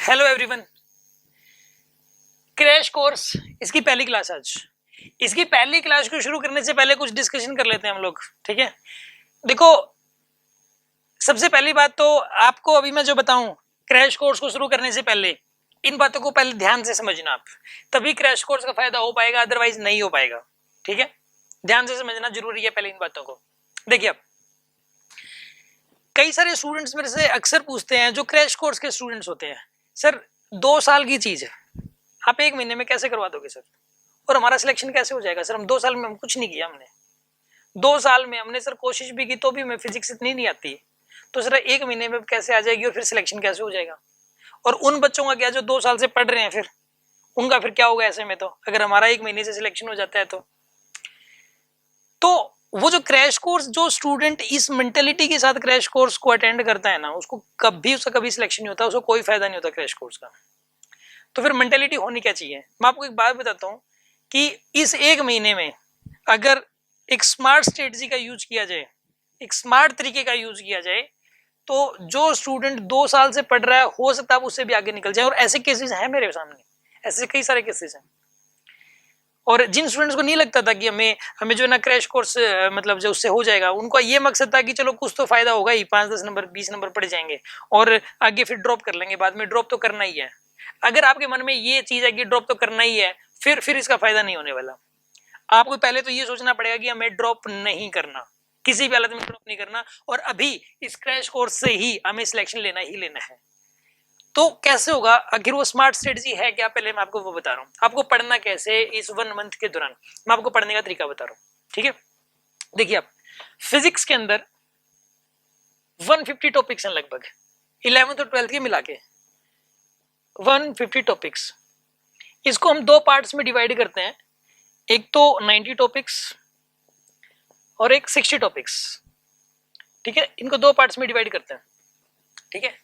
Hello everyone, crash course इसकी पहली class आज। इसकी पहली क्लास को शुरू करने से पहले कुछ डिस्कशन कर लेते हैं हम लोग, ठीक है। देखो, सबसे पहली बात तो आपको अभी मैं जो बताऊं क्रैश कोर्स को शुरू करने से पहले इन बातों को पहले ध्यान से समझना आप, तभी क्रैश कोर्स का फायदा हो पाएगा, अदरवाइज नहीं हो पाएगा, ठीक है। ध्यान से समझना जरूरी है पहले इन बातों को। देखिए, अब कई सारे स्टूडेंट्स मेरे से अक्सर पूछते हैं, जो क्रैश कोर्स के स्टूडेंट्स होते हैं, सर 2 साल की चीज है, आप 1 महीने में कैसे करवा दोगे सर, और हमारा सिलेक्शन कैसे हो जाएगा सर, हम 2 साल में हम कुछ नहीं किया, हमने 2 साल में हमने सर कोशिश भी की तो भी हमें फिजिक्स इतनी नहीं आती, तो सर 1 महीने में कैसे आ जाएगी और फिर सिलेक्शन कैसे हो जाएगा। और उन बच्चों का क्या जो 2 साल से पढ़ रहे हैं, फिर उनका फिर क्या होगा ऐसे में, तो अगर हमारा 1 महीने से सिलेक्शन हो जाता है तो वो जो क्रैश कोर्स, जो स्टूडेंट इस मेंटेलिटी के साथ क्रैश कोर्स को अटेंड करता है ना, उसको कभी सिलेक्शन नहीं होता, उसको कोई फायदा नहीं होता क्रैश कोर्स का। तो फिर मेंटेलिटी होनी क्या चाहिए, मैं आपको एक बात बताता हूं कि इस 1 महीने में अगर एक स्मार्ट स्ट्रेटजी का यूज किया जाए, एक स्मार्ट तरीके का यूज किया जाए, तो जो स्टूडेंट 2 साल से पढ़ रहा है, हो सकता है उससे भी आगे निकल जाए। और ऐसे केसेस हैं मेरे सामने, ऐसे कई सारे केसेस हैं। और जिन स्टूडेंट्स को नहीं लगता था कि हमें जो है ना क्रैश कोर्स मतलब जो उससे हो जाएगा, उनका ये मकसद था कि चलो कुछ तो फायदा होगा ही, 5-10 नंबर 20 नंबर पड़ जाएंगे और आगे फिर ड्रॉप कर लेंगे, बाद में ड्रॉप तो करना ही है। अगर आपके मन में ये चीज है कि ड्रॉप तो करना ही है, फिर इसका फायदा नहीं होने वाला। आपको पहले तो ये सोचना पड़ेगा कि हमें ड्रॉप नहीं करना, किसी भी हालत में ड्रॉप नहीं करना, और अभी इस क्रैश कोर्स से ही हमें सिलेक्शन लेना ही लेना है। तो कैसे होगा, आखिर वो स्मार्ट स्ट्रेटजी है क्या, पहले मैं आपको वो बता रहा हूँ। आपको पढ़ना कैसे इस 1 मंथ के दौरान, मैं आपको पढ़ने का तरीका बता रहा हूँ, ठीक है। देखिए, आप फिजिक्स के अंदर 150 टॉपिक्स हैं लगभग, 11th और 12th के मिला के 150 टॉपिक्स। इसको हम 2 पार्ट्स में डिवाइड करते हैं, एक तो 90 टॉपिक्स और एक 60 टॉपिक्स, ठीक है। इनको 2 पार्ट्स में डिवाइड करते हैं, ठीक है।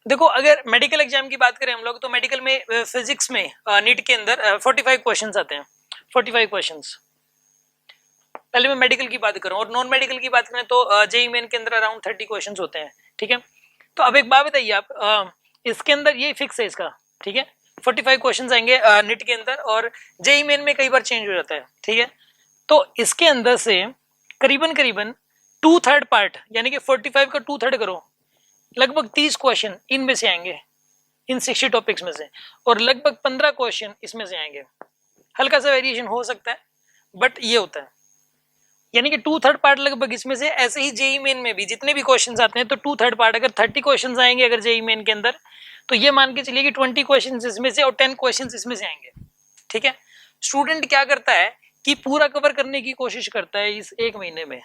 देखो, अगर मेडिकल एग्जाम की बात करें हम लोग, तो मेडिकल में फिजिक्स में नीट के अंदर 45 क्वेश्चंस आते हैं, 45 क्वेश्चंस। पहले मैं मेडिकल की बात करूं, और नॉन मेडिकल की बात करें तो जेईई मेन के अंदर अराउंड 30 क्वेश्चंस होते हैं, ठीक है। तो अब एक बात बताइए आप, इसके अंदर ये फिक्स है इसका, ठीक है, 45 क्वेश्चंस आएंगे नीट के अंदर, और जेईई मेन में कई बार चेंज हो जाता है, ठीक है। तो इसके अंदर से करीबन 2/3 पार्ट, यानी कि 45 का 2/3 करो, लगभग 30 क्वेश्चन इनमें से आएंगे, इन 60 टॉपिक्स में से, और लगभग 15 क्वेश्चन इसमें से आएंगे। हल्का सा वेरिएशन हो सकता है, बट ये होता है, यानी कि 2/3 पार्ट लगभग इसमें से। ऐसे ही जेईई मेन में भी जितने भी क्वेश्चंस आते हैं, तो 2/3 पार्ट, अगर 30 क्वेश्चंस आएंगे अगर जेईई मेन के अंदर, तो ये मान के चलिए कि 20 क्वेश्चंस इसमें से और 10 क्वेश्चंस इसमें से आएंगे, ठीक है। स्टूडेंट क्या करता है कि पूरा कवर करने की कोशिश करता है इस 1 महीने में,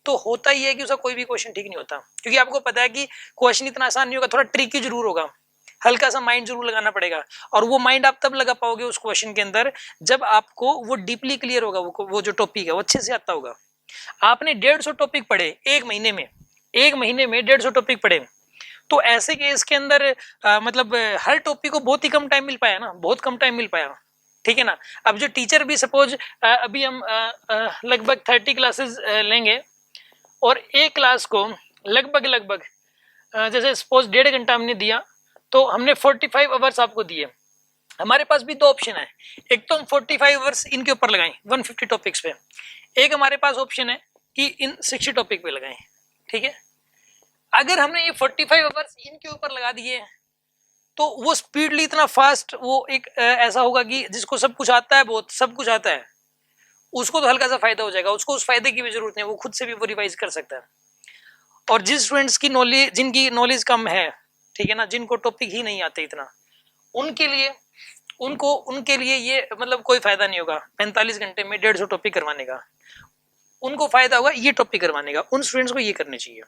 तो होता ही है कि उसका कोई भी क्वेश्चन ठीक नहीं होता, क्योंकि आपको पता है कि क्वेश्चन इतना आसान नहीं होगा, थोड़ा ट्रिकी जरूर होगा, हल्का सा माइंड जरूर लगाना पड़ेगा। और वो माइंड आप तब लगा पाओगे उस क्वेश्चन के अंदर जब आपको वो डीपली क्लियर होगा, वो जो टॉपिक है वो अच्छे से आता होगा। आपने 150 टॉपिक पढ़े 1 महीने में, 1 महीने में 150 टॉपिक पढ़े, तो ऐसे केस के अंदर मतलब हर टॉपिक को बहुत ही कम टाइम मिल पाया ना, बहुत कम टाइम मिल पाया, ठीक है ना। अब जो टीचर भी सपोज अभी हम लगभग 30 क्लासेस लेंगे, और एक क्लास को लगभग जैसे सपोज 1.5 घंटा हमने दिया, तो हमने 45 आवर्स आपको दिए। हमारे पास भी 2 ऑप्शन है, एक तो हम 45 आवर्स इनके ऊपर लगाएं 150 टॉपिक्स पे, एक हमारे पास ऑप्शन है कि इन 60 टॉपिक पे लगाएं, ठीक है। अगर हमने ये 45 आवर्स इनके ऊपर लगा दिए, तो वो स्पीडली इतना फास्ट, वो एक ऐसा होगा कि जिसको सब कुछ आता है, बहुत सब कुछ आता है, उसको तो हल्का सा फायदा हो जाएगा, उसको उस फायदे की भी जरूरत नहीं, वो खुद से भी वो रिवाइज कर सकता है। और जिस स्टूडेंट्स की नॉलेज, जिनकी नॉलेज कम है, ठीक है ना, जिनको टॉपिक ही नहीं आते इतना, उनके लिए ये मतलब कोई फायदा नहीं होगा 45 घंटे में 150 टॉपिक करवाने का। उनको फायदा होगा ये टॉपिक करवाने का, उन स्टूडेंट्स को ये करने चाहिए।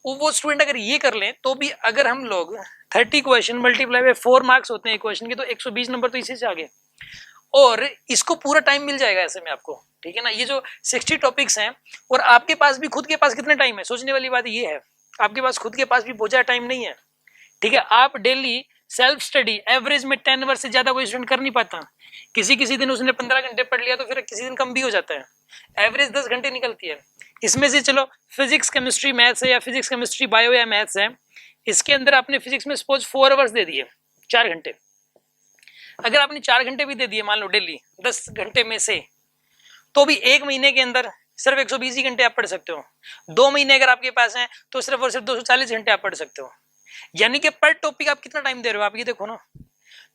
वो स्टूडेंट अगर ये कर लें, तो भी अगर हम लोग 30 क्वेश्चन मल्टीप्लाई बाय 4 मार्क्स होते हैं क्वेश्चन के, तो 120 नंबर तो इसी से आगे, और इसको पूरा टाइम मिल जाएगा ऐसे में आपको, ठीक है ना। ये जो 60 टॉपिक्स हैं, और आपके पास भी खुद के पास कितना टाइम है, सोचने वाली बात ये है, आपके पास खुद के पास भी बहुत ज्यादा टाइम नहीं है, ठीक है। आप डेली सेल्फ स्टडी एवरेज में 10 आवर्स से ज्यादा कोई स्टूडेंट कर नहीं पाता। किसी दिन उसने 15 घंटे पढ़ लिया, तो फिर किसी दिन कम भी हो जाता है, एवरेज 10 घंटे निकलती है। इसमें से चलो फिजिक्स केमिस्ट्री मैथ्स है, या फिजिक्स केमिस्ट्री बायो या मैथ्स है, इसके अंदर आपने फिजिक्स में सपोज 4 आवर्स दे दिए, 4 घंटे। अगर आपने 4 घंटे भी दे दिए मान लो डेली 10 घंटे में से, तो भी 1 महीने के अंदर सिर्फ 120 ही घंटे आप पढ़ सकते हो। 2 महीने अगर आपके पास हैं तो सिर्फ और सिर्फ 240 घंटे आप पढ़ सकते हो। यानी कि पर टॉपिक आप कितना टाइम दे रहे हो, आप ये देखो ना।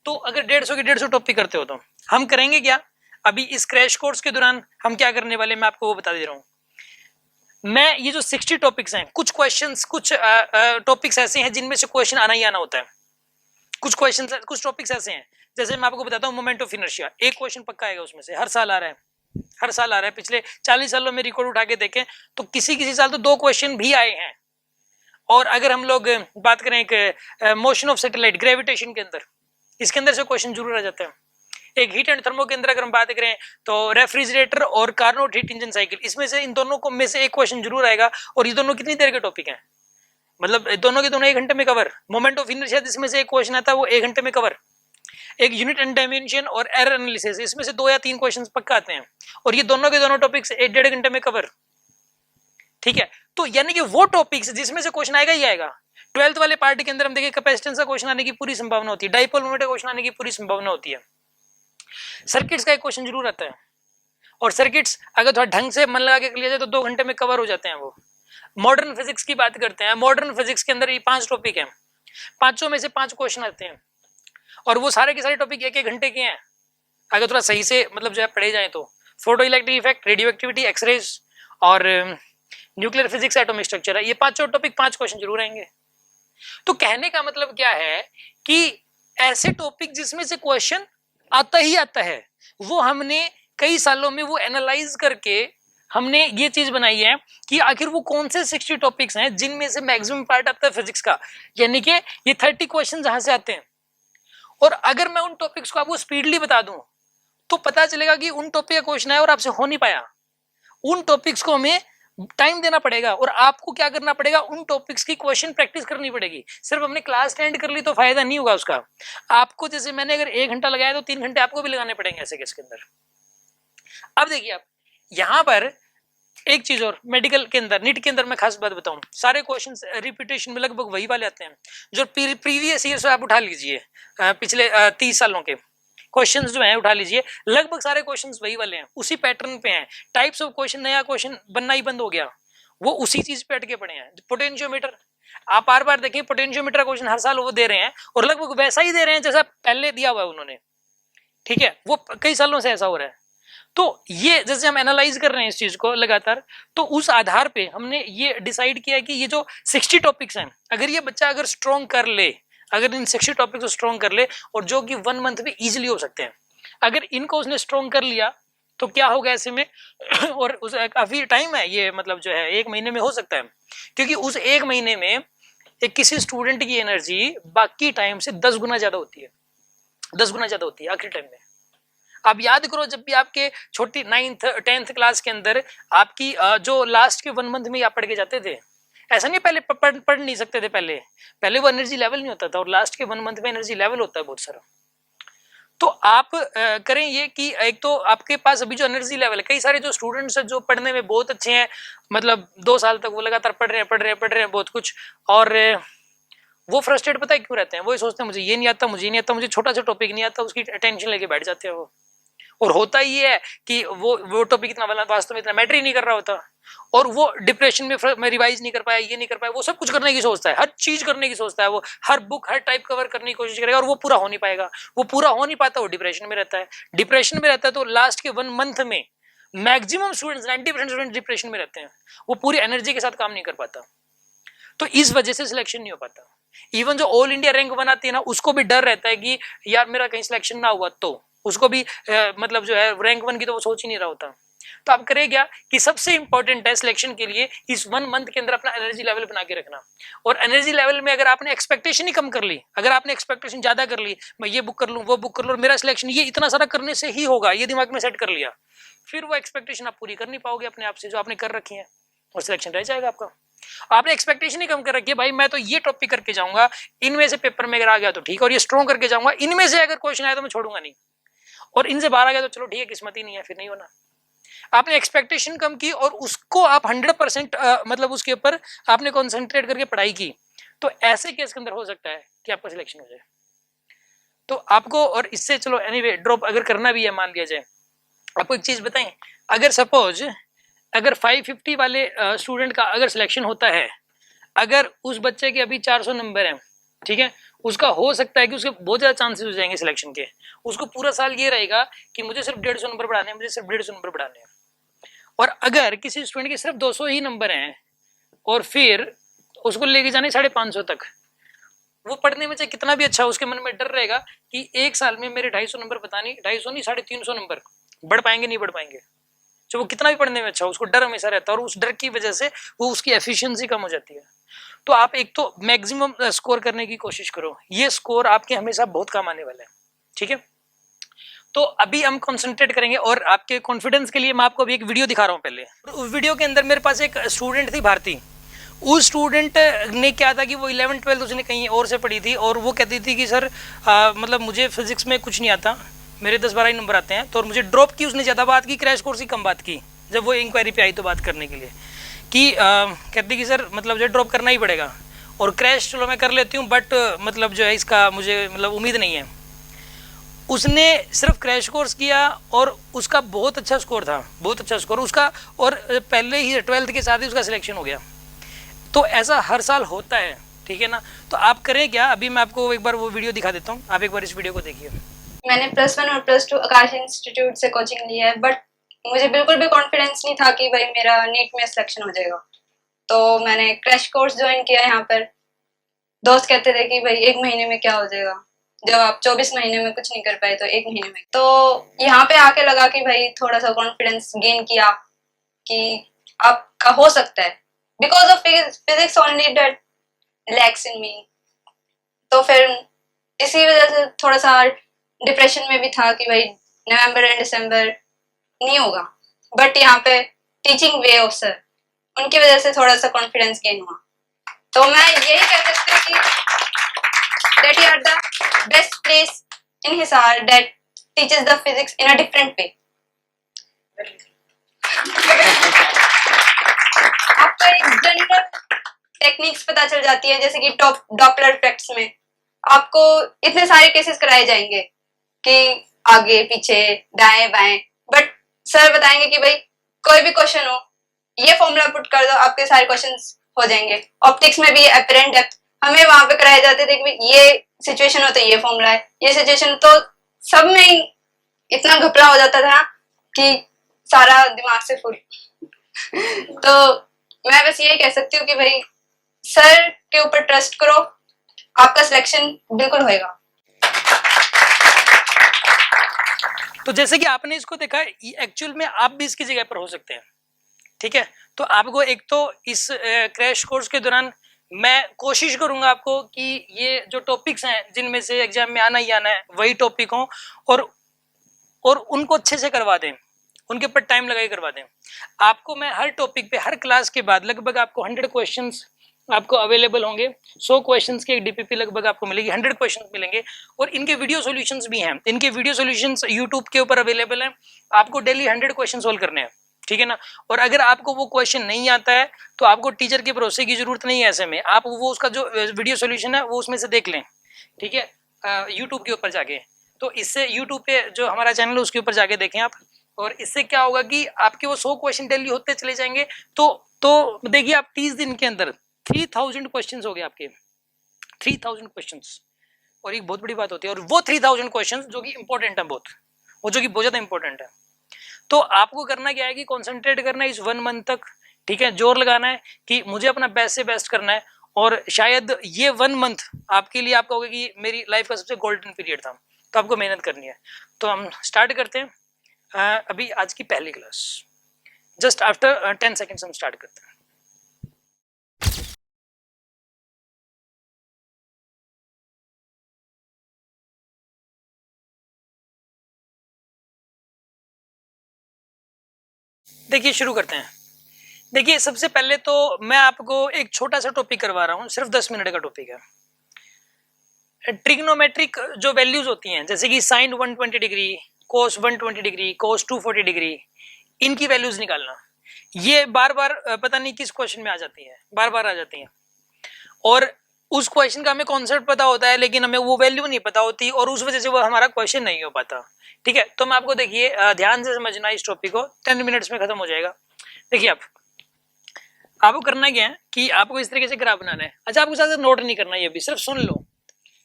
तो अगर 150 के 150 टॉपिक करते हो तो हम करेंगे क्या, अभी इस क्रैश कोर्स के दौरान हम क्या करने वाले, मैं आपको वो बता दे रहा हूँ। मैं ये जो 60 टॉपिक्स हैं, कुछ क्वेश्चंस, कुछ टॉपिक्स ऐसे हैं जिनमें से क्वेश्चन आना ही आना होता है। कुछ क्वेश्चंस, कुछ टॉपिक्स ऐसे हैं, जैसे मैं आपको बताता हूँ मोमेंट ऑफ इनर्शिया, एक क्वेश्चन पक्का आएगा उसमें से, हर साल आ रहा है, हर साल आ रहा है। पिछले 40 सालों में रिकॉर्ड उठा के देखें तो किसी किसी साल तो 2 क्वेश्चन भी आए हैं। और अगर हम लोग बात करें एक मोशन ऑफ सैटेलाइट ग्रेविटेशन के अंदर, इसके अंदर से क्वेश्चन जरूर आ जाता है। एक हीट एंड थर्मो के अंदर अगर हम बात करें तो रेफ्रिजरेटर और कार्नोट हीट इंजन साइकिल, इसमें से इन दोनों को में से एक क्वेश्चन जरूर आएगा। और ये दोनों कितनी देर के टॉपिक हैं, मतलब दोनों के दोनों 1 घंटे में कवर। मोमेंट ऑफ इनर्शिया जिसमें से एक क्वेश्चन आता है वो 1 घंटे में कवर। एक यूनिट एंड डायमेंशन और एरर एनालिसिस, इसमें से 2 या 3 क्वेश्चन पक्का आते हैं, और ये दोनों के दोनों टॉपिक्स 1-1.5 घंटे में कवर। ठीक है, तो यानी कि वो टॉपिक्स जिसमें से क्वेश्चन आएगा ही आएगा। 12th वाले पार्ट के अंदर हम देखिए कैपेसिटेंस का क्वेश्चन आने की पूरी संभावना होती है, डाइपोल मोमेंट का क्वेश्चन आने की पूरी संभावना होती है, सर्किट्स का एक क्वेश्चन जरूर आता है। और सर्किट्स अगर थोड़ा ढंग से मन लगा के कर लिया जाए तो 2 घंटे में कवर हो जाते हैं वो। मॉडर्न फिजिक्स की बात करते हैं, मॉडर्न फिजिक्स के अंदर ये 5 टॉपिक हैं, 5 में से 5 क्वेश्चन आते हैं, और वो सारे के सारे टॉपिक 1-1 घंटे के हैं अगर थोड़ा सही से मतलब जो है पढ़े जाए तो। Photo electric effect, radio activity, x rays और न्यूक्लियर फिजिक्स, एटॉमिक स्ट्रक्चर है, ये 5 टॉपिक 5 क्वेश्चन जरूर आएंगे। तो कहने का मतलब क्या है कि ऐसे टॉपिक जिसमें से क्वेश्चन आता ही आता है, वो हमने कई सालों में वो एनालाइज करके हमने ये चीज बनाई है कि आखिर वो कौन से 60 टॉपिक्स हैं जिनमें से मैक्सिमम पार्ट आता है फिजिक्स का, यानी कि ये 30 क्वेश्चन जहां से आते हैं। और अगर मैं उन टॉपिक्स को आपको स्पीडली बता दूं तो पता चलेगा कि उन टॉपिक का क्वेश्चन है और आपसे हो नहीं पाया। उन टॉपिक्स को हमें टाइम देना पड़ेगा और आपको क्या करना पड़ेगा, उन टॉपिक्स की क्वेश्चन प्रैक्टिस करनी पड़ेगी। सिर्फ हमने क्लास अटेंड कर ली तो फायदा नहीं होगा उसका। आपको जैसे मैंने अगर 1 घंटा लगाया तो 3 घंटे आपको भी लगाने पड़ेंगे ऐसे केस के अंदर। अब देखिए आप यहां पर एक चीज और, मेडिकल के अंदर, नीट के अंदर मैं खास बात बताऊं, सारे क्वेश्चंस रिपीटेशन में लगभग वही वाले आते हैं जो प्रीवियस ईयर से आप उठा लीजिए, पिछले 30 सालों के क्वेश्चंस जो हैं उठा लीजिए, लगभग सारे क्वेश्चंस वही वाले हैं, उसी पैटर्न पे हैं। टाइप्स ऑफ क्वेश्चन, नया क्वेश्चन बनना ही बंद हो गया, वो उसी चीज पे अटके पड़े हैं। पोटेंशियोमीटर, आप बार बार देखिए पोटेंशियोमीटर का क्वेश्चन हर साल वो दे रहे हैं और लगभग वैसा ही दे रहे हैं जैसा पहले दिया हुआ है उन्होंने। ठीक है, वो कई सालों से ऐसा हो रहा है। तो ये जैसे हम एनालाइज कर रहे हैं इस चीज को लगातार, तो उस आधार पे हमने ये डिसाइड किया कि ये जो 60 टॉपिक्स हैं, अगर ये बच्चा अगर स्ट्रॉन्ग कर ले, अगर इन 60 टॉपिक्स को स्ट्रॉन्ग कर ले, और जो कि 1 मंथ में इजीली हो सकते हैं, अगर इनको उसने स्ट्रॉन्ग कर लिया तो क्या होगा ऐसे में और उस काफी टाइम है ये, मतलब जो है 1 महीने में हो सकता है, क्योंकि उस 1 महीने में एक किसी स्टूडेंट की एनर्जी बाकी टाइम से 10 गुना ज्यादा होती है, 10 गुना ज्यादा होती है आखिरी टाइम में। आप याद करो जब भी आपके छोटी 9th 10th क्लास के अंदर आपकी जो लास्ट के 1 मंथ में आप पढ़ के जाते थे, ऐसा नहीं पहले पढ़ नहीं सकते थे, पहले वो एनर्जी लेवल नहीं होता था, और लास्ट के 1 मंथ में एनर्जी लेवल होता है बहुत सारा। तो आप करें ये कि एक तो आपके पास अभी जो एनर्जी लेवल है, कई सारे जो स्टूडेंट्स हैं जो पढ़ने में बहुत अच्छे हैं, मतलब 2 साल तक वो लगातार पढ़ रहे हैं बहुत कुछ, और वो फ्रस्ट्रेट पता है क्यों रहते हैं, वो सोचते हैं मुझे ये नहीं आता, मुझे छोटा सा टॉपिक नहीं आता, उसकी टेंशन लेके बैठ जाते हैं वो। और होता ही है कि वो टॉपिक इतना वास्तव में इतना मैटर ही नहीं कर रहा होता, और वो डिप्रेशन में रिवाइज नहीं कर पाया, ये नहीं कर पाया, वो सब कुछ करने की सोचता है, हर चीज करने की सोचता है, वो हर बुक हर टाइप कवर करने की कोशिश करेगा, और वो पूरा हो नहीं पाएगा, वो पूरा हो नहीं पाता, वो डिप्रेशन में रहता है। तो लास्ट के 1 मंथ में मैक्सिमम स्टूडेंट्स 90% स्टूडेंट डिप्रेशन में रहते हैं, वो पूरी एनर्जी के साथ काम नहीं कर पाता, तो इस वजह से सिलेक्शन नहीं हो पाता। इवन जो ऑल इंडिया रैंक बनाती है ना, उसको भी डर रहता है कि यार मेरा कहीं सिलेक्शन ना हुआ तो उसको भी मतलब जो है रैंक 1 की तो वो सोच ही नहीं रहा होता। तो आप करें क्या कि सबसे इंपॉर्टेंट है सिलेक्शन के लिए इस 1 मंथ के अंदर अपना एनर्जी लेवल बना के रखना। और एनर्जी लेवल में अगर आपने एक्सपेक्टेशन ही कम कर ली, अगर आपने एक्सपेक्टेशन ज्यादा कर ली, मैं ये बुक कर लूं वो बुक कर लूं और मेरा सिलेक्शन ये इतना सारा करने से ही होगा, ये दिमाग में सेट कर लिया, फिर वो एक्सपेक्टेशन आप पूरी कर नहीं पाओगे अपने आप से जो आपने कर रखी है, और सिलेक्शन रह जाएगा आपका। आपने एक्सपेक्टेशन ही कम कर रखी है, भाई मैं तो ये टॉपिक करके जाऊंगा, इनमें से पेपर में अगर आ गया तो ठीक, और ये स्ट्रॉन्ग करके जाऊंगा, इनमें से अगर क्वेश्चन आया तो मैं छोड़ूंगा नहीं, और इनसे बाहर आ गया तो चलो ठीक है किस्मत ही नहीं है, फिर नहीं होना। आपने एक्सपेक्टेशन कम की और उसको आप 100% मतलब उसके ऊपर आपने कॉन्सेंट्रेट करके पढ़ाई की, तो ऐसे केस के अंदर हो सकता है कि आपका सिलेक्शन हो जाए। तो आपको, और इससे चलो एनीवे ड्रॉप अगर करना भी है, मान लिया जाए, आपको एक चीज बताएं, अगर सपोज अगर 550 वाले स्टूडेंट का अगर सिलेक्शन होता है, अगर उस बच्चे के अभी 400 नंबर हैं, ठीक है, उसका हो सकता है कि उसके बहुत ज्यादा चांसेस हो जाएंगे सिलेक्शन के। उसको पूरा साल ये रहेगा कि मुझे सिर्फ 150 नंबर बढ़ाने हैं, मुझे सिर्फ 150 नंबर बढ़ाने हैं। और अगर किसी स्टूडेंट के सिर्फ 200 ही नंबर हैं और फिर उसको लेके जाने 550 तक, वो पढ़ने में चाहे कितना भी अच्छा, उसके मन में डर रहेगा कि एक साल में मेरे 250 नंबर पता नहीं, 250 नहीं 350 नंबर बढ़ पाएंगे नहीं बढ़ पाएंगे। जो वो कितना भी पढ़ने में अच्छा, उसको डर हमेशा रहता है, और उस डर की वजह से वो उसकी एफिशिएंसी कम हो जाती है। तो आप एक तो मैक्सिमम स्कोर करने की कोशिश करो, ये स्कोर आपके हमेशा बहुत काम आने वाला है, ठीक है। तो अभी हम कंसंट्रेट करेंगे, और आपके कॉन्फिडेंस के लिए मैं आपको अभी एक वीडियो दिखा रहा हूँ पहले। उस वीडियो के अंदर मेरे पास एक स्टूडेंट थी भारती, उस स्टूडेंट ने क्या था कि वो 11th-12th उसने कहीं और से पढ़ी थी, और वो कहती थी कि सर मतलब मुझे फिजिक्स में कुछ नहीं आता, मेरे 10-12 ही नंबर आते हैं। तो मुझे ड्रॉप की उसने ज़्यादा बात की, क्रैश कोर्स की कम बात की। जब वो इंक्वायरी पे आई तो बात करने के लिए कि कहती कि सर मतलब जो ड्रॉप करना ही पड़ेगा, और क्रैश चलो मैं कर लेती हूँ, बट मतलब जो है इसका मुझे मतलब उम्मीद नहीं है। उसने सिर्फ क्रैश कोर्स किया और उसका बहुत अच्छा स्कोर था, बहुत अच्छा स्कोर उसका, और पहले ही 12th के साथ ही उसका सिलेक्शन हो गया। तो ऐसा हर साल होता है, ठीक है ना। तो आप करें क्या, अभी मैं आपको एक बार वो वीडियो दिखा देता हूँ, आप एक बार इस वीडियो को देखिए। मैंने +1 और +2 आकाश इंस्टीट्यूट से कोचिंग ली है, बट मुझे बिल्कुल भी कॉन्फिडेंस नहीं था कि भाई मेरा नीट में सिलेक्शन हो जाएगा। तो मैंने क्रैश कोर्स ज्वाइन किया यहाँ पर। दोस्त कहते थे कि भाई 1 महीने में क्या हो जाएगा, जब आप 24 महीने में कुछ नहीं कर पाए तो 1 महीने में। तो यहाँ पे आके लगा कि भाई थोड़ा सा कॉन्फिडेंस गेन किया कि आपका हो सकता है, because of physics only that lacks in me. तो फिर इसी वजह से थोड़ा सा डिप्रेशन में भी था कि भाई नवंबर एंड दिसंबर नहीं होगा, बट यहाँ पे टीचिंग वे ऑफ सर, उनकी वजह से थोड़ा सा कॉन्फिडेंस गेन हुआ। तो मैं यही कह सकती हूँ कि that you are the best place in Hisar that teaches the physics in a different way. आपको एक जनरल टेक्निक्स पता चल जाती है, जैसे कि डॉपलर इफेक्ट्स में आपको इतने सारे केसेस कराए जाएंगे कि आगे पीछे दाएं बाएं, बट सर बताएंगे कि भाई कोई भी क्वेश्चन हो, ये फॉर्मूला पुट कर दो, आपके सारे क्वेश्चंस हो जाएंगे। ऑप्टिक्स में भी अपरेंट डेप्थ हमें वहां पे कराए जाते थे कि ये सिचुएशन हो तो ये फॉर्मूला है, ये सिचुएशन, तो सब में इतना घपला हो जाता था कि सारा दिमाग से फुल। तो मैं बस यही कह सकती हूँ कि भाई सर के ऊपर ट्रस्ट करो, आपका सिलेक्शन बिल्कुल होएगा। तो जैसे कि आपने इसको देखा, एक्चुअल में आप भी इसकी जगह पर हो सकते हैं, ठीक है। तो आपको एक तो इस क्रैश कोर्स के दौरान मैं कोशिश करूंगा आपको कि ये जो टॉपिक्स हैं जिनमें से एग्जाम में आना ही आना है वही टॉपिक हो, और उनको अच्छे से करवा दें, उनके ऊपर टाइम लगाई करवा दें। आपको मैं हर टॉपिक पे हर क्लास के बाद लगभग आपको 100 क्वेश्चंस आपको अवेलेबल होंगे, 100 क्वेश्चंस की एक डीपीपी लगभग आपको मिलेगी, 100 क्वेश्चंस मिलेंगे, और इनके वीडियो सॉल्यूशंस भी हैं। इनके वीडियो सॉल्यूशंस यूट्यूब के ऊपर अवेलेबल हैं, आपको डेली 100 क्वेश्चन सोल्व करने हैं, ठीक है ना। और अगर आपको वो क्वेश्चन नहीं आता है तो आपको टीचर के भरोसे की जरूरत नहीं है, ऐसे में आप वो उसका जो वीडियो सॉल्यूशन है वो उसमें से देख लें, ठीक है, यूट्यूब के ऊपर जाके। तो इससे यूट्यूब पे जो हमारा चैनल है उसके ऊपर जाके देखें आप, और इससे क्या होगा कि आपके वो 100 क्वेश्चन डेली होते चले जाएंगे। तो देखिए आप 30 दिन के अंदर 3000 क्वेश्चन हो गए आपके, 3000 क्वेश्चन, और एक बहुत बड़ी बात होती है, और वो 3000 क्वेश्चन जो कि इंपॉर्टेंट है बहुत, वो जो कि बहुत ज्यादा इंपॉर्टेंट है। तो आपको करना क्या है कि कॉन्सेंट्रेट करना है इस 1 मंथ तक, ठीक है, जोर लगाना है कि मुझे अपना बेस्ट से बेस्ट करना है, और शायद ये 1 मंथ आपके लिए आप कहोगे कि मेरी लाइफ का सबसे गोल्डन पीरियड था। तो आपको मेहनत करनी है। तो हम स्टार्ट करते हैं अभी आज की पहली क्लास, जस्ट आफ्टर 10 सेकेंड्स हम स्टार्ट करते हैं। देखिए शुरू करते हैं। देखिए सबसे पहले तो मैं आपको एक छोटा सा टॉपिक करवा रहा हूँ, सिर्फ 10 मिनट का टॉपिक है। ट्रिग्नोमेट्रिक जो वैल्यूज होती हैं, जैसे कि साइन 120 डिग्री, कोस 120 डिग्री, कोस 240 डिग्री, इनकी वैल्यूज निकालना, ये बार बार पता नहीं किस क्वेश्चन में आ जाती है, बार बार आ जाती हैं। और उस क्वेश्चन का हमें कॉन्सेप्ट पता होता है लेकिन हमें वो वैल्यू नहीं पता होती और उस वजह से वो हमारा क्वेश्चन नहीं हो पाता। ठीक है, तो मैं आपको देखिए ध्यान से समझना इस टॉपिक को, 10 मिनट्स में खत्म हो जाएगा। देखिए आपको करना क्या है कि आपको इस तरीके से ग्राफ बनाना है। अच्छा, आपको ज्यादा नोट नहीं करना, ये भी सिर्फ सुन लो,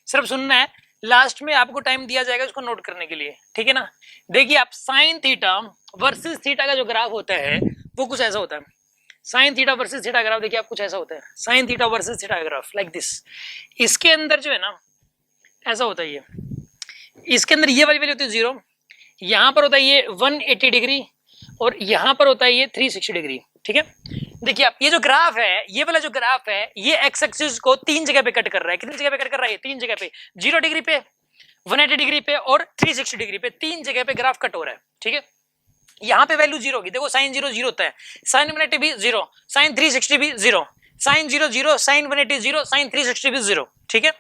सिर्फ सुनना है। लास्ट में आपको टाइम दिया जाएगा उसको नोट करने के लिए, ठीक है ना। देखिए आप साइन थीटा वर्सेस थीटा का जो ग्राफ होता है वो कुछ ऐसा होता है। Sine theta versus theta graph देखिए आप कुछ ऐसा होता है, sine theta versus theta graph like this. इसके अंदर जो है ना ऐसा होता है, ये इसके अंदर ये वाली वैल्यू होती है 0, यहाँ पर होता है ये 180 डिग्री और यहाँ पर होता है ये 360 डिग्री। ठीक है, देखिए आप ये जो ग्राफ है, ये वाला जो ग्राफ है, ये एक्स एक्सिस को 3 जगह पे कट कर रहा है। कितनी जगह पे कट कर रहा है? 3 जगह पे, 0 डिग्री पे, 180 डिग्री पे और 360 डिग्री पे, 3 जगह पे ग्राफ कट हो रहा है। ठीक है, यहाँ पे वैल्यू 0 होगी। देखो साइन 0 0 होता है, साइन 180 भी 0, साइन 360 भी 0, साइन 0 0, साइन 180 0, साइन 360 भी 0। ठीक है,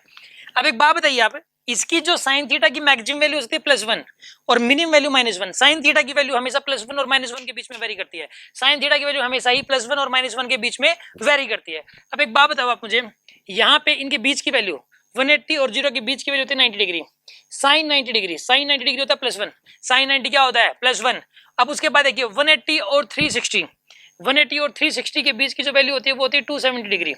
अब एक बात बताइए आप, इसकी जो साइन थीटा की मैक्सिमम वैल्यू होती है +1 और मिनिमम वैल्यू -1। साइन थीटा की वैल्यू हमेशा +1 और -1 के बीच में वेरी करती है। साइन थीटा की वैल्यू हमेशा ही +1 और -1 के बीच में वेरी करती है। अब एक बात बताओ आप मुझे, यहाँ पे इनके बीच की वैल्यू 180 और 0 के बीच की वैल्यू होती है 90 degree. Sine 90 degree, sine 90 degree होता है +1, साइन 90 क्या होता है? +1। अब उसके बाद देखिए 180 और 360, 180 और 360 के बीच की जो वैल्यू होती है वो होती है 270 डिग्री।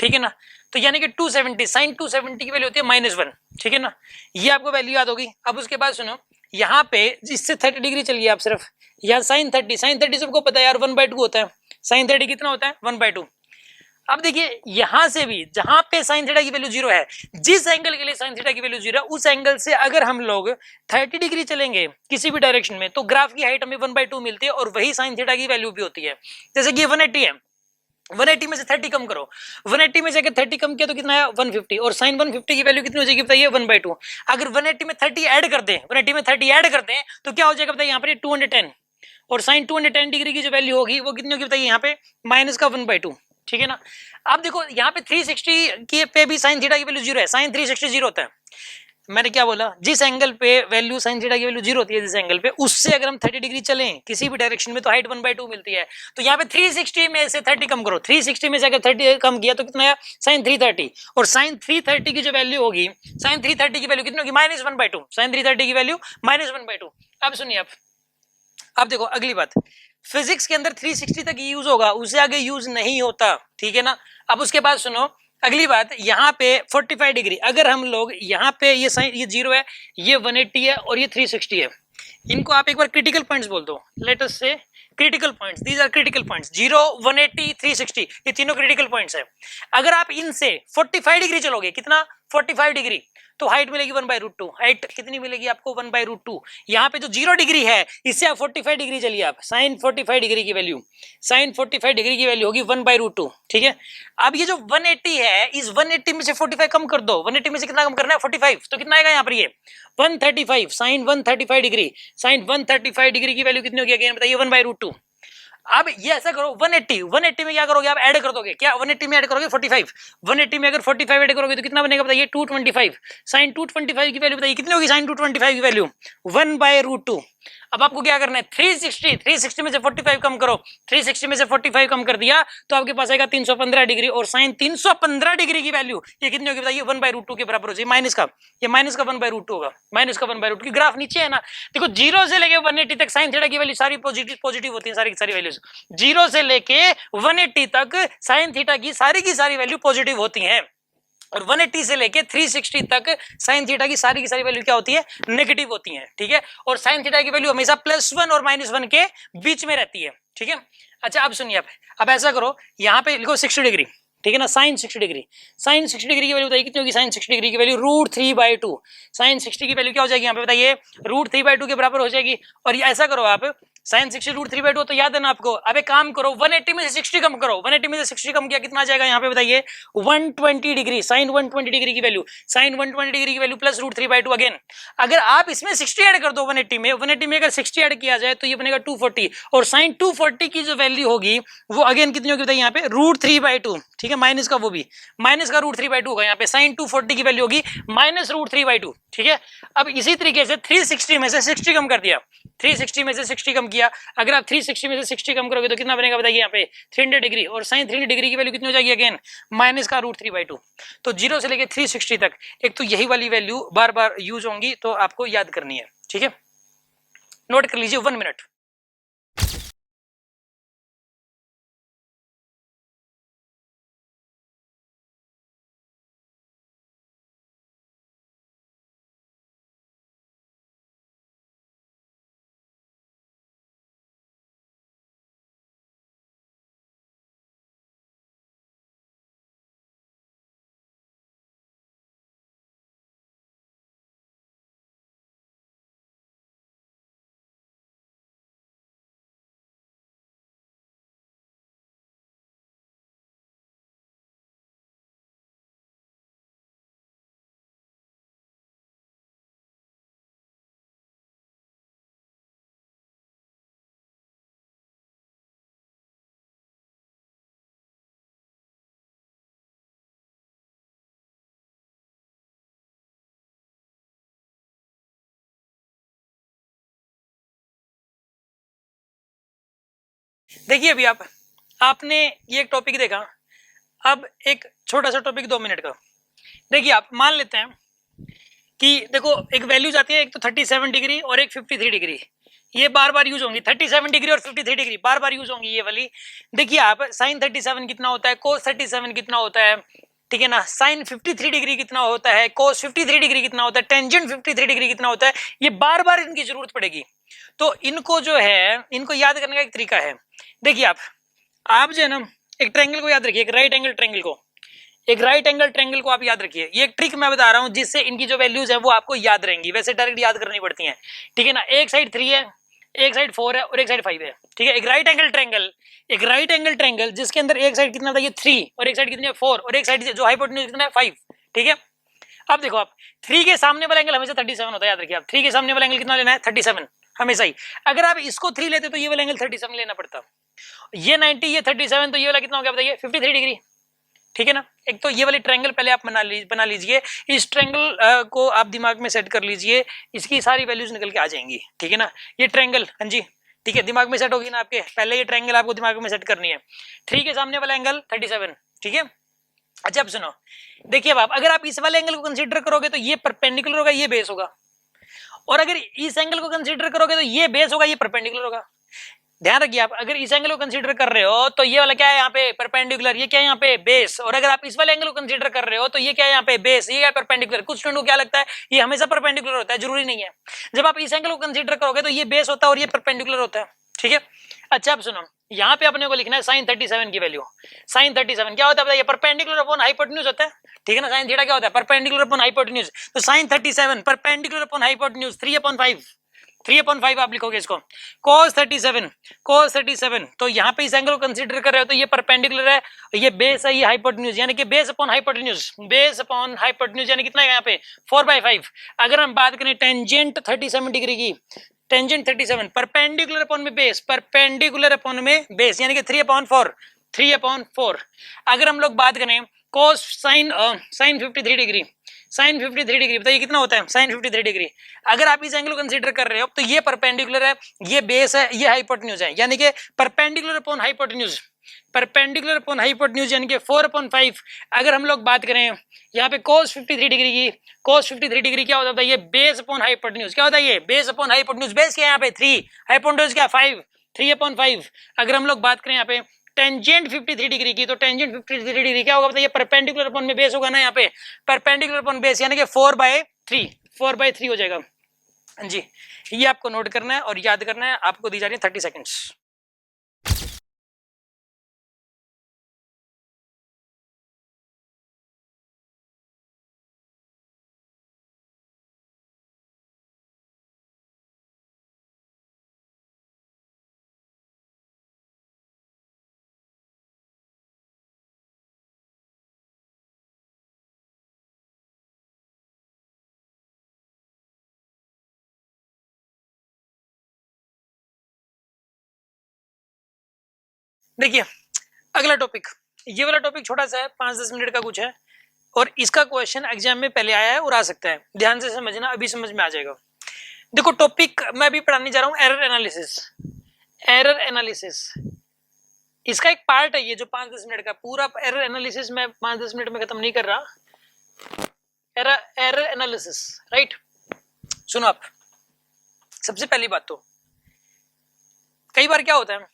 ठीक है ना, तो यानी कि 270, साइन 270 की वैल्यू होती है -1। ठीक है ना, ये आपको वैल्यू याद होगी। अब उसके बाद सुनो, यहाँ पे इससे 30 डिग्री चलिए आप सिर्फ, यहाँ साइन 30, साइन 30 सबको पता है यार 1/2 होता है। साइन 30 कितना होता है? 1/2। अब देखिए यहां से भी जहां पे साइन थीटा की वैल्यू 0 है, जिस एंगल के लिए साइन थीटा की वैल्यू 0 है, उस एंगल से अगर हम लोग 30 डिग्री चलेंगे किसी भी डायरेक्शन में, तो ग्राफ की हाइट हमें 1/2 मिलती है और वही साइन थीटा की वैल्यू भी होती है। जैसे कि 180 है, 180 में से 30 कम करो, 180 में से अगर 30 कम किया तो कितना है? 150। और साइन 150 की वैल्यू कितनी हो जाएगी बताइए? 1/2। अगर 180 में 30 ऐड कर दें, 180 में 30 ऐड कर दें तो क्या हो जाएगा बताइए? यहाँ पर 210 और साइन 210 डिग्री की जो वैल्यू होगी वो कितनी होगी बताइए? यहाँ पे -1/2। ठीक है ना, अब देखो यहाँ पे 360 के पे भी साइन थीटा की वैल्यू 0 है, साइन 360 0 होता है। मैंने क्या बोला? जिस एंगल पे वैल्यू साइन थीटा की वैल्यू 0 होती है, जिस एंगल पे, उससे अगर हम 30 डिग्री चलें किसी भी डायरेक्शन में तो हाइट 1/2 मिलती है। तो यहाँ पे 360 में से 30 कम करो, 360 में से अगर 30 कम किया तो कितना है? साइन 330। और साइन 330 की जो वैल्यू होगी, साइन 330 की वैल्यू कितनी होगी? -1/2। साइन 330 की वैल्यू -1/2। अब सुनिए, अब देखो अगली बात, फिजिक्स के अंदर 360 तक यूज होगा, उससे आगे यूज नहीं होता। ठीक है ना, अब उसके बाद सुनो अगली बात, यहाँ पे 45 डिग्री अगर हम लोग यहाँ पे ये साइन, ये 0 है, ये 180 है और ये 360 है, इनको आप एक बार क्रिटिकल पॉइंट्स बोल दो। Let us say critical points, these are critical points, 0 180 360, ये तीनों क्रिटिकल पॉइंट्स है। अगर आप इनसे 45 डिग्री चलोगे, कितना? 45 डिग्री, तो हाइट मिलेगी 1/√2। हाइट कितनी मिलेगी आपको? 1/√2। यहाँ पे जो 0 डिग्री है इससे आप 45 डिग्री चलिए आप, साइन 45 डिग्री की वैल्यू, साइन 45 डिग्री की वैल्यू होगी 1/√2। ठीक है, अब ये जो 180 है, इस 180 में से 45 कम कर दो। 180 में से कितना कम करना है? 45। तो कितना आएगा यहाँ पर? ये 135, साइन 135 डिग्री, साइन 135 डिग्री की वैल्यू कितनी होगी अगेन बताइए? 1/√2। अब ये ऐसा करो, 180 में क्या करोगे आप? ऐड कर दोगे। क्या 180 में ऐड करोगे? 45। 180 में अगर 45 ऐड करोगे तो कितना बनेगा बताइए? 225। साइन 225 की वैल्यू बताइए कितनी होगी? साइन 225 की वैल्यू 1/√2। अब आपको क्या करना है? 360 में से 45 कम करो, 360 में से 45 कम कर दिया तो आपके पास आएगा 315 डिग्री। और साइन 315 डिग्री की वैल्यू ये कितनी होगी बताइए? 1/√2 के बराबर हो जाएगी। माइनस का, ये माइनस का 1/√2 होगा, माइनस का 1/√2 की ग्राफ नीचे है ना। देखो 0 से लेके 180 तक साइन थीटा की वैल्यू सारी पॉजिटिव होती है, सारी की सारी वैल्यूज 0 से लेके 180 तक साइन थीटा की सारी वैल्यू पॉजिटिव होती हैं। और 180 से लेके 360 तक साइन थीटा की सारी वैल्यू क्या होती है? नेगेटिव होती है। ठीक है, और साइन थीटा की वैल्यू हमेशा +1 और -1 के बीच में रहती है। ठीक है, अच्छा अब सुनिए, अब ऐसा करो, यहाँ पे लिखो 60 डिग्री। ठीक है ना, साइन 60 डिग्री, साइन 60 डिग्री की वैल्यू बताइए कितनी होगी? साइन 60 डिग्री की वैल्यू √3/2। साइन 60 की वैल्यू क्या हो जाएगी यहाँ पे बताइए? √3/2 के बराबर हो जाएगी। और ये ऐसा करो आप, साइन 60 √3/2 तो याद है ना आपको। अब एक काम करो, 180 में से 60 कम करो, 180 में से 60 कम किया कितना आ जाएगा यहाँ पे बताइए? 120 डिग्री, साइन 120 डिग्री की वैल्यू, साइन 120 डिग्री की वैल्यू प्लस √3/2 अगेन। अगर आप इसमें 60 ऐड कर दो 180 में, 180 में अगर 60 ऐड किया जाए तो ये बनेगा 240। और साइन 240 की जो वैल्यू होगी वो अगेन कितनी होगी बताइए? यहाँ पे √3/2। ठीक है, माइनस का, वो भी माइनस का √3/2 होगा। यहाँ पे साइन 240 की वैल्यू होगी -√3/2। ठीक है, अब इसी तरीके से 360 में से 60 कम कर दिया, 360 में से 60 कम किया किया, अगर आप 360 में से 60 कम करोगे तो कितना बनेगा बताइए यहाँ पे 300 डिग्री, और साइन 300 डिग्री की वैल्यू कितनी हो जाएगी अगेन माइनस का √3/2। तो 0 से लेके 360 तक एक तो यही वाली वैल्यू बार बार यूज होंगी, तो आपको याद करनी है, ठीक है, नोट कर लीजिए 1 मिनट। देखिए अभी आपने ये एक टॉपिक देखा, अब एक छोटा सा टॉपिक 2 मिनट का। देखिए आप मान लेते हैं कि देखो एक वैल्यूज आती है, एक तो 37 डिग्री और एक 53 डिग्री, ये बार बार यूज होंगी, 37 डिग्री और 53 डिग्री बार बार यूज होंगी ये वाली। देखिए आप साइन 37 कितना होता है, कोस 37 कितना होता है, ठीक है ना, साइन 53 डिग्री कितना होता है, कोस 53 डिग्री कितना होता है, टेंजेंट 53 डिग्री कितना होता है, ये बार बार इनकी जरूरत पड़ेगी। तो इनको जो है इनको याद करने का एक तरीका है। देखिए आप जो है ना एक ट्रायंगल को याद रखिए, एक राइट एंगल ट्रायंगल को आप याद रखिए। ये एक ट्रिक मैं बता रहा हूं जिससे इनकी जो वैल्यूज है वो आपको याद रहेंगी, वैसे डायरेक्ट याद करनी पड़ती हैं, ठीक है ना। एक साइड 3 है, एक साइड 4 है और एक साइड 5 है, ठीक है। एक राइट एंगल ट्रायंगल जिसके अंदर एक साइड कितना बताइए 3 और एक साइड कितनी है 4 और एक साइड जो हाइपोटेन्यूज कितना है 5, ठीक है। अब देखो आप 3 के सामने वाला एंगल हमेशा 37 होता है, याद रखिए आप 3 के सामने वाला एंगल कितना लेना है 37 हमेशा ही। अगर आप इसको 3 लेते तो ये वाला एंगल 37 लेना पड़ता, ये 90 ये 37 तो ये वाला कितना हो गया बताइए 53 डिग्री, ठीक है ना। एक तो ये वाली ट्रायंगल पहले आप बना लीजिए, इस ट्रायंगल को आप दिमाग में सेट कर लीजिए, इसकी सारी वैल्यूज निकल के आ जाएंगी, ठीक है ना। ये ट्रायंगल हाँ जी ठीक है दिमाग में सेट होगी ना आपके, पहले ये ट्रायंगल आपको दिमाग में सेट करनी है, 3 के सामने वाला एंगल 37, ठीक है। अच्छा अब सुनो, देखिए अब अगर आप इस वाले एंगल को कंसीडर करोगे तो ये परपेंडिकुलर होगा, ये बेस होगा, और अगर इस एंगल को कंसीडर करोगे तो ये बेस होगा, ये परपेंडिकुलर होगा। ध्यान रखिए आप अगर इस एंगल को कंसीडर कर रहे हो तो ये वाला क्या है यहाँ पे परपेंडिकुलर, ये क्या है यहाँ पे बेस, और अगर आप इस वाले एंगल को कंसीडर कर रहे हो तो ये क्या है यहाँ पे बेस, ये क्या है परपेंडिकुलर। कुछ स्टूडेंट को क्या लगता है ये हमेशा परपेंडिकुलर होता है, जरूरी नहीं है। जब आप इस एंगल को कंसीडर करोगे तो ये बेस होता है और ये परपेंडिकुलर होता है, ठीक है। अच्छा अब सुनो, यहाँ पे अपने को लिखना है साइन 37 की वैल्यू। साइन 37 क्या होता है बताइए, परपेंडिकुलर अपॉन हाइपोटेन्यूज होता है, ठीक है ना। साइन थीटा क्या होता है परपेंडिकुलर अपॉन हाइपोटेन्यूज, तो साइन 37 परपेंडिकुलर अपॉन हाइपोटेन्यूज 3/5 आप लिखोगे इसको। cos 37 तो यहाँ पे इस एंगल को कंसीडर कर रहे हो तो ये परपेंडिकुलर है, ये बेस है, ये हाइपोटेन्यूज, यानी कि बेस अपॉन हाइपोटेन्यूज यानी कितना है यहाँ पे 4/5। अगर हम बात करें टेंजेंट 37 डिग्री की, टेंजेंट 37 परपेंडिकुलर अपॉन में बेस यानी कि 3/4। अगर हम लोग बात करें cos sine 53 degree, sine 53 degree बताइए कितना होता है साइन 53 डिग्री। अगर आप इस एंगल को कंसीडर कर रहे हो तो ये परपेंडिकुलर है, ये बेस है, ये हाइपोटेन्यूज है, यानी कि परपेंडिकुलर अपॉन हाइपोटेन्यूज यानी कि 4/5। अगर हम लोग बात करें यहाँ पे cos 53 डिग्री की, cos 53 डिग्री क्या होता है ये बेस अपॉन हाइपोटेन्यूज, क्या होता है ये बेस अपॉन हाइपोटेन्यूज। बेस क्या है यहाँ पे 3, हाइपोटेन्यूज क्या 5, 3/5। अगर हम लोग बात करें यहाँ पे टेंजेंट 53 डिग्री की, तो टेंजेंट 53 डिग्री क्या होगा बताइए परपेंडिकुलर अपॉन में बेस होगा ना, यहाँ पे परपेंडिकुलर अपॉन बेस यानी कि 4/3 हो जाएगा। हाँ जी ये आपको नोट करना है और याद करना है, आपको दी जा रही है 30 सेकेंड्स। देखिए अगला टॉपिक, ये वाला टॉपिक छोटा सा है, 5-10 मिनट का कुछ है, और इसका क्वेश्चन एग्जाम में पहले आया है और आ सकता है, ध्यान से समझना, अभी समझ में आ जाएगा। देखो टॉपिक मैं अभी पढ़ाने जा रहा हूँ एरर एनालिसिस, एरर एनालिसिस, इसका एक पार्ट है ये जो 5-10 मिनट का पूरा एरर एनालिसिस मैं 5-10 मिनट में खत्म नहीं कर रहा। Error analysis, right. सुनो आप, सबसे पहली बात तो कई बार क्या होता है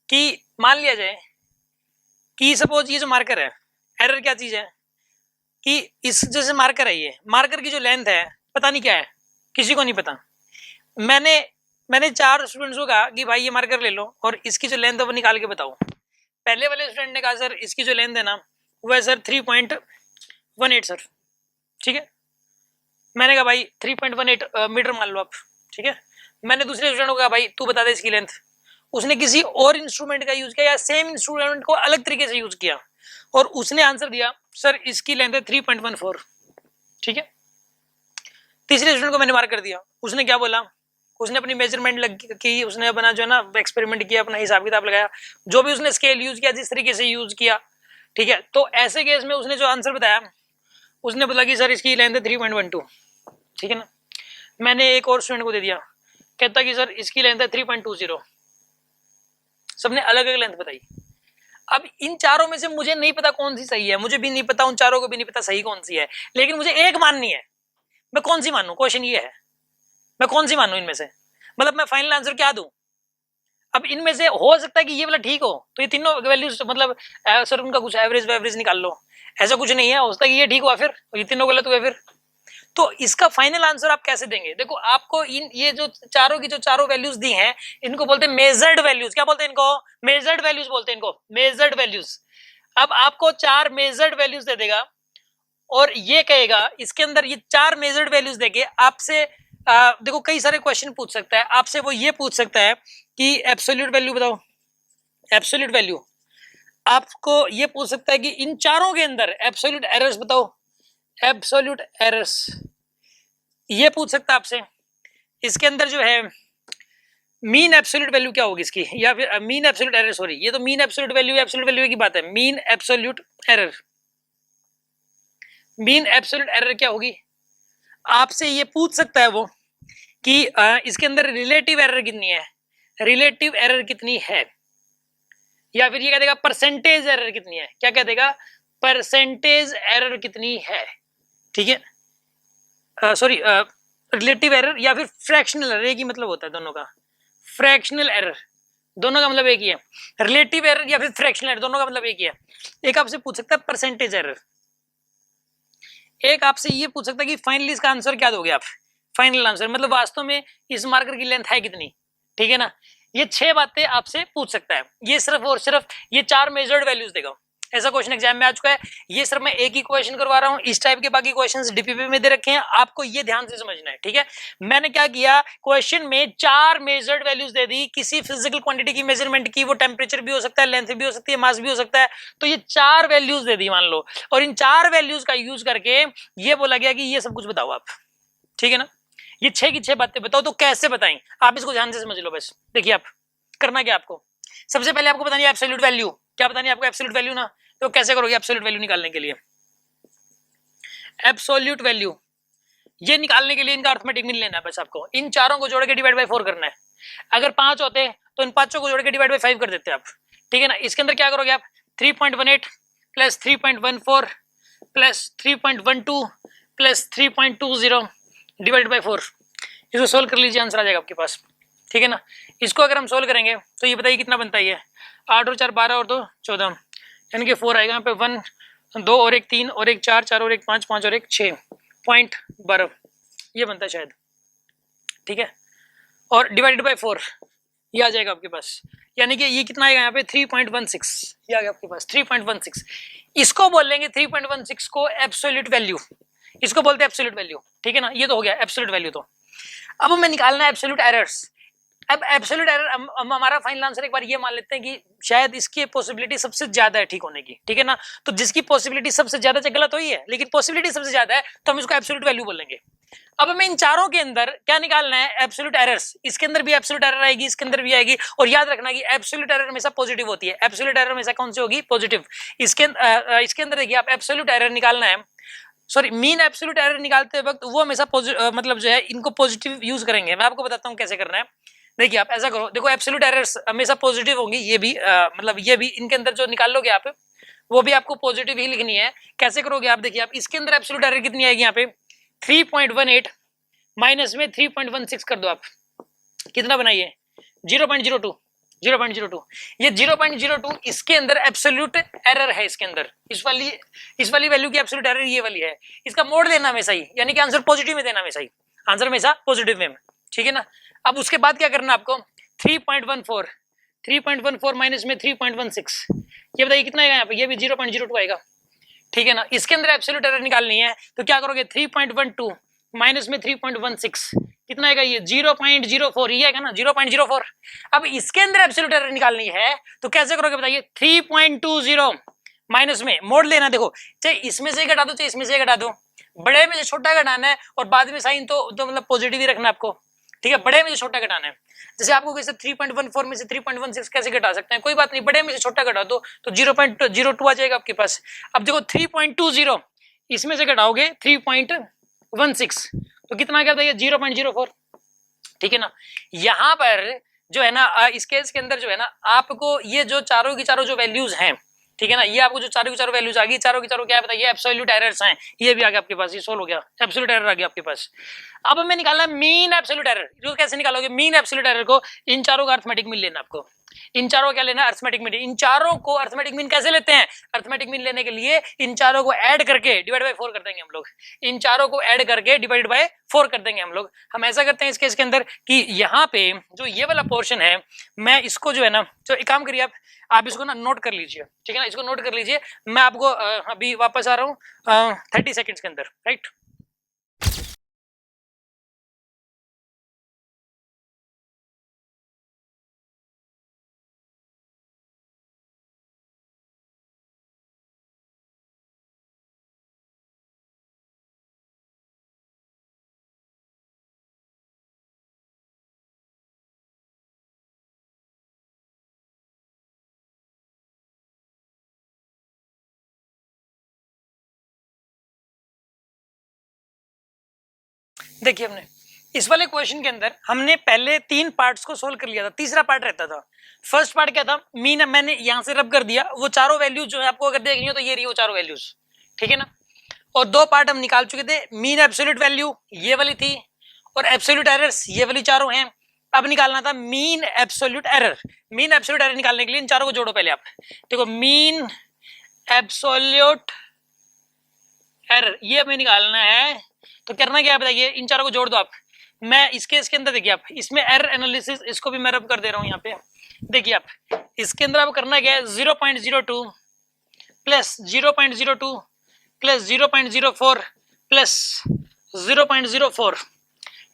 कि मान लिया जाए कि सपोज ये जो मार्कर है, एरर क्या चीज है कि इस जैसे मार्कर है, ये मार्कर की जो लेंथ है पता नहीं क्या है, किसी को नहीं पता। मैंने 4 स्टूडेंट्स को कहा कि भाई ये मार्कर ले लो और इसकी जो लेंथ है वो निकाल के बताओ। पहले वाले स्टूडेंट ने कहा सर इसकी जो लेंथ है ना वो है सर 3.18 सर, ठीक है। मैंने कहा भाई 3.18 मीटर मान लो आप, ठीक है। मैंने दूसरे स्टूडेंट को कहा भाई तू बता दे इसकी लेंथ। उसने किसी और इंस्ट्रूमेंट का यूज किया या सेम इंस्ट्रूमेंट को अलग तरीके से यूज किया और उसने आंसर दिया सर इसकी लेंथ है 3.14, ठीक है। तीसरे स्टूडेंट को मैंने मार्क कर दिया, उसने क्या बोला, उसने अपनी मेजरमेंट लग की, उसने अपना जो है ना एक्सपेरिमेंट किया, अपना हिसाब किताब लगाया, जो भी उसने स्केल यूज किया जिस तरीके से यूज किया, ठीक है। तो ऐसे केस में उसने जो आंसर बताया उसने बोला कि सर इसकी लेंथ है 3.12, ठीक है ना। मैंने एक और स्टूडेंट को दे दिया, कहता कि सर इसकी लेंथ है 3.20। सबने अलग अलग लेंथ बताई। अब इन चारों में से मुझे नहीं पता कौन सी सही है, मुझे भी नहीं पता, उन चारों को भी नहीं पता सही कौन सी है, लेकिन मुझे एक माननी है। मैं कौन सी मानूं, क्वेश्चन ये है, मैं कौन सी मानूं इनमें से, मतलब मैं फाइनल आंसर क्या दूं। अब इनमें से हो सकता है कि ये वाला ठीक हो, तो ये तीनों वैल्यूज मतलब सर उनका कुछ एवरेज निकाल लो, ऐसा कुछ नहीं है, हो सकता है कि ये ठीक हुआ फिर ये तीनों गलत हुए फिर। तो इसका फाइनल आंसर आप कैसे देंगे। देखो आपको इन ये जो चारों की जो चारों वैल्यूज दी हैं इनको बोलते हैं मेजर्ड वैल्यूज। क्या बोलते हैं इनको, मेजर्ड वैल्यूज बोलते हैं इनको, मेजर्ड वैल्यूज। अब आपको 4 मेजर्ड वैल्यूज दे देगा और ये कहेगा इसके अंदर ये 4 मेजर्ड वैल्यूज देके आपसे देखो कई सारे क्वेश्चन पूछ सकता है आपसे। वो ये पूछ सकता है कि एब्सोल्यूट वैल्यू बताओ, एब्सोल्यूट वैल्यू। आपको ये पूछ सकता है कि इन चारों के अंदर एब्सोल्यूट एरर्स बताओ, एब्सोल्यूट एरर्स ये पूछ सकता है आपसे। इसके अंदर जो है मीन एब्सोल्यूट वैल्यू क्या होगी इसकी, या फिर मीन एब्सोल्यूट एरर, सॉरी ये तो मीन एब्सोल्यूट वैल्यू की बात है। Mean absolute error, mean absolute error क्या होगी आपसे ये पूछ सकता है वो कि इसके अंदर रिलेटिव एरर कितनी है, रिलेटिव एरर कितनी है, या फिर ये कह देगा परसेंटेज एरर कितनी है। क्या कह देगा, परसेंटेज एरर कितनी है, ठीक है। सॉरी रिलेटिव एरर या फिर फ्रैक्शनल एरर, एक ही मतलब होता है दोनों का। फ्रैक्शनल एरर दोनों का मतलब एक ही है, रिलेटिव एरर या फिर फ्रैक्शनल एरर दोनों का मतलब एक ही है। एक आपसे पूछ सकता है परसेंटेज एरर, एक आपसे ये पूछ सकता है कि फाइनली इसका आंसर क्या दोगे आप, फाइनल आंसर मतलब वास्तव में इस मार्कर की लेंथ है कितनी, ठीक है ना। ये 6 बातें आपसे पूछ सकता है, ये सिर्फ और सिर्फ ये 4 मेजर्ड वैल्यूज देगा। ऐसा क्वेश्चन एग्जाम में आ चुका है, ये सिर्फ मैं एक ही क्वेश्चन करवा रहा हूं, इस टाइप के बाकी क्वेश्चंस डीपीपी में दे रखे हैं, आपको ये ध्यान से समझना है, ठीक है। मैंने क्या किया, क्वेश्चन में 4 मेजर्ड वैल्यूज दे दी किसी फिजिकल क्वांटिटी की मेजरमेंट की, वो टेम्परेचर भी हो सकता है, लेंथ भी हो सकती है, मास भी हो सकता है, तो ये 4 वैल्यूज दे दी मान लो, और इन 4 वैल्यूज का यूज करके ये बोला गया कि ये सब कुछ बताओ आप, ठीक है ना। ये 6 की 6 बातें बताओ, तो कैसे बताएं आप इसको ध्यान से समझ लो। बस देखिए आप करना क्या, आपको सबसे पहले आपको बतानी है एब्सोल्यूट वैल्यू। क्या बतानी है आपको, एब्सोल्यूट वैल्यू ना। तो कैसे करोगे एब्सोल्यूट वैल्यू निकालने के लिए, एब्सोल्यूट वैल्यू ये निकालने के लिए इनका अर्थमेटिक मीन लेना है बस आपको। इन चारों को जोड़ के डिवाइड बाय 4 करना है। अगर 5 होते तो इन पांचों को जोड़ के डिवाइड बाय 5 कर देते आप, ठीक है ना। इसके अंदर क्या करोगे आप, 3.18 plus 3.14 plus 3.12 plus 3.20 divide by 4, इसको सोल्व कर लीजिए, आंसर आ जाएगा आपके पास, ठीक है ना। इसको अगर हम सोल्व करेंगे तो ये बताइए कितना बनता है, ये 8 और 4 12 और 2 14, यानी कि 4 आएगा। यहाँ पे 1 2 और 1 3 और 1 4 4 और 1 5 5 और 1 6.12 ये बनता है शायद, ठीक है। और डिवाइडेड बाय 4 ये आ जाएगा आपके पास, यानी कि ये कितना आएगा यहाँ पे 3.16 ये आ गया आपके पास 3.16। इसको बोलेंगे 3.16 को एब्सोल्यूट वैल्यू, इसको बोलते हैं एब्सोल्यूट वैल्यू, ठीक है ना। ये तो हो गया एब्सोल्यूट वैल्यू। तो अब हमें निकालना है एब्सोल्यूट एरर्स। अब एब्सोल्यूट एरर हमारा फाइनल आंसर एक बार ये मान लेते हैं कि शायद इसकी पॉसिबिलिटी सबसे ज्यादा है ठीक होने की, ठीक है ना। तो जिसकी पॉसिबिलिटी सबसे ज्यादा है गलत हुई है, लेकिन पॉसिबिलिटी सबसे ज्यादा है तो हम इसको एब्सोल्यूट वैल्यू बोलेंगे। अब हमें इन चारों के अंदर क्या निकालना है, एब्सोल्यूट एरर्स। इसके अंदर भी एब्सोल्यूट एरर आएगी, इसके अंदर भी आएगी, और याद रखना कि एब्सोल्यूट एरर हमेशा पॉजिटिव होती है। एब्सोल्यूट एरर हमेशा कौन सी होगी, पॉजिटिव। इसके अंदर देखिए आप एब्सोल्यूट एरर निकालना है, सॉरी मीन एब्सोल्यूट एरर निकालते वक्त वो हमेशा मतलब जो है इनको पॉजिटिव यूज करेंगे। मैं आपको बताता हूं कैसे करना है। देखिए आप ऐसा करो, देखो एब्सोल्यूट एरर्स हमेशा पॉजिटिव होंगी, ये भी मतलब ये भी इनके अंदर जो निकाल लोगे आप वो भी आपको पॉजिटिव ही लिखनी है। कैसे करोगे आप, देखिए आप इसके अंदर एब्सोल्यूट एरर कितनी आएगी यहाँ पे 3.18 माइनस में 3.16 कर दो आप, कितना बनाइए 0.02 0.02। ये 0.02 इसके अंदर एब्सोल्यूट एरर है, इसके अंदर इस वाली वैल्यू की एब्सोल्यूट एरर ये वाली है। इसका मोड देना हमेशा ही, यानी कि आंसर पॉजिटिव में देना हमेशा ही, आंसर हमेशा पॉजिटिव में, ठीक है ना। अब उसके बाद क्या करना आपको 3.14 माइनस में 3.16, ये बताइए कितना आएगा यहाँ पे, ये भी 0.02 आएगा, ठीक है ना। इसके अंदर एब्सोल्यूट एरर निकालनी है तो क्या करोगे 3.12 माइनस में 3.16 कितना आएगा, ये 0.04, ये आएगा ना 0.04। अब इसके अंदर एब्सोल्यूट एरर निकालनी है तो कैसे करोगे बताइए 3.20 माइनस में मोड़ लेना, देखो चाहे इसमें से घटा दो चाहे इसमें से घटा दो, बड़े में से छोटा घटाना है और बाद में साइन तो मतलब पॉजिटिव ही रखना आपको, ठीक है, बड़े में से छोटा घटाना है। जैसे आपको कैसे 3.14 में से 3.16 कैसे घटा सकते हैं, कोई बात नहीं, बड़े में से छोटा घटा दो तो 0.02 आ जाएगा आपके पास। अब देखो 3.20 इसमें से घटाओगे 3.16 तो कितना आ गया बताइए 0.04, ठीक है ना। यहाँ पर जो है ना इस केस के अंदर जो है ना आपको ये जो चारों की चारों जो वैल्यूज हैं, ठीक है ना, ये आपको जो चारों की चारों वैल्यूज आ गई, चारों की चारों क्या है बताइए एब्सोल्यूट एरर्स हैं, ये भी आ गया आपके पास, ये सोल्व हो गया, एब्सोल्यूट एरर आ गया आपके पास। अब हमें निकालना है मीन एब्सोल्यूट एरर। जो कैसे निकालोगे मीन एब्सोल्यूट एरर को, इन चारों का अरिथमेटिक मीन लेना आपको, इन चारों को क्या लेना अरिथमेटिक मीन। इन चारों को अरिथमेटिक मीन कैसे लेते हैं, अरिथमेटिक मीन लेने के लिए इन चारों को ऐड करके डिवाइड बाय 4 कर देंगे हम लोग, इन चारों को ऐड करके डिवाइड बाय 4 कर देंगे हम लोग। हम ऐसा करते हैं इस केस के अंदर कि यहाँ पे जो ये वाला पोर्शन है मैं इसको जो है ना, तो एक काम करिए आप इसको ना नोट कर लीजिए, ठीक है ना, इसको नोट कर लीजिए। मैं आपको अभी वापस आ रहा हूँ 30 सेकेंड्स के अंदर, राइट। देखिए हमने इस वाले क्वेश्चन के अंदर हमने पहले 3 पार्ट्स को सोल्व कर लिया था, तीसरा पार्ट रहता था। फर्स्ट पार्ट क्या था, मीन मैंने यहां से रब कर दिया, वो चारों वैल्यूज जो है आपको अगर देखनी हो तो ये रही वो चारों वैल्यूज, ठीक है ना। और 2 पार्ट हम निकाल चुके थे, मीन एब्सोल्यूट वैल्यू ये वाली थी और एब्सोल्यूट एरर्स ये वाली चारों हैं। अब निकालना था mean absolute error. Mean absolute error निकालने के लिए इन चारों को जोड़ो पहले आप, देखो मीन एब्सोल्यूट एरर ये हमें निकालना है तो करना क्या है बताइए, इन चारों को जोड़ दो आप। मैं इस केस के अंदर देखिए आप इसमें एरर एनालिसिस इसको भी मैं रब कर दे रहा हूं यहाँ पे, देखिए आप इसके अंदर आप करना क्या है 0.02 plus 0.02 plus 0.04 plus 0.04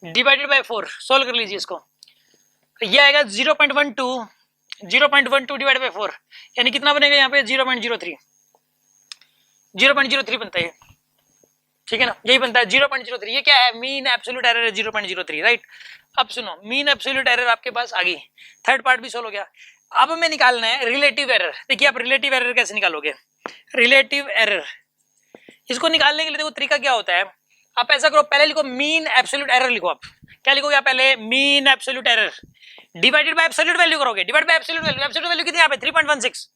divided by 4 solve कर लीजिए इसको, ये आएगा 0.12 डिवाइडेड बाय 4 यानी कितना बनेगा यहाँ पे 0.03 बनता है, ठीक है ना, यही बनता है 0.03। ये क्या है मीन एब्सोल्यूट एरर है 0.03, राइट। अब सुनो मीन एब्सोल्यूट एरर आपके पास आ गई, थर्ड पार्ट भी सोल्व हो गया। अब हमें निकालना है रिलेटिव एरर। देखिए आप रिलेटिव एरर कैसे निकालोगे, रिलेटिव एरर इसको निकालने के लिए देखो तरीका क्या होता है, आप ऐसा करो पहले लिखो मीन एब्सोल्यूट एरर लिखो। आप क्या लिखोगे आप पहले mean absolute error divided by absolute value करोगे, divide by absolute value. Absolute value कितनी यहाँ पे 3.16,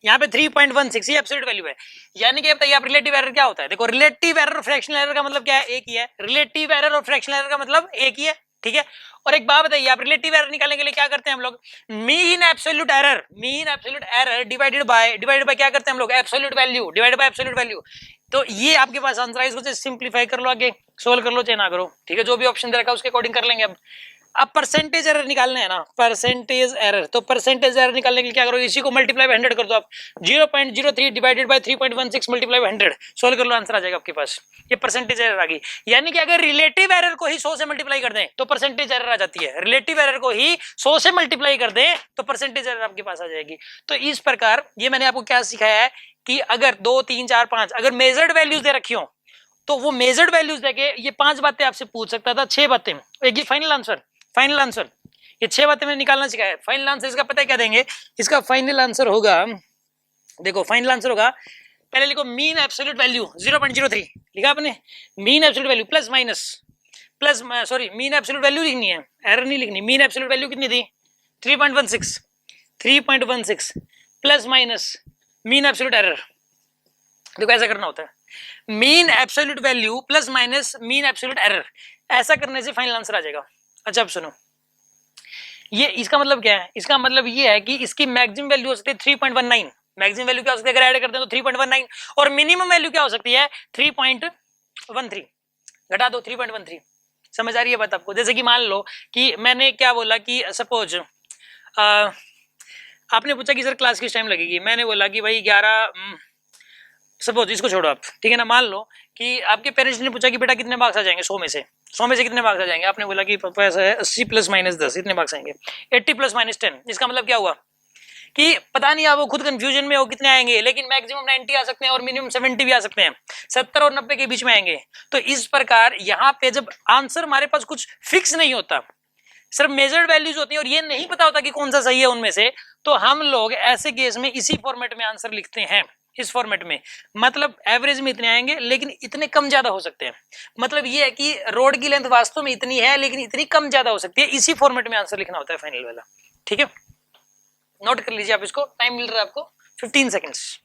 यहाँ पे 3.16 ये एब्सोल्यूट वैल्यू है। यानी कि बताइए आप रिलेटिव एरर क्या होता है, देखो रिलेटिव एरर और फ्रैक्शनल एरर का मतलब क्या है, एक ही है। रिलेटिव एरर और फ्रैक्शनल एरर का मतलब एक ही है, ठीक है। और एक बात बताइए आप रिलेटिव एरर निकालने के लिए क्या करते हैं हम लोग, mean absolute error divided bye क्या करते हैं हम लोग absolute value, divided by absolute value. तो ये आपके पास आंसर है, इसको सिंपलीफाई कर लो, आगे सोल्व कर लो चाहे ना करो, ठीक है, जो भी ऑप्शन दे रखा है उसके अकॉर्डिंग कर लेंगे। अब परसेंटेज एरर निकालना है ना, परसेंटेज एरर, तो परसेंटेज एरर निकालने के लिए क्या करो, इसी को मल्टीप्लाई बाय 100 कर दो आप, 0.03 divided by 3.16 multiply by 100 solve कर लो, आंसर आ जाएगा आपके पास। ये परसेंटेज एरर आ गई। यानी कि अगर रिलेटिव एरर को ही 100 से मल्टीप्लाई कर दें तो परसेंटेज एरर आ जाती है, रिलेटिव एरर को ही 100 से मल्टीप्लाई कर दें तो परसेंटेज एरर आपके पास आ जाएगी। तो इस प्रकार ये मैंने आपको क्या सिखाया है कि अगर 2 3 4 5 अगर मेजर्ड वैल्यूज दे रखी हो तो वो मेजर्ड वैल्यूज देके ये 5 बातें आपसे पूछ सकता था, 6 बातें, एक ये फाइनल आंसर ये 6 बातें मैंने निकालना सिखाया है। फाइनल आंसर इसका पता है क्या देंगे, इसका फाइनल आंसर होगा, देखो फाइनल आंसर होगा, पहले लिखो मीन एब्सोल्यूट वैल्यू 0.03 लिखा आपने, mean absolute value plus minus plus sorry mean absolute value लिखनी है, एरर नहीं लिखनी। मीन एब्सोल्यूट वैल्यू कितनी थी 3.16 plus minus mean absolute error. देखो ऐसा करना होता है, mean absolute value plus minus mean absolute error, ऐसा करने से फाइनल आंसर आ जाएगा। अच्छा अब सुनो, ये इसका मतलब क्या है, इसका मतलब ये है कि इसकी मैक्सिमम वैल्यू हो सकती है 3.19, मैक्सिमम वैल्यू क्या हो सकती है अगर ऐड करते हैं तो 3.19, और मिनिमम वैल्यू क्या हो सकती है 3.13, घटा दो 3.13। समझ आ रही है बात आपको? जैसे कि मान लो कि मैंने क्या बोला कि सपोज आपने पूछा कि सर क्लास किस टाइम लगेगी, मैंने बोला कि भाई 11, सपोज इसको छोड़ो आप, ठीक है ना। मान लो कि आपके पेरेंट्स ने पूछा कि बेटा कितने मार्क्स आ जाएंगे 100 में से, 100 में से कितने मार्क्स आ जाएंगे, आपने बोला कि पापा ऐसा है 80 प्लस माइनस 10, इतने मार्क्स आएंगे। 80 प्लस माइनस 10, इसका मतलब क्या हुआ कि पता नहीं आप खुद कंफ्यूजन में हो कितने आएंगे, लेकिन मैक्सिमम 90 आ सकते हैं और मिनिमम 70 भी आ सकते हैं, 70 और 90 के बीच में आएंगे। तो इस प्रकार यहाँ पे जब आंसर हमारे पास कुछ फिक्स नहीं होता, सिर्फ मेजर्ड वैल्यूज होती है और ये नहीं पता होता कि कौन सा सही है उनमें से, तो हम लोग ऐसे केस में इसी फॉर्मेट में आंसर लिखते हैं, इस फॉर्मेट में। मतलब एवरेज में इतने आएंगे लेकिन इतने कम ज्यादा हो सकते हैं, मतलब ये है कि रोड की लेंथ वास्तव में इतनी है लेकिन इतनी कम ज्यादा हो सकती है, इसी फॉर्मेट में आंसर लिखना होता है फाइनल वाला। ठीक है, नोट कर लीजिए आप इसको, टाइम मिल रहा है आपको 15 सेकेंड्स।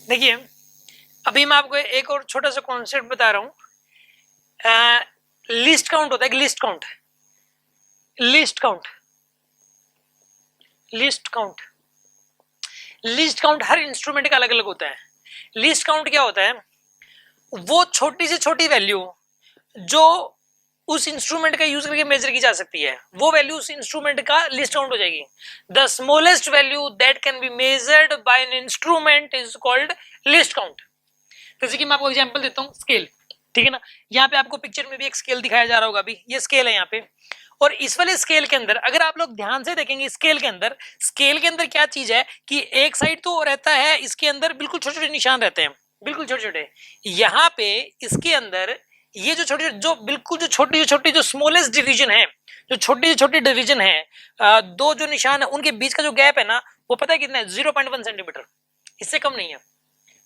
देखिए अभी मैं आपको एक और छोटा सा कॉन्सेप्ट बता रहा हूं, लिस्ट काउंट होता है, least count, least count, least count, least count हर इंस्ट्रूमेंट का अलग अलग होता है। लिस्ट काउंट क्या होता है, वो छोटी से छोटी वैल्यू जो उस इंस्ट्रूमेंट का यूज करके मेजर की जा सकती है, वो वैल्यू उस इंस्ट्रूमेंट का लिस्ट काउंट हो जाएगी। The smallest value that can be measured by an instrument is called list count. जैसे कि मैं आपको एग्जांपल देता हूं, स्केल, ठीक है ना। यहाँ पे आपको पिक्चर में भी एक स्केल दिखाया जा रहा होगा, अभी ये स्केल है यहाँ पे, और इस वाले स्केल के अंदर अगर आप लोग ध्यान से देखेंगे, स्केल के अंदर क्या चीज है कि एक साइड तो रहता है, इसके अंदर बिल्कुल छोटे छोटे निशान रहते हैं, बिल्कुल छोटे छोटे। यहाँ पे इसके अंदर ये जो छोटे जो बिल्कुल जो छोटी जो स्मॉलेस्ट डिवीजन है, जो छोटी डिवीजन है, दो जो निशान है उनके बीच का जो गैप है ना, वो पता है कितना है 0.1 सेंटीमीटर, इससे कम नहीं है।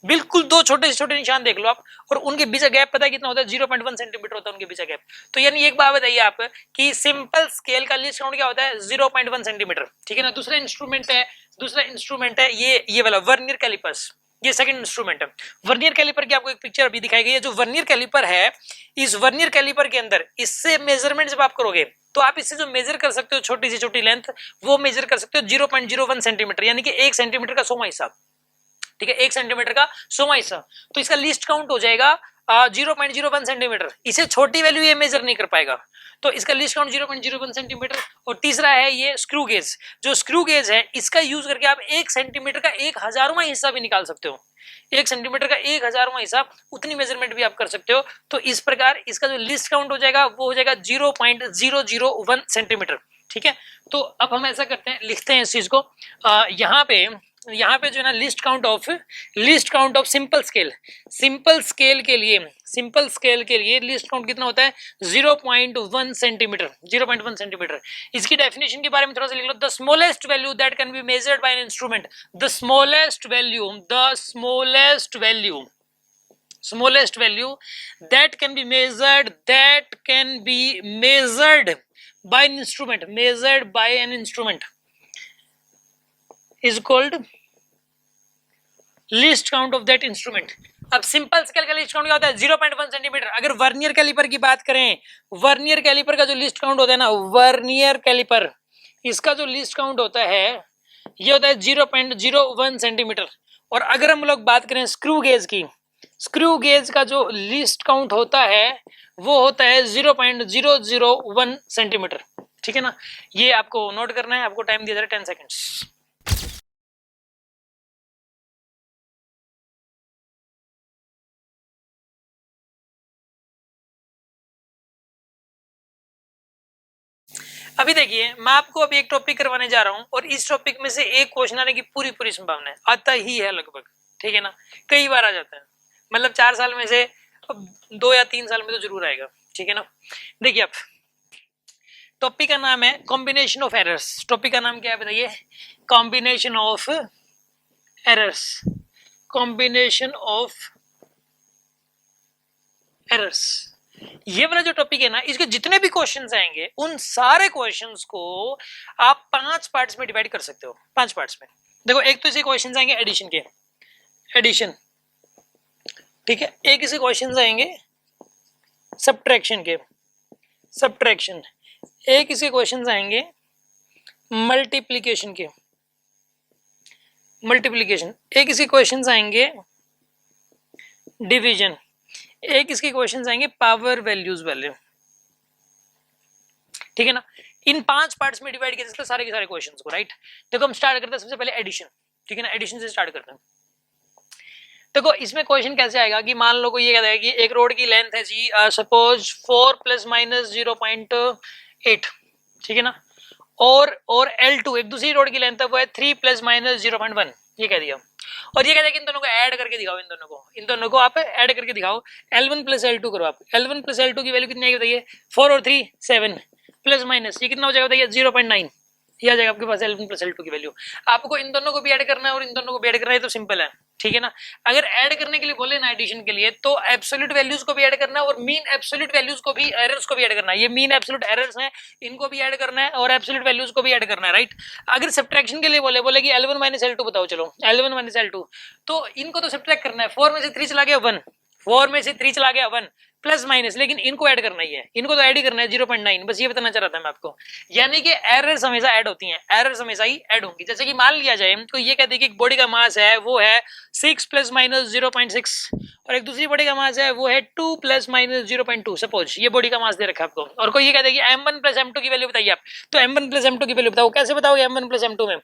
बिल्कुल दो छोटे से छोटे निशान देख लो आप, और उनके बीच का गैप पता है कितना होता है 0.1 सेंटीमीटर होता है उनके बीच का गैप। तो यानी एक बात बताइए आप कि सिंपल स्केल का लिस्ट काउंट क्या होता है 0.1 सेंटीमीटर, ठीक है ना। दूसरा इंस्ट्रूमेंट है ये वाला वर्नियर कैलिपर्स, ये सेकंड इंस्ट्रूमेंट है। वर्नियर कैलिपर की आपको एक पिक्चर अभी दिखाई गई है। जो वर्नियर कैलिपर है, इस वर्नियर कैलिपर के अंदर इससे मेजरमेंट जब आप करोगे तो आप इससे जो मेजर कर सकते हो छोटी से छोटी लेंथ, वो मेजर कर सकते हो 0.01 सेंटीमीटर, यानी कि 1 सेंटीमीटर का 100वां हिस्सा, ठीक है, 1 सेंटीमीटर का 100वां हिस्सा। तो इसका लिस्ट काउंट हो जाएगा 0.01 सेंटीमीटर। इसे छोटी वैल्यू ये मेजर नहीं कर पाएगा, तो इसका लिस्ट काउंट 0.01 सेंटीमीटर। और तीसरा है ये स्क्रू गेज, जो स्क्रू गेज है इसका यूज करके आप 1 सेंटीमीटर का 1,000वां हिस्सा भी निकाल सकते हो, 1 सेंटीमीटर का 1,000वां हिस्सा, उतनी मेजरमेंट भी आप कर सकते हो। तो इस प्रकार इसका जो लिस्ट काउंट हो जाएगा वो हो जाएगा 0.001 सेंटीमीटर, ठीक है। तो अब हम ऐसा करते हैं, लिखते हैं इस चीज को, यहाँ पे जो है ना list count of simple scale के लिए लिस्ट काउंट कितना होता है 0.1 सेंटीमीटर। इसकी डेफिनेशन के बारे में थोड़ा सा लिख लो। The smallest value that can be measured by an instrument, the smallest value that can be measured by an instrument is called least count of that instrument. अब सिंपल स्केल का लिस्ट काउंट क्या होता है 0.1 centimetre. अगर vernier caliper की बात करें, vernier caliper का जो लिस्ट काउंट होता है ना, वर्नियर कैलिपर, इसका जो लिस्ट काउंट होता है ये होता है 0.01 सेंटीमीटर। और अगर हम लोग बात करें स्क्रू गेज की, स्क्रू गेज का जो लिस्ट काउंट होता है वो होता है 0.001 सेंटीमीटर, ठीक है ना। ये आपको नोट करना है, आपको टाइम दिया जा रहा है 10 सेकेंड्स। अभी देखिए मैं आपको अभी एक टॉपिक करवाने जा रहा हूं और इस टॉपिक में से एक क्वेश्चन आने की पूरी संभावना है, आता ही है लगभग, ठीक है ना। कई बार आ जाता है, मतलब 4 साल में से तो 2 या 3 साल में तो जरूर आएगा, ठीक है ना। देखिए आप, टॉपिक का नाम है कॉम्बिनेशन ऑफ एरर्स। टॉपिक का नाम क्या है बताइए? Combination of errors. Combination of errors, ये वाला जो टॉपिक है ना, इसके जितने भी क्वेश्चंस आएंगे उन सारे क्वेश्चंस को आप 5 पार्ट्स में डिवाइड कर सकते हो। 5 पार्ट्स में देखो, एक तो इसे क्वेश्चंस आएंगे एडिशन के, एडिशन, ठीक है। एक इसे क्वेश्चंस आएंगे सब्ट्रैक्शन के, सब्ट्रैक्शन। एक इसे क्वेश्चंस आएंगे मल्टीप्लिकेशन के, मल्टीप्लिकेशन। एक इसे क्वेश्चंस आएंगे डिवीजन। एक इसके क्वेश्चंस आएंगे पावर वैल्यूज वाले, ठीक है ना। इन 5 पार्ट्स में डिवाइड किया जाता है सारे के सारे क्वेश्चंस को, राइट। देखो हम स्टार्ट करते हैं सबसे पहले एडिशन, ठीक है ना। एडिशन से स्टार्ट करते हैं। देखो इसमें क्वेश्चन कैसे आएगा कि मान लो कोई ये कहता है कि एक रोड की लेंथ है जी सपोज 4 ± 0.8, ठीक है ना। और L2 एक दूसरी रोड की लेंथ है वो है 3 ± 0.1, ये कह दिया। और ये कहते हैं कि इन दोनों को ऐड करके दिखाओ, इन दोनों को आप ऐड करके दिखाओ। L1 + L2 करो आप। L1 + L2 की वैल्यू कितनी आएगी बताइए? 4 और 3 7 प्लस माइनस ये कितना हो जाएगा बताइए? 0.9। ये आ जाएगा आपके पास L1 + L2 की वैल्यू। आपको इन दोनों को भी ऐड करना है और इन दोनों को भी ऐड करना है, तो सिंपल है, ठीक है ना। अगर ऐड करने के लिए बोले ना एडिशन के लिए, तो एब्सोल्यूट वैल्यूज को भी ऐड करना है और मीन एब्सोल्यूट वैल्यूज को भी, एरर्स को भी ऐड करना है। ये मीन एब्सोल्यूट एरर्स हैं, इनको भी ऐड करना है और एब्सोल्यूट वैल्यूज को भी ऐड करना है, राइट। अगर सब्ट्रैक्शन के लिए बोले कि L1 - L2 बताओ, चलो L1 - L2, तो इनको तो सब्ट्रैक्ट करना है। 4 में से 3 चला गया 1, 4 में से 3 चला गया 1 प्लस माइनस, लेकिन इनको ऐड करना ही है, इनको तो ऐड ही करना है 0.9। बस ये बताना चाह रहा था मैं आपको। यानी कि एरर्स हमेशा ऐड होती हैं, एरर्स हमेशा ही ऐड होंगी। जैसे कि मान लिया जाए तो ये कहते हैं कि बॉडी का मास है वो है 6 ± 0.6 और एक दूसरी बॉडी का मास है वो है 2 ± 0.2। सपोज ये बॉडी का मास दे रखा है आपको, और कोई ये कहता है कि M1 + M2 की वैल्यू बताइए आप। तो M1 + M2 की वैल्यू बताओ, कैसे बताओगे? M1 + M2 में,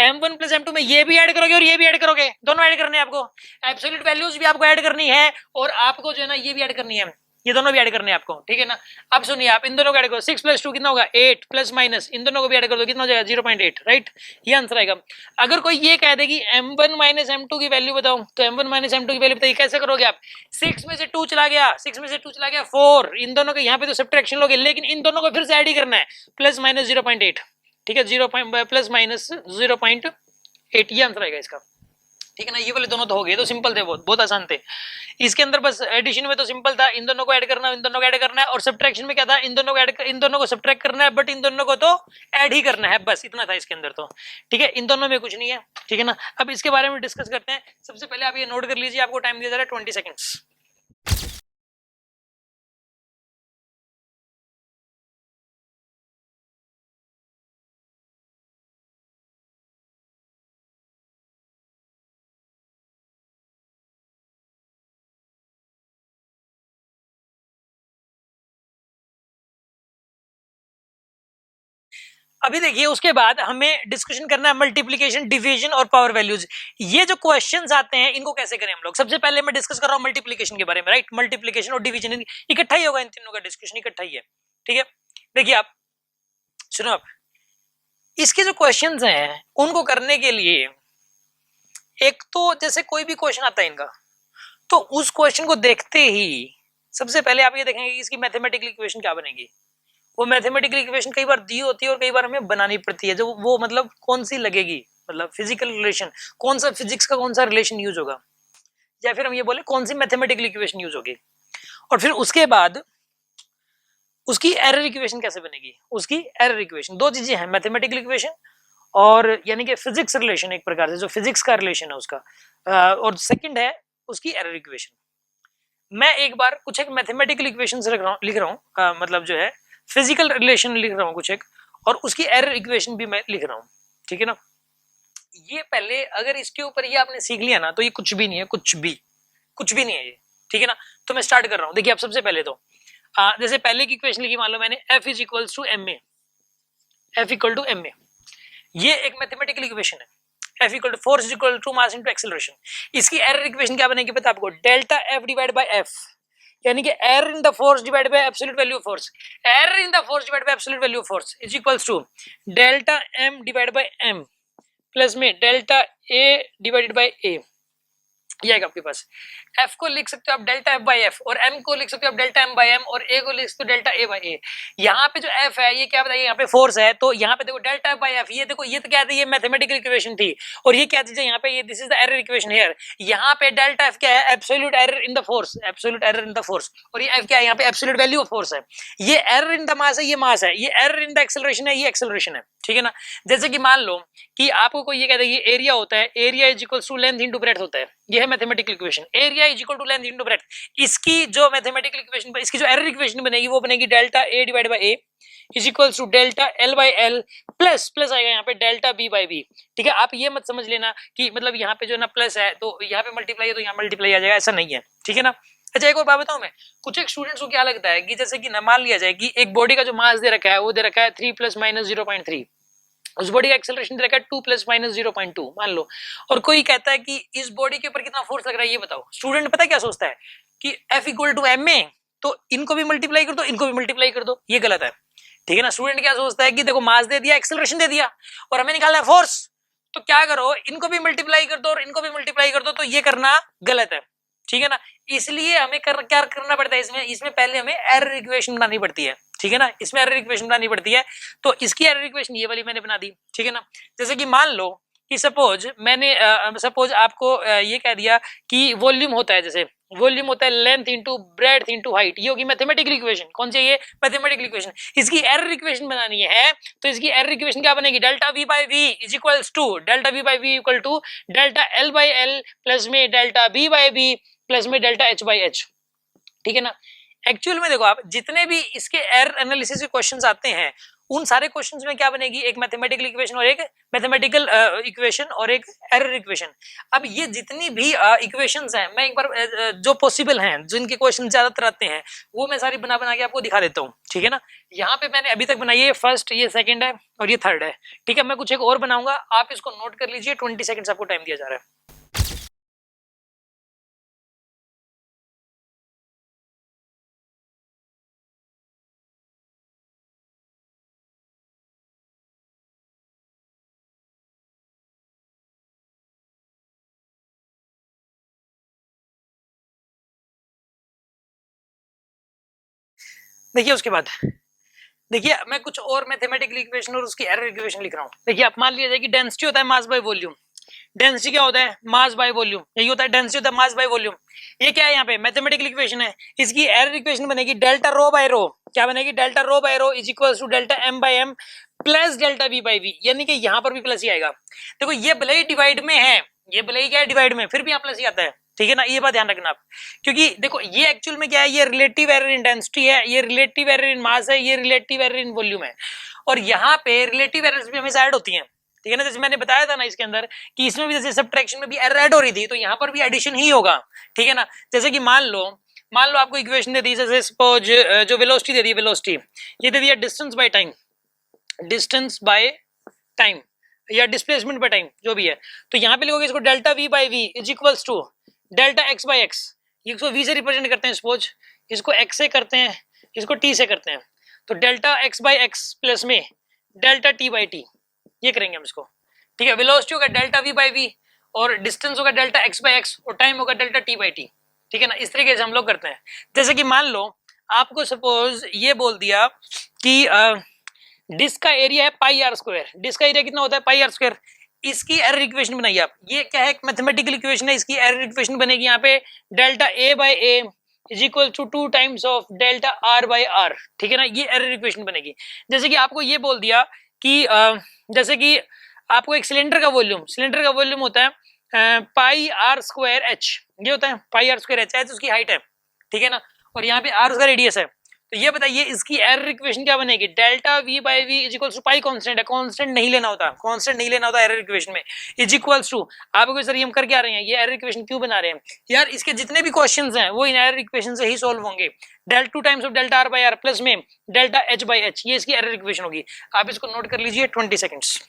M1 + M2 में ये भी ऐड करोगे और ये भी ऐड करोगे, दोनों ऐड करने हैं आपको। एब्सोल्यूट वैल्यूज भी आपको ऐड करनी है और आपको जो है ना ये भी ऐड करनी है, ये दोनों भी ऐड करने हैं आपको, ठीक है ना। अब सुनिए आप, इन दोनों को ऐड करो, 6 + 2 कितना होगा? 8 प्लस माइनस इन दोनों को भी ऐड कर दो, कितना हो जाएगा? 0.8, राइट। ये आंसर आएगा। अगर कोई ये कह दे कि M1 - M2 की वैल्यू बताओ, तो M1 - M2 की वैल्यू बताइए, कैसे करोगे आप? 6 में से 2 चला गया, 6 में से 2 चला गया 4, इन दोनों के यहाँ पे तो सब्ट्रैक्शन लोगे, लेकिन इन दोनों को फिर से ऐड ही करना है, प्लस माइनस 0.8, ठीक है, प्लस माइनस 0.8, ये आंसर आएगा इसका, ठीक है ना। ये वाले दोनों तो हो गए, तो सिंपल थे, बहुत आसान थे। इसके अंदर बस एडिशन में तो सिंपल था, इन दोनों को ऐड करना, इन दोनों को ऐड करना है, और सब्ट्रैक्शन में क्या था? इन दोनों को सब्ट्रैक्ट करना है, बट इन दोनों को तो ऐड ही करना है, बस इतना था इसके अंदर तो, ठीक है। इन दोनों में कुछ नहीं है, ठीक है ना। अब इसके बारे में डिस्कस करते हैं। सबसे पहले आप ये नोट कर लीजिए, आपको टाइम दिया जा रहा है 20 सेकेंड्स। अभी देखिए, उसके बाद हमें डिस्कशन करना है मल्टीप्लिकेशन, डिवीजन और पावर वैल्यूज। ये जो क्वेश्चंस आते हैं इनको कैसे करें हम लोग? सबसे पहले मैं डिस्कस कर रहा हूं मल्टीप्लिकेशन के बारे में, राइट। मल्टीप्लिकेशन और डिवीजन इकट्ठा ही होगा, इन तीनों का डिस्कशन इकट्ठा ही है, ठीक है। देखिए आप, सुनो आप, इसके जो क्वेश्चंस हैं उनको करने के लिए, एक तो जैसे कोई भी क्वेश्चन आता है इनका, तो उस क्वेश्चन को देखते ही सबसे पहले आप ये देखेंगे कि इसकी मैथमेटिकल इक्वेशन क्या बनेगी। वो मैथमेटिकल इक्वेशन कई बार दी होती है और कई बार हमें बनानी पड़ती है, जो वो मतलब कौन सी लगेगी, मतलब फिजिकल रिलेशन, कौन सा फिजिक्स का कौन सा रिलेशन यूज होगा, या फिर हम ये बोले कौन सी मैथमेटिकल इक्वेशन यूज होगी। और फिर उसके बाद उसकी एरर इक्वेशन कैसे बनेगी। उसकी एरर इक्वेशन, दो चीजें हैं, मैथमेटिकल इक्वेशन और यानी कि फिजिक्स रिलेशन, एक प्रकार से जो फिजिक्स का रिलेशन है उसका, और सेकंड है उसकी एरर इक्वेशन। मैं एक बार कुछ एक मैथमेटिकल इक्वेशन लिख रहा हूँ, मतलब जो है फिजिकल रिलेशन लिख रहा हूँ कुछ एक, और उसकी एरर इक्वेशन भी मैं लिख रहा हूँ, ठीक है ना। ये पहले अगर इसके ऊपर ये आपने सीख लिया ना, तो ये कुछ भी नहीं है, कुछ भी नहीं है ये, ठीक है ना। तो मैं स्टार्ट कर रहा हूँ। देखिए आप, सबसे पहले तो जैसे पहले की इक्वेशन लिखी, मान लो मैंने F = ma, F = ma, ये एक मैथमेटिकल इक्वेशन है। F = फोर्स = मास × एक्सेलरेशन। इसकी एरर इक्वेशन क्या बनेगी पता आपको? डेल्टा F / F, यानी कि error in the force divided by absolute value of force, error in the force divided by absolute value of force is equals to delta m divided by m plus में delta a divided by a, ये आएगा आपके पास। F को लिख सकते हो आप delta F by F, और एम को लिख सकते हो आप डेल्टा एम बाई एम, और ए को लिख सकते हो डेल्टा ए बाई ए। यहाँ पे जो एफ है ये क्या बताइए, यहाँ पे फोर्स है, तो यहाँ पे देखो डेल्टा एफ बाई एफ, ये देखो ये तो क्या थी, ये मैथमेटिकल इक्वेशन थी, और ये क्या चीज है यहाँ पे, ये this is the error equation here. यहाँ पे डेल्टा एफ क्या है, absolute error in the force, absolute error in the force, और ये एफ क्या है, यहाँ पे एब्सोल्यूट वैल्यू ऑफ फोर्स है। ये एरर इन द मास है, ये मास है, ये एरर इन द एक्सेलरेशन है, ये एक्सेलरेशन है, ठीक है ना। जैसे कि मान लो कि आपको कोई ये कहता है, ये एरिया होता है, area is equal to length into breadth होता है, ये है mathematical equation, area is equal to length into breadth. इसकी जो मैथमेटिकल इक्वेशन, इसकी जो एरर इक्वेशन बनेगी वो बनेगी delta A divide by A is equal to delta L by L plus plus आएगा यहाँ पे डेल्टा बी बाय बी, ठीक है। आप ये मत समझ लेना कि मतलब यहाँ पे जो ना प्लस है तो यहाँ पे मल्टीप्लाई है तो यहाँ मल्टीप्लाई आ जाएगा, ऐसा नहीं है, ठीक है ना। अच्छा एक और बात बताऊं मैं, कुछ एक स्टूडेंट्स को क्या लगता है कि जैसे कि ना मान लिया जाए कि एक बॉडी का जो मास दे रखा है वो दे रखा है 3 प्लस माइनस 0.3, उस बॉडी का एक्सेलरेशन दे रखा है 2 प्लस माइनस 0.2 मान लो, और कोई कहता है कि इस बॉडी के ऊपर कितना फोर्स लग रहा है ये बताओ। स्टूडेंट पता है क्या सोचता है कि F equal to M A, तो इनको भी मल्टीप्लाई कर दो, इनको भी मल्टीप्लाई कर दो, ये गलत है, ठीक है ना। स्टूडेंट क्या सोचता है कि देखो मास दे दिया, एक्सेलरेशन दे दिया, और हमें निकालना है फोर्स, तो क्या करो, इनको भी मल्टीप्लाई कर दो और इनको भी मल्टीप्लाई कर दो, तो ये करना गलत है, ठीक है ना। इसलिए हमें क्या करना पड़ता है, इसमें पहले हमें एरर इक्वेशन बनानी पड़ती है, ठीक है ना, इसमें एरर इक्वेशन बनानी पड़ती है। तो इसकी एरर इक्वेशन ये वाली मैंने बना दी, ठीक है ना। जैसे कि मान लो कि सपोज मैंने सपोज आपको ये कह दिया कि वॉल्यूम होता है, जैसे वॉल्यूम होता है length into breadth into height, ये होगी मैथमेटिकल इक्वेशन, कौन सी ये मैथमेटिकल इक्वेशन। इसकी एरर इक्वेशन बनानी है, तो इसकी एरर इक्वेशन क्या बनेगी, delta V by V is equals to delta V by V equal to delta L by L plus में delta B by B plus में डेल्टा एच बाई एच, ठीक है ना। एक्चुअल में देखो आप जितने भी इसके एरर एनालिसिस के क्वेश्चंस आते हैं उन सारे क्वेश्चंस में क्या बनेगी, एक मैथमेटिकल इक्वेशन और एक मैथमेटिकल इक्वेशन और एक एरर इक्वेशन। अब ये जितनी भी इक्वेशंस हैं मैं एक बार जो पॉसिबल हैं, जिनके क्वेश्चन ज्यादातर आते हैं वो मैं सारी बना बना के आपको दिखा देता हूँ, ठीक है ना। यहाँ पे मैंने अभी तक बनाई है फर्स्ट, ये सेकंड है और ये थर्ड है, ठीक है। मैं कुछ एक और बनाऊंगा, आप इसको नोट कर लीजिए, 20 सेकंड्स आपको टाइम दिया जा रहा है। देखिए उसके बाद देखिए मैं कुछ और मैथमेटिकल इक्वेशन और उसकी एरर इक्वेशन लिख रहा हूँ। देखिए आप मान लीजिए कि डेंसिटी होता है मास बाय वॉल्यूम, डेंसिटी क्या होता है, मास बाय वॉल्यूम, यही होता है डेंसिटी होता है मास बाय वॉल्यूम। ये क्या है, यहाँ पे मैथमेटिकल इक्वेशन है, इसकी एरर इक्वेशन बनेगी डेल्टा रो बाय रो, क्या बनेगी, delta rho by rho is equal to delta M by M plus delta V by V, यानी कि यहाँ पर भी प्लस ही आएगा। देखो ये भले ही डिवाइड में है, ये भले ही क्या है डिवाइड में, फिर भी यहाँ प्लस ही आता है, ठीक है ना। ये बात ध्यान रखना आप, क्योंकि देखो ये एक्चुअल में क्या है, ये रिलेटिव एरर इन डेंसिटी है, ये रिलेटिव एरर इन मास है, ये रिलेटिव एरर इन वॉल्यूम है, और यहाँ पे रिलेटिव एरर्स भी हमेशा ऐड होती हैं, ठीक है ना। जैसे मैंने बताया था ना इसके अंदर कि इसमें भी जैसे सब्ट्रैक्शन में भी एरर ऐड हो रही थी, तो यहाँ पर भी एडिशन ही होगा, ठीक है ना। जैसे कि मान लो आपको इक्वेशन दे दी, जैसे सपोज जो वेलोसिटी दे दी, वेलोसिटी ये दे दिया distance by time, distance by time या डिस्प्लेसमेंट बाय टाइम जो भी है, तो यहाँ पे लिखोगे इसको delta V by V is equals to delta X by X, इसको वी से रिप्रेजेंट करते हैं सपोज, इसको एक्स से करते हैं, इसको टी से करते हैं, तो delta X by X plus में डेल्टा टी बाय टी, ये करेंगे हम इसको, ठीक है। वेलोसिटी होगा डेल्टा वी बाय वी और डिस्टेंस होगा डेल्टा एक्स बाय एक्स और टाइम होगा डेल्टा टी बाय टी, ठीक है ना। इस तरीके से हम लोग करते हैं। जैसे कि मान लो आपको सपोज ये बोल दिया कि डिस्क का एरिया है पाई आर स्क्वायर, डिस्क का एरिया कितना होता है पाई आर स्क्वायर, इसकी एरर इक्वेशन बनाइए आप, ये क्या है मैथमेटिकल इक्वेशन है, इसकी एरर इक्वेशन बनेगी यहाँ पे delta A by A is equal to 2 times of delta R by R, ठीक है ना, ये एरर इक्वेशन बनेगी। जैसे कि आपको ये बोल दिया कि जैसे कि आपको एक सिलेंडर का वॉल्यूम होता है पाई आर स्क्वायर एच, ये होता है पाई आर स्क्वायर एच, उसकी हाइट है, ठीक है ना, और यहाँ पे आर उसका रेडियस है। तो ये बताइए इसकी एरर इक्वेशन क्या बनेगी, delta V by V is equal to pi constant है, कांस्टेंट नहीं लेना होता एरर इक्वेशन में, इज इक्वल टू आपको सर ये हम कर क्या रहे हैं, ये एरर इक्वेशन क्यों बना रहे हैं यार, इसके जितने भी क्वेश्चंस हैं वो इन एरर इक्वेशन से ही सॉल्व होंगे। Delta 2 times of delta R by R plus में डेल्टा एच बाय एच, ये इसकी एरर इक्वेशन होगी। आप इसको नोट कर लीजिए 20 सेकंड्स।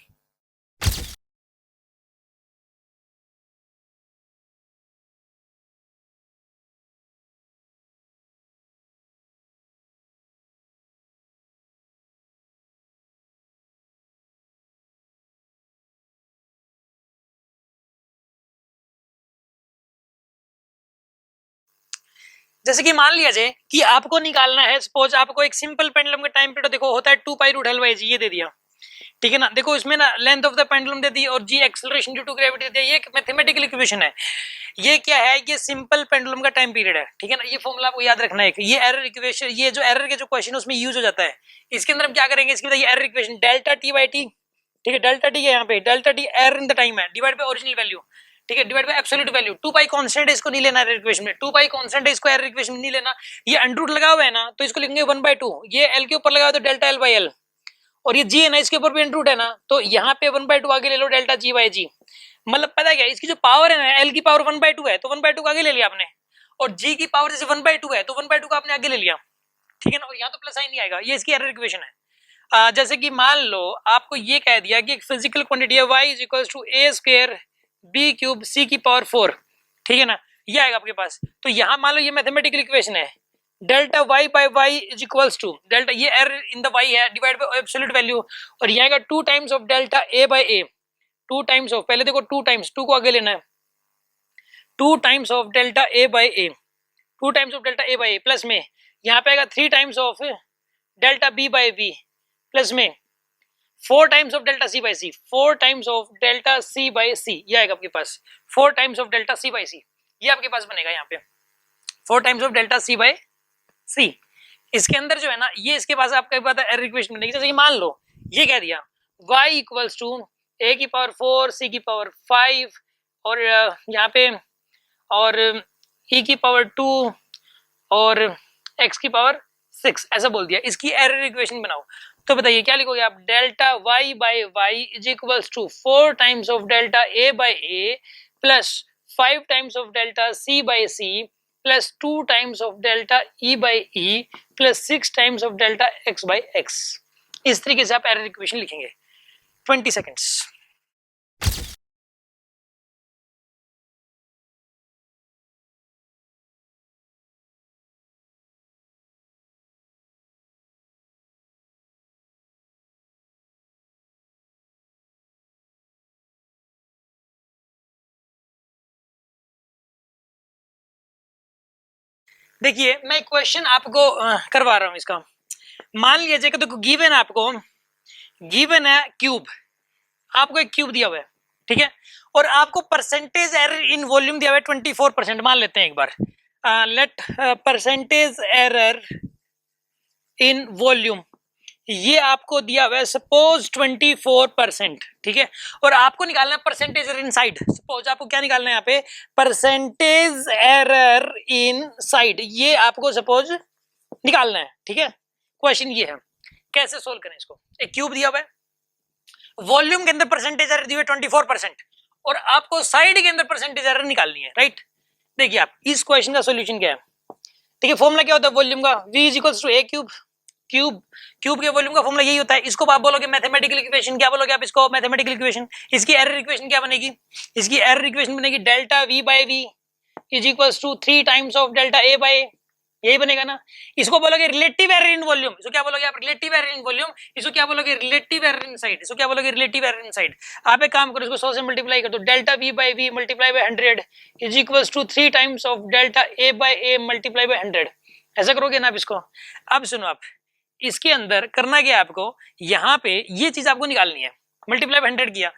जैसे कि मान लिया जाए कि आपको निकालना है, सपोज आपको एक सिंपल पेंडुलम का टाइम पीरियड देखो होता है 2 पाई रूट एल बाई जी, ये दे दिया, ठीक है ना। देखो इसमें ना लेंथ ऑफ द पेंडुलम दे दी और जी एक्सेलरेशन ड्यू टू ग्रेविटी दे दिया। ये एक मैथमेटिकल इक्वेशन है। ये क्या है, ये सिंपल पेंडुलम का टाइम पीरियड है, ठीक है ना। ये फॉर्मूला आपको याद रखना है। ये एरर इक्वेशन, ये जो एरर के जो क्वेश्चन है उसमें यूज हो जाता है। इसके अंदर हम क्या करेंगे, इसकी बताइए error equation delta T by T, ठीक है। डेल्टा टी है यहाँ पे, delta T error in the time है, डिवाइड बाय ओरिजिनल वैल्यू, ठीक है, divide by absolute value. 2 pi constant है, इसको नहीं लेना एरर इक्वेशन में, 2 पाई कांस्टेंट है, इसको एरर इक्वेशन में नहीं लेना। ये अंडर रूट लगा हुआ है ना, तो इसको लिखेंगे 1/2। ये एल के ऊपर लगा हुआ तो डेल्टा एल बाई एल, और ये जी है ना, इसके ऊपर भी अंडर रूट है ना, तो यहाँ पे 1/2 आगे ले लो, डेल्टा जी बाई जी। मतलब पता है क्या, इसकी जो पावर है ना, एल की पावर 1/2 है, तो 1/2 का आगे ले लिया आपने, और जी की पावर जैसे 1/2 है, तो 1/2 का आपने आगे ले लिया, ठीक है ना। और यहाँ तो प्लस साइन नहीं आएगा, ये इसकी एरर इक्वेशन है। जैसे कि मान लो आपको ये कह दिया कि एक फिजिकल क्वांटिटी है y is equal to a square b cube c की पावर 4, ठीक है ना, ये आएगा आपके पास। तो यहाँ मान लो ये मैथमेटिकल इक्वेशन है, delta y by y is equals to delta, ये एरर इन द y है, डिवाइड बाय एब्सोल्यूट वैल्यू, और ये आएगा 2 times of delta a by a, 2 times of, पहले देखो 2 टाइम्स, 2 को आगे लेना है, 2 times of delta a by a, 2 times of delta a by a, plus में यहाँ पे आएगा 3 times of delta b by b, plus में 4 times of delta C by C, 4 times of delta C by C, ये आएगा आपके पास 4 times of delta C by C, ये आपके पास बनेगा यहाँ पे 4 times of delta C by C. इसके अंदर जो है ना, ये इसके पास आपका बात एरर इक्वेशन बनेगी। जैसे कि मान लो ये कह दिया y इक्वल्स टू a की पावर 4 c की पावर 5 और यहाँ पे और e की पावर 2 और x की पावर 6, ऐसा बोल दिया। इसकी एरर इक्वेशन बनाओ, तो बताइए क्या लिखोगे आप, delta y by y is equals to 4 times of delta a by a plus 5 times of delta c by c plus 2 times of delta e by e plus 6 times of delta x by x। इस तरीके से आप error equation लिखेंगे। 20 seconds. देखिए मैं question आपको करवा रहा हूं इसका। मान लीजिए कि तो गिवन है, आपको गिवन है क्यूब, आपको एक क्यूब दिया हुआ है, ठीक है, और आपको परसेंटेज एरर इन वॉल्यूम दिया हुआ है 24%। मान लेते हैं एक बार, let percentage error in volume, ये आपको दिया हुआ है सपोज 24%, ठीक है, और आपको निकालना है परसेंटेज एरर इन साइड। सपोज आपको क्या निकालना है यहाँ पे, परसेंटेज एरर इन साइड, ये आपको सपोज निकालना है, ठीक है। क्वेश्चन ये है कैसे सोल्व करें इसको। एक क्यूब दिया हुआ है, वॉल्यूम के अंदर परसेंटेज एरर दी हुई है 24%, और आपको साइड के अंदर परसेंटेज एरर निकालनी है, राइट। देखिए आप इस क्वेश्चन का सोल्यूशन क्या है, ठीक है, फॉर्मूला क्या होता है वॉल्यूम का, v is equals to a cube, cube के वॉल्यूम का फॉर्मूला यही होता है। इसको आप बोलोगे मैथमेटिकल इक्वेशन, क्या बोलोगे आप इसको, मैथमेटिकल इक्वेशन। इसकी एरर इक्वेशन क्या बनेगी, इसकी एरर इक्वेशन बनेगी delta v by v is equals to 3 times of delta a by a, यही बनेगा ना। इसको बोलोगे रिलेटिव एरर इन वॉल्यूम, इसको क्या बोलोगे आप, रिलेटिव एरर इन वॉल्यूम। इसको क्या बोलोगे, रिलेटिव एरर इन साइड, इसको क्या बोलोगे, रिलेटिव एरर इन साइड। आप एक काम करो, इसको 100 से मल्टीप्लाई कर दो, delta v by v multiply by 100 is equals to 3 times of delta a by a multiply by 100। ऐसा करोगे ना आप इसको। अब सुनो आप, इसके अंदर करना क्या है आपको, यहाँ पे ये चीज आपको निकालनी है, मल्टीप्लाई बाय 100 किया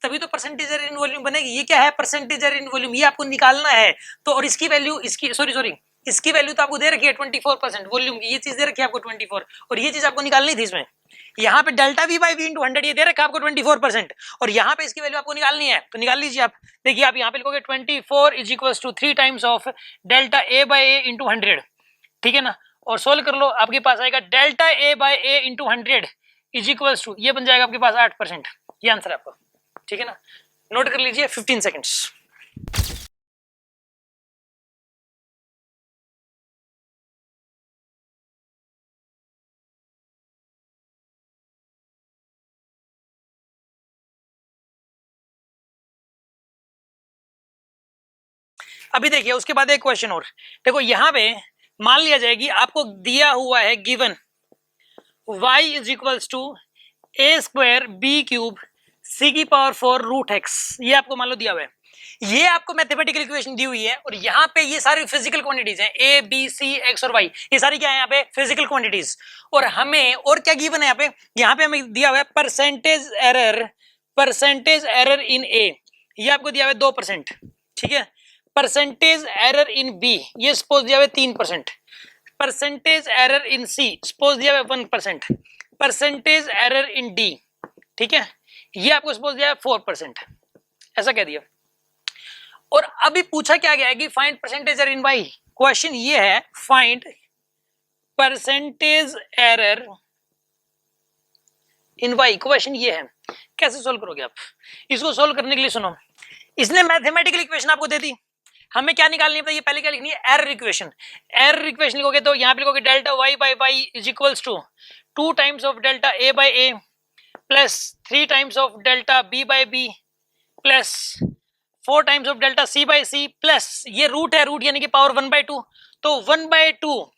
तभी तो परसेंटेज एरर इन वॉल्यूम बनेगी। ये क्या है, परसेंटेज एरर इन वॉल्यूम, ये आपको निकालना है। तो और इसकी वैल्यू, इसकी सॉरी इसकी वैल्यू तो आपको दे रखी है 24% वॉल्यूम की, ये चीज दे रखी है आपको 24, और ये चीज आपको निकालनी थी इसमें। यहाँ पे delta V by V into 100 ये दे रखा है आपको 24%, और यहाँ पे इसकी वैल्यू आपको निकालनी है, तो निकाल लीजिए आप। देखिए आप यहाँ पे लिखोगे 24 is equals to 3 times of delta A by A into 100, ठीक है ना, और सोल्व कर लो, आपके पास आएगा delta A by A into 100 is equals to, ये बन जाएगा आपके पास 8%। ये आंसर है आपका, ठीक है ना, नोट कर लीजिए। 15 सेकेंड्स। अभी देखिए उसके बाद एक क्वेश्चन और देखो, यहां पे मान लिया जाए कि आपको दिया हुआ है given y is equals to a square b cube c की पावर 4 रूट x, ये आपको मान लो दिया हुआ है। ये आपको मैथमेटिकल इक्वेशन दी हुई है और यहाँ पे ये सारी फिजिकल क्वांटिटीज हैं, ए बी सी एक्स और वाई, ये सारी क्या है यहाँ पे फिजिकल क्वांटिटीज। और हमें और क्या गिवन है यहाँ पे हमें दिया हुआ है परसेंटेज एरर इन ए, ये आपको दिया हुआ है 2%, ठीक है। परसेंटेज एरर इन बी ये सपोज दिया हुआ है 3%, percentage error in C suppose दिया हुआ है 1%, परसेंटेज एरर इन डी, ठीक है, ये आपको सपोज दिया है 4%, ऐसा कह दिया। और अभी पूछा क्या गया है कि find percentage error in Y, question ये है find percentage error in Y, question ये है। कैसे सोल्व करोगे आप इसको? सोल्व करने के लिए सुनो, इसने मैथमेटिकल इक्वेशन आपको दे दी, हमें क्या निकालनी है? ये पहले क्या लिखनी है? Error equation. एरर इक्वेशन लिखोगे तो यहाँ पे लिखोगे delta Y by Y is equals to 2 times of delta A by A plus 3 times of delta B by B plus 4 times of delta C by C plus ये root है, root यानी कि power 1/2, तो 1/2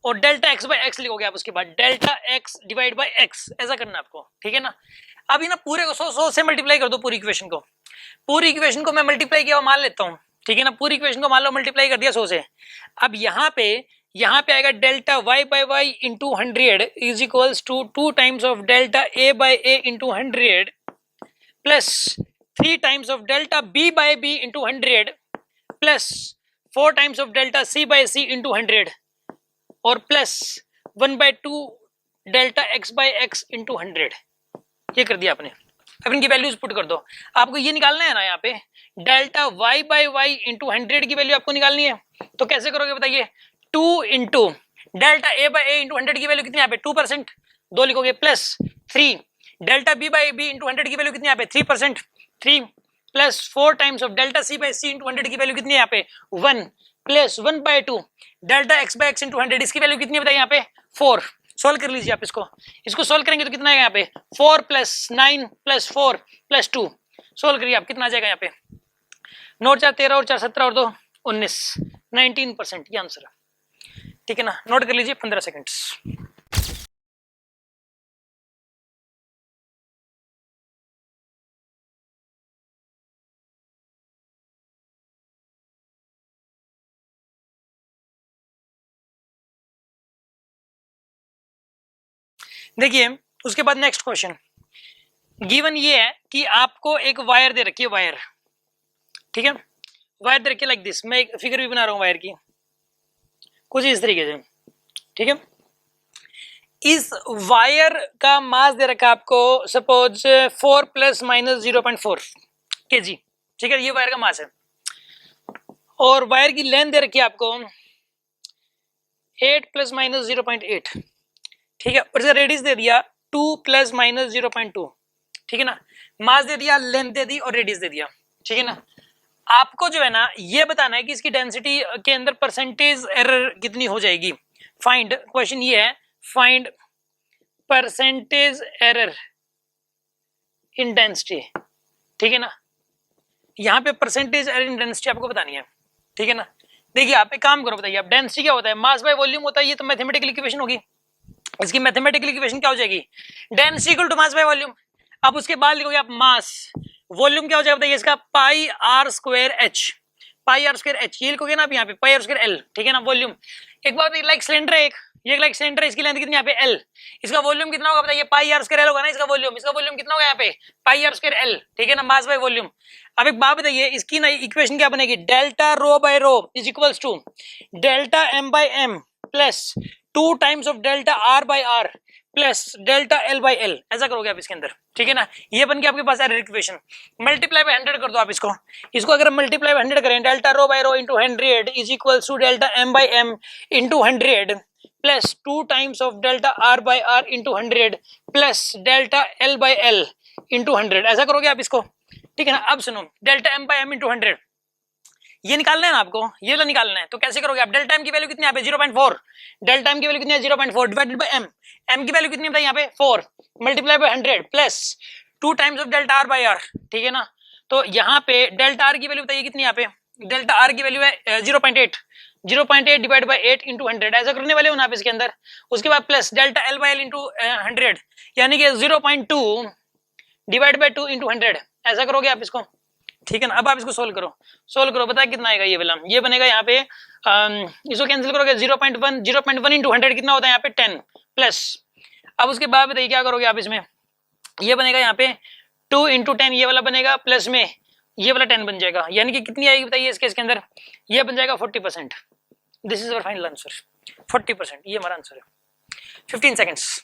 और delta X by x लिखोगे आप, उसके बाद delta x divide by x, ऐसा करना आपको, ठीक है ना। अभी ना पूरे को 100 से मल्टीप्लाई कर दो पूरी इक्वेशन को। पूरी इक्वेशन को मैं मल्टीप्लाई किया मान लेता हूँ, ठीक है ना, पूरी इक्वेशन को मान लो मल्टीप्लाई कर दिया 100 से। अब यहाँ पे आएगा delta Y by Y into 100 is equals to 2 times of delta A by A into 100 plus 3 times of delta B by B into 100 plus 4 times of delta C by C into 100 और plus 1/2 delta X by X into 100, ये कर दिया आपने। अब इनकी values put कर दो, आपको ये निकालना है ना, यहाँ पे delta Y by Y into 100 की वैल्यू आपको निकालनी है। तो कैसे करोगे बताइए? 2 into delta A by A into 100 की वैल्यू कितनी यहाँ पे 2%, 2 लिखोगे plus 3 delta B by B into 100 की वैल्यू कितनी यहाँ पे 3%, 3 plus 4 times of delta C by C into 100 की वैल्यू कितनी है यहाँ पे 1 plus 1/2 delta X by X into 100, इसकी वैल्यू कितनी बताइए यहाँ पे 4। सोल्व कर लीजिए आप इसको सोल्व करेंगे तो कितना आएगा यहाँ पे 4 प्लस 9 प्लस 4 प्लस 2, सोल्व करिए आप, कितना आ जाएगा यहाँ पे 9 4 13 और 4 17 और 2 19, 19% ये आंसर है, ठीक है ना। नोट कर लीजिए 15 सेकेंड्स। देखिए उसके बाद नेक्स्ट क्वेश्चन गिवन ये है कि आपको एक वायर दे रखी है, वायर, ठीक है, वायर दे रखी है लाइक दिस। मैं एक फिगर भी बना रहा हूं वायर की कुछ इस तरीके से, ठीक है। इस वायर का मास दे रखा आपको सपोज 4 प्लस माइनस 0.4 kg, ठीक है, ये वायर का मास है। और वायर की लेंथ दे रखी है आपको 8 प्लस माइनस 0.8, ठीक है। और इसे रेडियस दे दिया 2 प्लस माइनस 0.2, ठीक है ना। मास दे दिया, लेंथ दे दी और रेडियस दे दिया, ठीक है ना। आपको जो है ना ये बताना है कि इसकी डेंसिटी के अंदर परसेंटेज एरर कितनी हो जाएगी। फाइंड, क्वेश्चन ये है फाइंड परसेंटेज एरर इन डेंसिटी, ठीक है ना। यहाँ पे परसेंटेज एरर इन डेंसिटी आपको बतानी है, ठीक है ना। देखिए आप एक काम करो, बताइए आप डेंसिटी क्या होता है? मास बाय वॉल्यूम होता है, ये तो मैथमेटिकल इक्वेशन होगी। इसकी मैथमेटिकल इक्वेशन क्या हो जाएगी? Density equal to mass by volume. अब उसके बाद लिखोगे आप मास, वॉल्यूम क्या हो जाएगा बताइए इसका pi R square H, pi R square H, ये लिखोगे ना आप यहाँ पे पाई आर स्क्वायर एल, ठीक है ना। वॉल्यूम एक बार लाइक सिलेंडर है, एक ये लाइक सिलेंडर है, इसकी लेंथ कितनी यहाँ पे एल, इसका वॉल्यूम कितना होगा बताइए? पाई आर स्क्वायर एल होगा ना इसका वॉल्यूम कितना होगा यहाँ पे पाई आर स्क्वायर एल, ठीक है ना, मास बाय वॉल्यूम। अब एक बात बताइए इसकी ना इक्वेशन क्या बनेगी? Delta rho by rho is equals to delta M by M plus 2 times of delta R by R plus delta L by L, ऐसा करोगे आप इसके अंदर, ठीक है ना। ये बन के आपके पास एरर इक्वेशन। मल्टीप्लाई बाय 100 कर दो आप इसको अगर मल्टीप्लाई बाय 100 करें, delta rho by rho into 100 is equal to delta M by M into 100 plus 2 times of delta R by R into 100 plus delta L by L into 100, ऐसा करोगे आप इसको, ठीक है ना। अब सुनो, delta M by M into 100 ये निकालना है ना आपको, ये वाला निकालना है। तो कैसे करोगे आप? डेल्टा एम की वैल्यू कितनी है यहाँ पे 0.4, डेल्टा एम की वैल्यू कितनी है 0.4 डिवाइडेड बाय एम, एम की वैल्यू कितनी है यहाँ पे 4 multiply by 100 plus 2 times of delta R by R, ठीक है ना। तो यहाँ पे डेल्टा आर की वैल्यू बताइए कितनी, यहाँ पे डेल्टा आर की वैल्यू है 0.8 डिवाइड बाय 8 इंटू 100, ऐसा करने वाले हो ना आप इसके अंदर। उसके बाद plus delta L by L into 100 यानी कि 0.2 डिवाइड बाय 2 इंटू 100, ऐसा करोगे आप इसको, ठीक है ना। अब आप इसको सोल्व करो पता है कितना आएगा ये वाला, ये बनेगा यहाँ पे इसको कैंसिल करोगे 0.1 इंटू 100 कितना होता है यहाँ पे 10 प्लस। अब उसके बाद बताइए क्या करोगे आप इसमें, ये बनेगा यहाँ पे 2 इंटू 10 ये वाला बनेगा प्लस में ये वाला 10 बन जाएगा, यानी कि कितनी आएगी बताइए इस केस के अंदर, ये बन जाएगा 40%। This is our final answer 40%, ये हमारा आंसर है। 15 सेकेंड्स।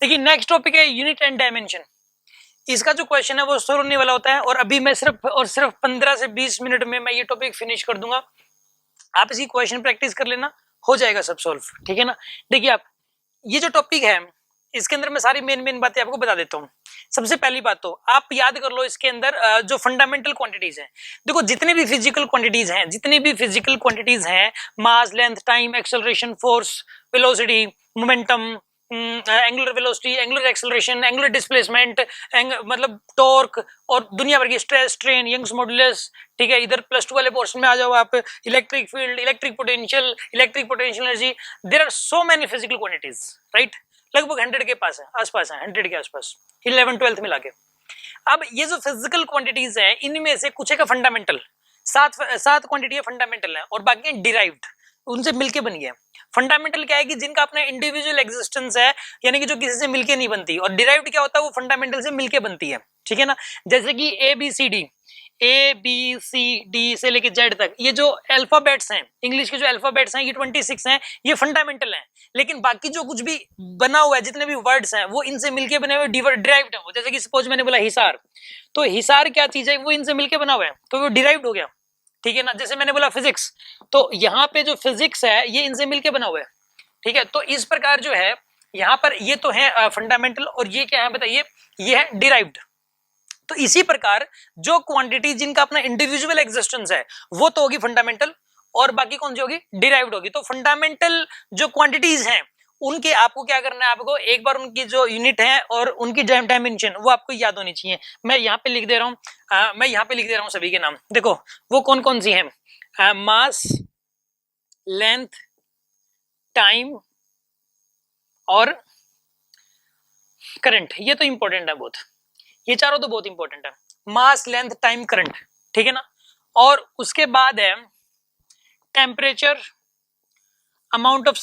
देखिए नेक्स्ट टॉपिक है यूनिट एंड डायमेंशन। इसका जो क्वेश्चन है वो सॉल्व होने वाला होता है, और अभी मैं सिर्फ 15 से 20 मिनट में मैं ये टॉपिक फिनिश कर दूंगा। आप इसकी क्वेश्चन प्रैक्टिस कर लेना, हो जाएगा सब सॉल्व, ठीक है ना। देखिए आप ये जो टॉपिक है इसके अंदर मैं सारी मेन बातें आपको बता देता हूँ। सबसे पहली बात तो आप याद कर लो इसके अंदर जो फंडामेंटल क्वांटिटीज हैं। देखो जितने भी फिजिकल क्वांटिटीज हैं, mass, length, time, acceleration, force, velocity, momentum, angular velocity, angular acceleration, angular displacement, मतलब टॉर्क और दुनिया भर की स्ट्रेस, स्ट्रेन, यंग्स मॉडुलस, ठीक है। इधर प्लस 2 वाले पोर्शन में आ जाओ आप, electric field, electric potential energy, there are so many physical quantities, right. लगभग 100 के पास है, आसपास है 100 के आसपास 11-12 मिला के। अब ये जो फिजिकल क्वांटिटीज है इनमें से कुछ है का फंडामेंटल, सात क्वांटिटी है फंडामेंटल है, और बाकी डिराइव्ड, उनसे मिलके बनी है। फंडामेंटल क्या है कि जिनका अपना इंडिविजुअल एग्जिस्टेंस है, यानी कि जो किसी से मिलके नहीं बनती, और डिराइव्ड क्या होता है वो फंडामेंटल से मिलके बनती है, ठीक है ना। जैसे कि ए बी सी डी से लेके जेड तक ये जो अल्फाबेट्स हैं, इंग्लिश के जो अल्फाबेट्स हैं ये 26 हैं, ये फंडामेंटल हैं। लेकिन बाकी जो कुछ भी बना हुआ है, जितने भी वर्ड्स हैं वो इनसे मिलके बने हुए डिराइव्ड है। जैसे कि सपोज मैंने बोला हिसार, तो हिसार क्या चीज है, वो इनसे मिलके बना हुआ है, तो वो डिराइव्ड हो गया, ठीक है ना। जैसे मैंने बोला फिजिक्स, तो यहाँ पे जो फिजिक्स है ये इनसे मिलके बना हुआ है, ठीक है। तो इस प्रकार जो है यहाँ पर ये तो है फंडामेंटल, और ये क्या है बताइए, ये है डिराइव्ड। तो इसी प्रकार जो क्वांटिटी जिनका अपना इंडिविजुअल एग्जिस्टेंस है वो तो होगी फंडामेंटल, और बाकी कौन सी होगी, डिराइव्ड होगी। तो फंडामेंटल जो क्वांटिटीज हैं उनके आपको क्या करना है, आपको एक बार उनकी जो यूनिट है और उनकी डायमेंशन वो आपको याद होनी चाहिए। मैं यहाँ पे लिख दे रहा हूँ सभी के नाम। देखो वो कौन कौन सी हैं, मास, लेंथ, टाइम और करंट। ये तो इंपॉर्टेंट है बहुत, ये चारों तो बहुत इंपॉर्टेंट है, मास, लेंथ, टाइम, करंट, ठीक है ना। और उसके बाद है टेम्परेचर, अमाउंट ऑफ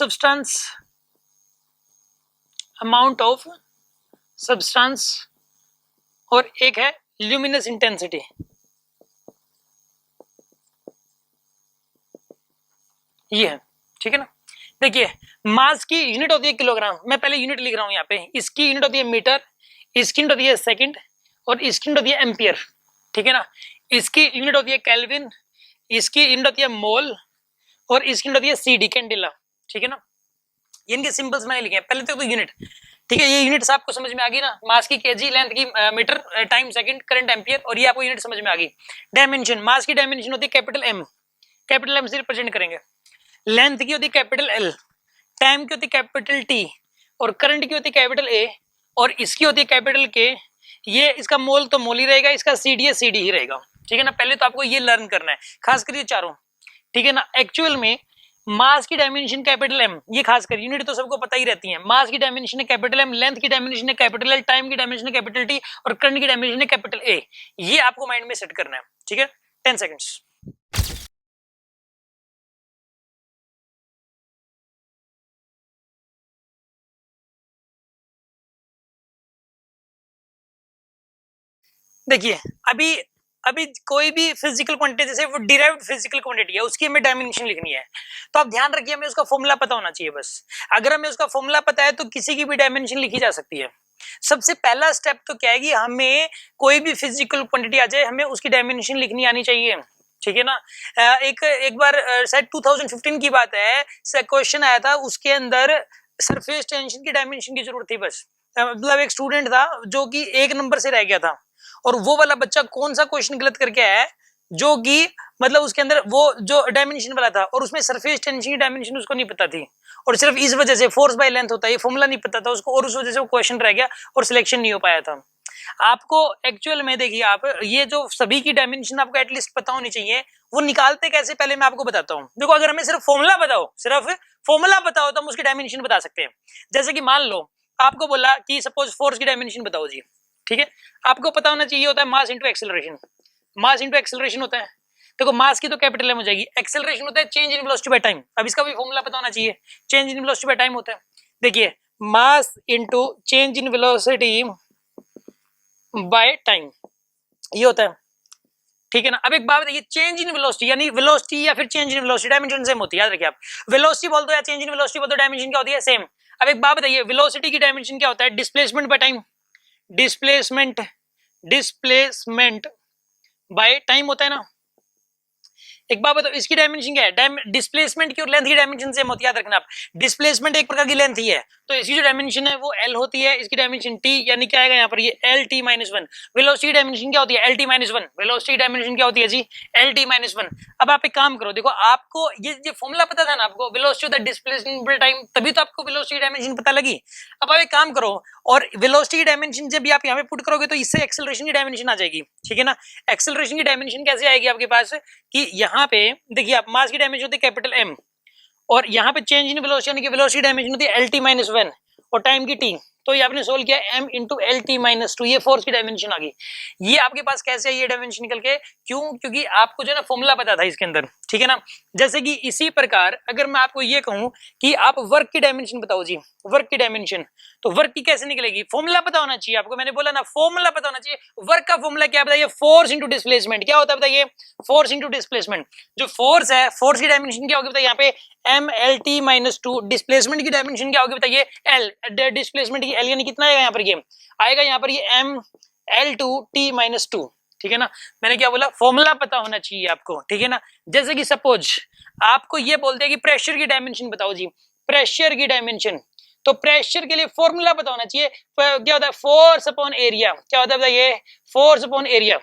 सब्सटेंस, और एक है ल्यूमिनस इंटेंसिटी। ये है, ठीक है ना। देखिए मास की यूनिट होती है किलोग्राम, मैं पहले यूनिट लिख रहा हूं यहाँ पे, इसकी यूनिट होती है मीटर, इसकी यूनिट होती है सेकंड, और इसकी यूनिट होती है एम्पियर, ठीक है ना। इसकी यूनिट होती है केल्विन, इसकी यूनिट होती है मोल, और इसकी यूनिट होती है सीडी, कैंडिला, ठीक है ना। इनके सिंबल्स मैंने लिखे हैं पहले तो यूनिट, ठीक है। ये यूनिट्स आपको समझ में आ गई ना, मास की केजी, लेंथ की metre, time second, current ampere, और ये आपको यूनिट समझ में आ गई। डायमेंशन, मास की डायमेंशन होती है कैपिटल एम से रिप्रेजेंट करेंगे, लेंथ की होती है कैपिटल एल, टाइम की होती है कैपिटल टी, और करंट की होती है कैपिटल ए, और इसकी होती है कैपिटल के। ये इसका मोल तो मोल ही रहेगा, इसका सीडी है सीडी ही रहेगा, ठीक है ना। पहले तो आपको ये लर्न करना है, खास कर ये चारों, ठीक है ना। एक्चुअल में मास की डायमेंशन कैपिटल एम, ये खास कर यूनिट तो सबको पता ही रहती है। मास की डायमेंशन है कैपिटल एम, लेंथ की डायमेंशन है कैपिटल एल, टाइम की डायमेंशन है कैपिटल टी, और करंट की डायमेंशन है कैपिटल ए। ये आपको माइंड में सेट करना है, ठीक है। 10 सेकेंड्स। देखिए अभी अभी कोई भी फिजिकल क्वांटिटी, जैसे वो डिराइव्ड फिजिकल क्वांटिटी है, उसकी हमें डायमेंशन लिखनी है, तो आप ध्यान रखिए हमें उसका फॉर्मूला पता होना चाहिए बस। अगर हमें उसका फॉर्मूला पता है तो किसी की भी डायमेंशन लिखी जा सकती है। सबसे पहला स्टेप तो क्या है कि हमें कोई भी फिजिकल क्वांटिटी आ जाए, हमें उसकी डायमेंशन लिखनी आनी चाहिए, ठीक है ना। एक बार शायद 2015 की बात है, क्वेश्चन आया था, उसके अंदर सरफेस टेंशन की डायमेंशन की जरूरत थी बस। मतलब एक स्टूडेंट था जो कि 1 नंबर से रह गया था, और वो वाला बच्चा कौन सा क्वेश्चन गलत करके आया है, जो कि मतलब उसके अंदर वो जो डायमेंशन वाला था, और उसमें सरफेस टेंशन की डायमेंशन उसको नहीं पता थी, और सिर्फ इस वजह से फोर्स बाय लेंथ होता है ये फॉर्मूला नहीं पता था उसको, और उस वजह से वो क्वेश्चन रह गया और सिलेक्शन नहीं हो पाया था। आपको एक्चुअल में देखिए, आप ये जो सभी की डायमेंशन आपको एटलीस्ट पता होनी चाहिए। वो निकालते कैसे पहले मैं आपको बताता हूँ। देखो अगर हमें सिर्फ फॉर्मूला बताओ, सिर्फ फॉर्मूला बताओ तो हम उसकी डायमेंशन बता सकते हैं। जैसे कि मान लो आपको बोला कि सपोज फोर्स की डायमेंशन बताओ जी, ठीक है। आपको पता होना चाहिए होता है mass into acceleration, mass into acceleration होता है। देखो मास की तो कैपिटल एम हो जाएगी, एक्सेलरेशन होता है change in velocity by time. अब इसका भी फॉर्मूला पता होना चाहिए, change in velocity by time होता है। देखिए mass into change in velocity by time, ये होता है, ठीक है ना। अब एक बात बताइए, चेंज इन वेलोसिटी यानी वेलोसिटी या फिर change in velocity dimension same होती है, याद रखिए आप। वेलोसिटी बोल दो या चेंज इन वेलोसिटी बोल दो, डायमेंशन क्या होती है, सेम। अब एक बात बताइए, वेलोसिटी की डायमेंशन क्या होता है, displacement by time, displacement displacement by time होता है ना। एक बात बताओ इसकी डायमेंशन क्या है, डिस्प्लेसमेंट की और लेंथ की डायमेंशन सेम होती है, याद रखना आप। डिस्प्लेसमेंट एक प्रकार की लेंथ ही है, तो इसकी जो डायमेंशन है वो l होती है, इसकी डायमेंशन t, यानी क्या आएगा यहाँ पर, ये l t minus one. Velocity dimension क्या होती है, l t minus one. Velocity dimension क्या होती है जी, l t माइनस वन। अब आप एक काम करो, देखो आपको ये फॉर्मूला पता था ना आपको, velocity of the displacement by time, तभी तो आपको वेलोसिटी डायमेंशन पता लगी। अब आप एक काम करो, और वेलोसिटी की डायमेंशन जब भी आप यहाँ पे पुट करोगे तो इससे एक्सेलरेशन की डायमेंशन आ जाएगी, ठीक है ना। एक्सेलरेशन की डायमेंशन कैसे आएगी आपके पास कि यहाँ पे देखिए आप, मास की डायमेंशन होती है कैपिटल एम, और यहाँ पे चेंज इन वेलोसिटी यानी कि वेलोसिटी डायमेंशन होती है एल टी माइनस वन, और टाइम की टी, तो ये आपने सोल्व किया m into L T minus to, ये फोर्स की डायमेंशन आ गई। ये आपके पास कैसे है ये डायमेंशन निकल के, क्यों, क्योंकि आपको जो है ना फॉर्मूला पता था इसके अंदर, ठीक है ना। जैसे कि इसी प्रकार अगर मैं आपको ये कहूं कि आप वर्क की डायमेंशन बताओ जी, वर्क की डायमेंशन, तो वर्क की कैसे निकलेगी, फॉर्मूला पता होना चाहिए आपको। मैंने बोला ना फॉर्मूला पता होना चाहिए। वर्क का फॉर्मूला क्या बताइए, फोर्स इंटू डिस्प्लेसमेंट। क्या होता है बताइए, फोर्स इंटू डिस्प्लेसमेंट। जो फोर्स है, फोर्स की डायमेंशन क्या होगी बताइए यहाँ पे, M L T minus two. Displacement की डायमेंशन क्या होगी बताइए, एल। डिस्प्लेसमेंट की एल यानी कितना आएगा यहाँ पर, ये आएगा यहाँ पर ये M L two T minus two, ठीक है ना। मैंने क्या बोला, फॉर्मूला पता होना चाहिए आपको, ठीक है ना। जैसे कि सपोज आपको ये बोलते हैं कि प्रेशर की डायमेंशन बताओ जी, प्रेशर की डायमेंशन, तो प्रेशर के लिए फॉर्मूला पता होना चाहिए। क्या होता है, फोर्स अपॉन एरिया। क्या होता है बताइए, फोर्स अपॉन एरिया।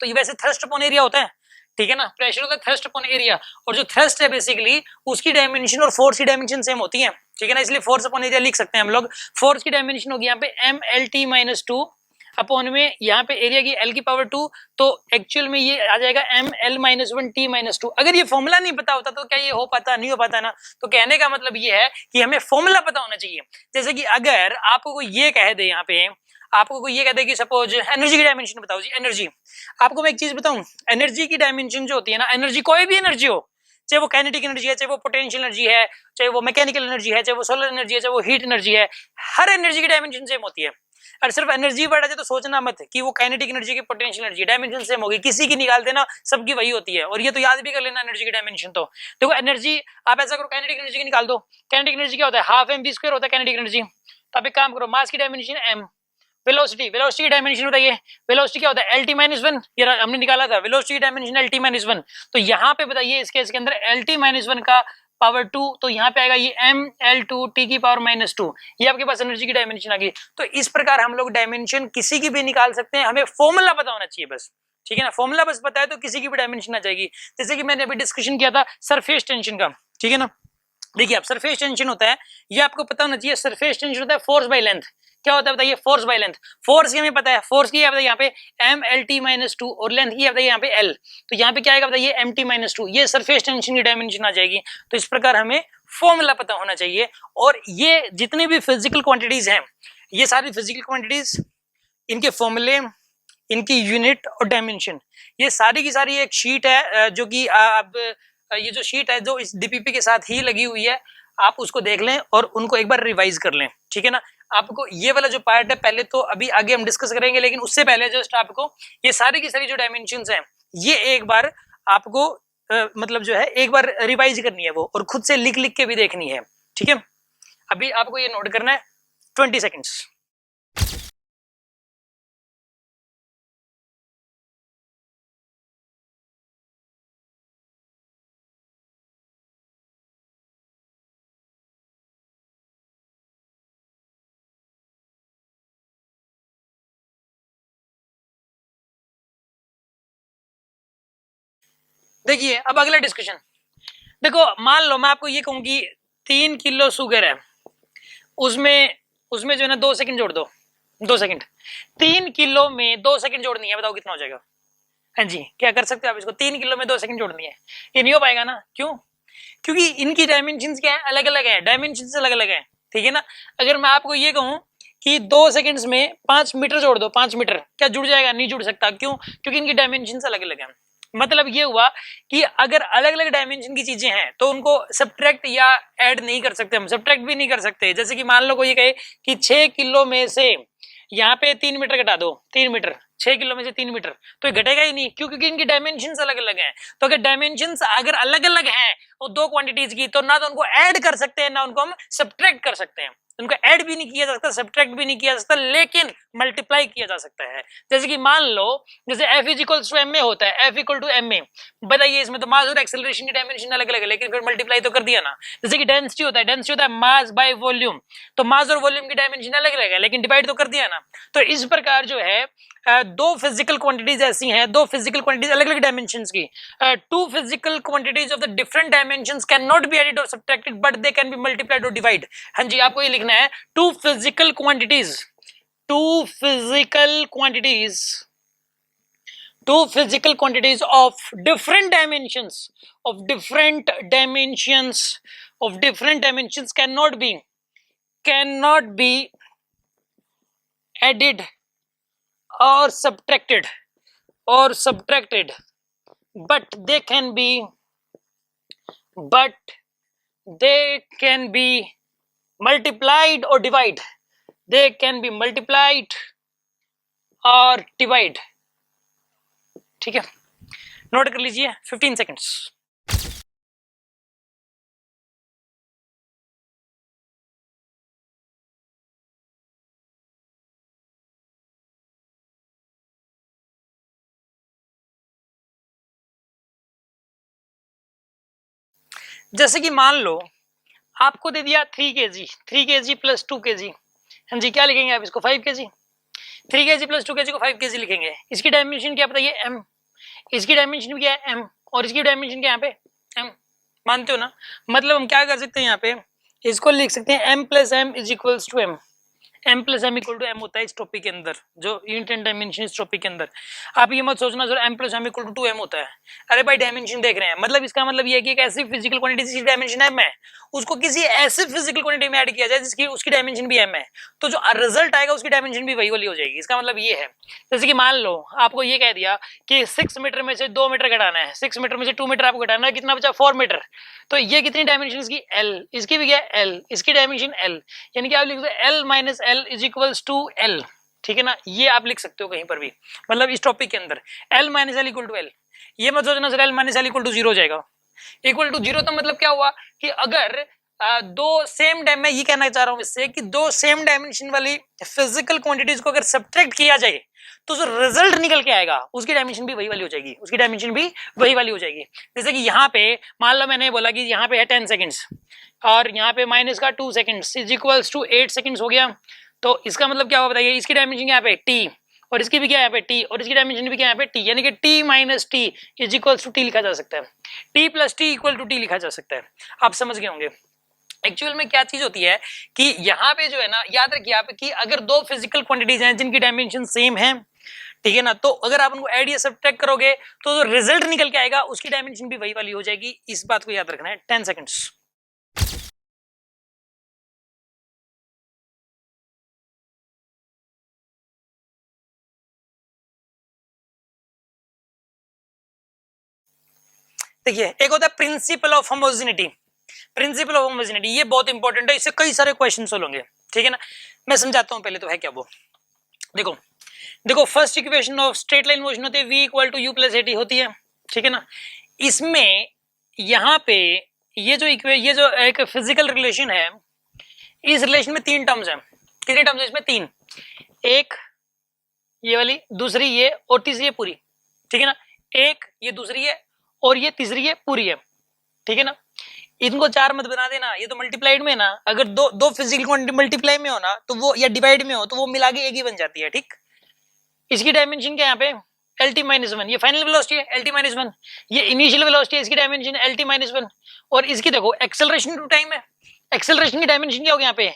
तो ये वैसे थ्रस्ट अपॉन एरिया होता है, ठीक है ना। प्रेशर होता है थ्रस्ट अपॉन एरिया, और जो थ्रस्ट है बेसिकली उसकी डायमेंशन और फोर्स की डायमेंशन सेम होती है, ठीक है ना। इसलिए फोर्स अपॉन एरिया लिख सकते हैं हम लोग। फोर्स की डायमेंशन होगी यहाँ पे M L T minus two upon में यहाँ पे एरिया की एल की पावर टू, तो एक्चुअल में ये आ जाएगा M L minus one T minus two. अगर ये फॉर्मूला नहीं पता होता तो क्या ये हो पाता, नहीं हो पाता ना। तो कहने का मतलब ये है कि हमें फॉर्मूला पता होना चाहिए। जैसे कि अगर आपको कोई ये कह दे, यहाँ पे आपको कोई ये कह दे कि सपोज एनर्जी की डायमेंशन बताओ जी, एनर्जी। आपको मैं एक चीज बताऊं, एनर्जी की डायमेंशन जो होती है ना, एनर्जी कोई भी एनर्जी हो, चाहे वो काइनेटिक एनर्जी है, चाहे वो पोटेंशियल एनर्जी है, चाहे वो मैकेनिकल एनर्जी है, चाहे वो सोलर एनर्जी है, चाहे वो हीट एनर्जी है, हर एनर्जी की डायमेंशन सेम होती है। और सिर्फ एनर्जी वर्ड आ जाए तो सोचना मत कि वो काइनेटिक एनर्जी की पोटेंशियल एनर्जी, डायमेंशन सेम होगी, किसी की निकाल देना सबकी वही होती है। और ये तो याद भी कर लेना एनर्जी की डायमेंशन। तो देखो एनर्जी आप ऐसा करो, काइनेटिक एनर्जी की निकाल दो। काइनेटिक एनर्जी क्या होता है, हाफ एम बी स्क्वायर होता है काइनेटिक एनर्जी। तो आप एक काम करो, मास की डायमेंशन एम, वेलोसिटी, वेलोसिटी की डायमेंशन बताइए, वेलोसिटी क्या होता है, एल टी माइनस वन। ये हमने निकाला था वेलोसिटी की dimension L T minus one. तो यहाँ पे बताइए इस केस के अंदर एल टी माइनस वन का पावर टू, तो यहाँ पे आएगा ये एम एल टू टी की पावर माइनस टू। ये आपके पास एनर्जी की डायमेंशन आ गई। तो इस प्रकार हम लोग डायमेंशन किसी की भी निकाल सकते हैं, हमें फॉर्मूला पता होना चाहिए बस, ठीक है ना। फॉर्मूला बस पता है तो किसी की भी डायमेंशन आ जाएगी। जैसे कि मैंने अभी डिस्कशन किया था सरफेस टेंशन का, ठीक है ना। देखिए आप, सरफेस टेंशन होता है, ये आपको पता होना चाहिए, सरफेस टेंशन होता है फोर्स बाय लेंथ। क्या होता है बताइए, फोर्स बाय लेंथ। फोर्स की हमें पता है, फोर्स की है यहाँ पे M L T minus two, और लेंथ की है यहाँ पे एल। तो यहाँ पे क्या आएगा बताइए, एम टी माइनस टू। ये सरफेस टेंशन की डायमेंशन आ जाएगी। तो इस प्रकार हमें फॉर्मूला पता होना चाहिए। और ये जितनी भी फिजिकल क्वांटिटीज हैं, ये सारी फिजिकल क्वांटिटीज, इनके फॉर्मूले, इनकी यूनिट और डायमेंशन, ये सारी की सारी एक शीट है, जो कि आप ये जो शीट है जो इस डीपीपी के साथ ही लगी हुई है, आप उसको देख लें और उनको एक बार रिवाइज कर लें, ठीक है ना। आपको ये वाला जो पार्ट है पहले तो अभी आगे हम डिस्कस करेंगे, लेकिन उससे पहले जस्ट आपको ये सारी की सारी जो डायमेंशंस हैं, ये एक बार आपको मतलब जो है एक बार रिवाइज करनी है वो, और खुद से लिख लिख के भी देखनी है, ठीक है। अभी आपको ये नोट करना है 20 सेकेंड्स। देखिए अब अगला डिस्कशन, देखो मान लो मैं आपको ये कहूँ कि 3 किलो शुगर है, उसमें उसमें जो है ना 2 सेकंड जोड़ दो, 2 सेकंड। 3 किलो में 2 सेकंड जोड़नी है, बताओ कितना हो जाएगा? हाँ जी, क्या कर सकते हो आप इसको? 3 किलो में 2 सेकंड जोड़नी है, ये नहीं हो पाएगा ना। क्यों? क्योंकि इनकी डायमेंशंस क्या है, अलग अलग है, डायमेंशंस अलग अलग है, ठीक है ना। अगर मैं आपको ये कहूं कि 2 सेकंड्स में 5 मीटर जोड़ दो, 5 मीटर, क्या जुड़ जाएगा? नहीं जुड़ सकता। क्यों? क्योंकि इनकी डायमेंशंस अलग अलग है। मतलब ये हुआ कि अगर अलग अलग डायमेंशन की चीजें हैं तो उनको सब्ट्रैक्ट या ऐड नहीं कर सकते, हम सब्ट्रैक्ट भी नहीं कर सकते। जैसे कि मान लो कोई ये कहे कि 6 किलो में से यहाँ पे 3 मीटर घटा दो, 3 मीटर, 6 किलो में से 3 मीटर, तो ये घटेगा ही नहीं। क्यों? क्योंकि इनकी डायमेंशंस अलग अलग हैं। तो अगर डायमेंशंस अगर अलग अलग हैं वो दो क्वांटिटीज की, तो ना तो उनको ऐड कर सकते हैं ना उनको हम सब्ट्रैक्ट कर सकते हैं। उनको ऐड भी नहीं किया जा सकता, सब्ट्रैक्ट भी नहीं किया जा सकता, लेकिन मल्टीप्लाई किया जा सकता है। जैसे कि मान लो जैसे F इक्वल्स टू ma होता है, F इक्वल टू ma, बताइए इसमें तो मास और एक्सेलरेशन की डायमेंशन अलग अलग है, लेकिन फिर मल्टीप्लाई तो कर दिया ना। जैसे कि डेंसिटी होता है, डेंसिटी होता है मास बाय वॉल्यूम, तो मास और वॉल्यूम की डायमेंशन अलग अलग है, लेकिन डिवाइड तो कर दिया ना। तो इस प्रकार जो है दो फिजिकल क्वांटिटीज ऐसी हैं, दो फिजिकल क्वांटिटीज अलग अलग डायमेंशंस की, two physical quantities of the different dimensions can not be added और subtracted but they can be multiplied और डिवाइड। हाँ जी, आपको ये लिखना है two physical quantities, two physical quantities, two physical quantities of different dimensions, of different dimensions, of different dimensions cannot be added or subtracted but they can be multiplied or divide, they can be multiplied or divide। ठीक है, note कर लीजिए 15 seconds. जैसे कि मान लो आपको दे दिया 3 kg, 3 kg plus 2 kg। हाँ जी, क्या लिखेंगे आप इसको? 5 kg। 3 kg प्लस 2 kg को 5 kg लिखेंगे। इसकी डायमेंशन क्या बताइए? m। इसकी डायमेंशन भी क्या है? m। और इसकी डायमेंशन क्या यहाँ पे? m। मानते हो ना? मतलब हम क्या कर सकते हैं यहाँ पे, इसको लिख सकते हैं m plus m is equals to m। m plus m equal to m होता है इस टॉपिक के अंदर, जो यूनिट एंड डायमेंशन इस टॉपिक के अंदर। आप ये मत सोचना sir m plus m equal to 2m होता है। अरे भाई डायमेंशन देख रहे हैं, मतलब इसका मतलब ये है कि एक ऐसी फिजिकल क्वांटिटी जिसकी डायमेंशन m है, उसको किसी ऐसे फिजिकल क्वांटिटी में ऐड किया जाए जिसकी उसकी डायमेंशन भी m है, तो जो रिजल्ट आएगा उसकी डायमेंशन भी वही वाली हो जाएगी। इसका मतलब ये है, जैसे कि मान लो आपको ये कह दिया कि 6 मीटर में से 2 मीटर घटाना है, 6 मीटर में से 2 मीटर आपको घटाना है, कितना बचा? 4 मीटर। तो ये कितनी डायमेंशन इसकी? l। इसकी भी क्या है? l। इसकी डायमेंशन l, यानी कि आप लिख दो l minus l is equals to l। ठीक है ना, ये आप लिख सकते हो कहीं पर भी, मतलब इस टॉपिक के अंदर l minus l equal to l। ये मत सोचना sir l minus l equal to 0 हो जाएगा। इक्वल टू 0 तो मतलब क्या हुआ कि अगर दो सेम डायमेंशन, मैं ये कहना चाह रहा हूं इससे कि दो सेम डायमेंशन वाली फिजिकल क्वांटिटीज को अगर सब्ट्रैक्ट किया जाए तो जो रिजल्ट निकल के आएगा उसकी डायमेंशन भी वही वाली हो जाएगी, उसकी डायमेंशन भी वही वाली हो जाएगी। जैसे कि यहाँ पे मान लो मैंने बोला कि यहाँ पे है 10 सेकंड्स और यहाँ पे माइनस का 2 seconds is equals to 8 seconds हो गया। तो इसका मतलब क्या हुआ बताइए? इसकी डायमेंशन यहाँ पे t और इसकी भी क्या यहाँ पे t और इसकी डायमेंशन भी क्या यहाँ पे t, यानी कि t minus t is equals to t लिखा जा सकता है, t plus t equal to t लिखा जा सकता है। आप समझ गए होंगे एक्चुअल में क्या चीज होती है कि यहाँ पे जो है ना, याद रखिए आप कि अगर दो फिजिकल क्वांटिटीज हैं जिनकी डायमेंशन सेम है, ठीक है ना, तो अगर आप उनको ऐड या सब्ट्रैक्ट करोगे तो जो रिजल्ट निकल के आएगा उसकी डायमेंशन भी वही वाली हो जाएगी। इस बात को याद रखना है। 10 सेकंड्स। देखिए, एक होता है principal of homogeneity. Principal of homogeneity ये बहुत इंपॉर्टेंट है, इससे कई सारे क्वेश्चन सोल्व होंगे, ठीक है ना। मैं समझाता हूं पहले तो है क्या वो। देखो first equation of straight line motion होती है v equal to u plus at होती है, ठीक है ना। इसमें यहाँ पे ये जो एक फिजिकल रिलेशन है, इस रिलेशन में 3 टर्म्स हैं। कितने टर्म्स है इसमें? 3। एक ये वाली, दूसरी ये और तीसरी ये पूरी, ठीक है ना। एक ये, दूसरी है और ये तीसरी है पूरी है, ठीक है ना। इनको 4 मत बना देना, ये तो मल्टीप्लाइड में ना, अगर दो फिजिकल क्वांटिटी मल्टीप्लाई में हो ना तो वो, या डिवाइड में हो तो वो मिला के एक ही बन जाती है, ठीक। इसकी डायमेंशन क्या यहाँ पे? LT-1, ये फाइनल वेलोसिटी है LT-1, ये इनिशियल वेलोसिटी है, इसकी डायमेंशन LT-1। और इसकी देखो एक्सेलरेशन टू टाइम है, एक्सेलरेशन की डायमेंशन क्या होगी यहाँ पे?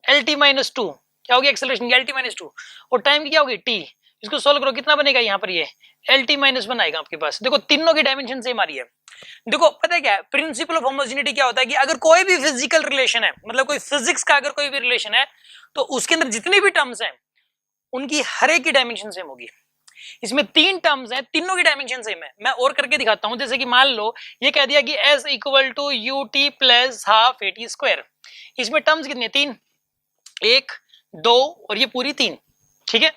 LT-2। क्या होगी एक्सेलरेशन की, LT-2, और टाइम की क्या होगी t। इसको सोल्व करो, कितना बनेगा यहाँ पर, ये LT-1 आएगा आपके पास। देखो तीनों की डायमेंशन सेम आ रही है। देखो पता है क्या है, प्रिंसिपल ऑफ होमोजेनिटी क्या होता है कि अगर कोई भी फिजिकल रिलेशन है, मतलब कोई फिजिक्स का अगर कोई भी रिलेशन है, तो उसके अंदर जितनी भी टर्म्स हैं उनकी हर एक की डायमेंशन सेम होगी। इसमें 3 टर्म्स हैं, तीनों की डायमेंशन सेम है। मैं और करके दिखाता हूं, जैसे कि मान लो ये कह दिया कि S = UT + ½ AT²। इसमें टर्म्स कितने, 3, 1, 2 और ये पूरी 3, ठीक है।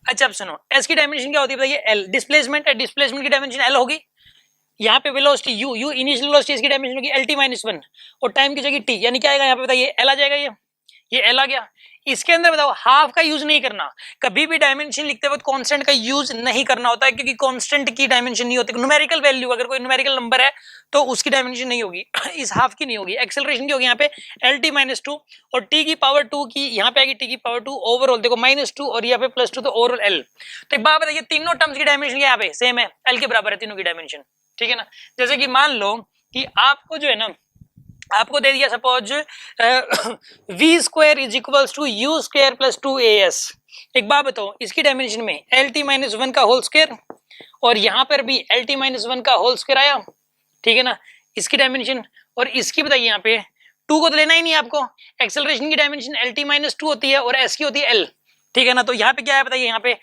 अच्छा अब सुनो, S की डायमेंशन क्या होती है बताइए, L। डिस्प्लेसमेंट है, डिस्प्लेसमेंट की डायमेंशन L होगी। यहाँ पे वेलोसिटी U इनिशियल वेलोसिटी, इसकी डायमेंशन होगी LT-1, और टाइम की जगह t, यानी क्या आएगा यहाँ पे बताइए, L आ जाएगा। ये L आ गया। इसके अंदर बताओ हाफ का यूज नहीं करना, कभी भी डायमेंशन लिखते वक्त कांस्टेंट का यूज नहीं करना होता है, क्योंकि कांस्टेंट की डायमेंशन नहीं होती। न्यूमेरिकल वैल्यू, अगर कोई न्यूमेरिकल नंबर है तो उसकी डायमेंशन नहीं होगी, इस हाफ की नहीं होगी। एक्सेलरेशन की होगी यहाँ पे LT-2, और t की पावर 2 की यहाँ पे आएगी, t की पावर 2 ओवरऑल देखो -2 और यहाँ पे +2, तो ओवरऑल L। तो एक बात बताइए, तीनों टर्म्स की डायमेंशन यहाँ पे सेम है, L के बराबर है तीनों की डायमेंशन, ठीक है ना। जैसे कि मान लो कि आपको जो है ना, आपको दे दिया सपोज V² = U² + 2AS। एक बात बताओ, इसकी डायमेंशन में LT-1 का होल स्क्वायर, और यहां पर भी LT-1 का होल स्क्वायर आया, ठीक है ना, इसकी डायमेंशन। और इसकी बताइए यहाँ पे 2 को तो लेना ही नहीं है आपको, एक्सेलरेशन की डायमेंशन LT-2 होती है और S की होती है L, ठीक है ना। तो यहाँ पे क्या है बताइए, यहाँ पे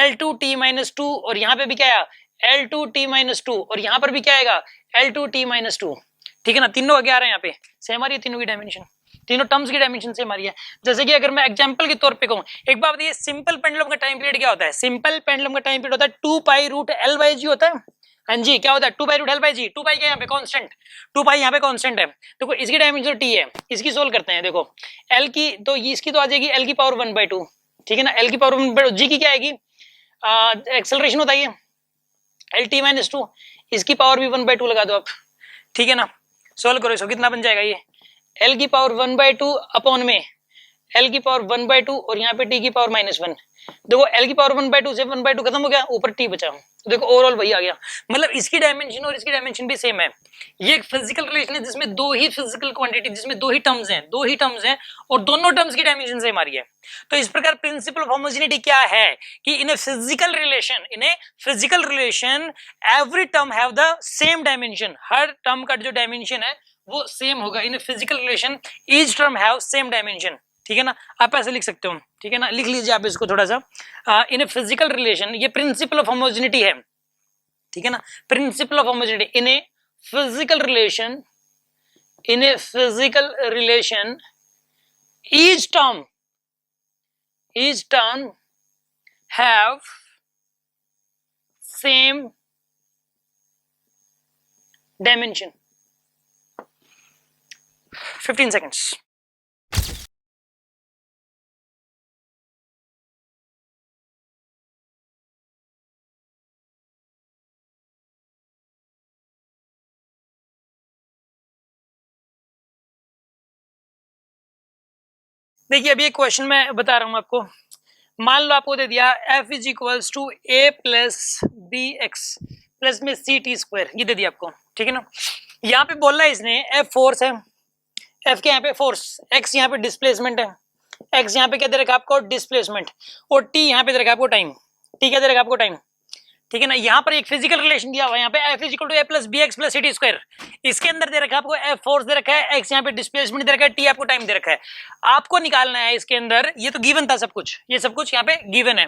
L2T-2, और यहाँ पे भी क्या है L2T-2, और यहाँ पर भी क्या आएगा L2T-2, ठीक है ना। तीनों का क्या आ रहा है यहाँ पे सेम आ रही है, तीनों की डायमेंशन, तीनों टर्म्स की डायमेंशन सेम आ रही है। जैसे कि अगर मैं एग्जांपल के तौर पे कहूं, एक बात बताइए, सिंपल पेंडुलम का टाइम पीरियड क्या होता है, सिंपल पेंडुलम का टाइम पीरियड होता है 2π√L/g होता है। हाँ जी, क्या होता है 2π√L/g, 2π क्या यहाँ पे कांस्टेंट, 2π यहाँ पे कांस्टेंट है। देखो इसकी डायमेंशन t है, इसकी सोल्व करते हैं। देखो L की तो इसकी तो आ जाएगी L की पावर 1/2, ठीक है ना। L की पावर 1/2, g की क्या आएगी, एक्सेलरेशन होता है LT-2, इसकी पावर भी 1/2 लगा दो आप, ठीक है ना। सोल्व करो इसको, कितना बन जाएगा ये L की पावर 1/2 अपॉन में L की पावर 1/2 और यहाँ पे t की पावर -1। देखो L की पावर 1/2 से 1/2 खत्म हो गया, ऊपर t बचा, तो देखो ओवरऑल वही आ गया। मतलब इसकी डायमेंशन और इसकी डायमेंशन भी सेम है। ये एक फिजिकल रिलेशन है जिसमें दो ही फिजिकल क्वांटिटी, जिसमें दो ही टर्म्स हैं और दोनों टर्म्स की डायमेंशन सेम आ रही है। तो इस प्रकार प्रिंसिपल ऑफ होमोजेनिटी क्या है कि in a physical relation every term have the same dimension, हर टर्म का जो डायमेंशन है वो सेम होगा। In a physical relation each term have same dimension, ठीक है ना। आप ऐसे लिख सकते हो, ठीक है ना, लिख लीजिए आप इसको थोड़ा सा। इन ए फिजिकल रिलेशन, ये प्रिंसिपल ऑफ होमोजेनिटी है, ठीक है ना। Principal of homogeneity in a physical relation each term have same dimension. 15 seconds. देखिए अभी एक क्वेश्चन मैं बता रहा हूं आपको। मान लो आपको दे दिया F = A + BX प्लस में CT², ये दे दिया आपको, ठीक है ना। यहाँ पे बोलना है इसने F फोर्स है, F के यहाँ पे फोर्स, X यहाँ पे डिस्प्लेसमेंट है, X यहाँ पे क्या दे रखा है आपको डिस्प्लेसमेंट, और T यहाँ पे दे रखा है आपको टाइम, T क्या दे रखा है आपको टाइम, ठीक है ना। यहाँ पर एक फिजिकल रिलेशन दिया हुआ है, यहाँ पे F = A + BX + CT²। इसके अंदर दे रखा है आपको F फोर्स दे रखा है, X यहाँ पे डिस्प्लेसमेंट दे रखा है, T आपको टाइम दे रखा है। आपको निकालना है इसके अंदर, ये तो गिवन था सब कुछ, ये सब कुछ यहाँ पे गिवन है,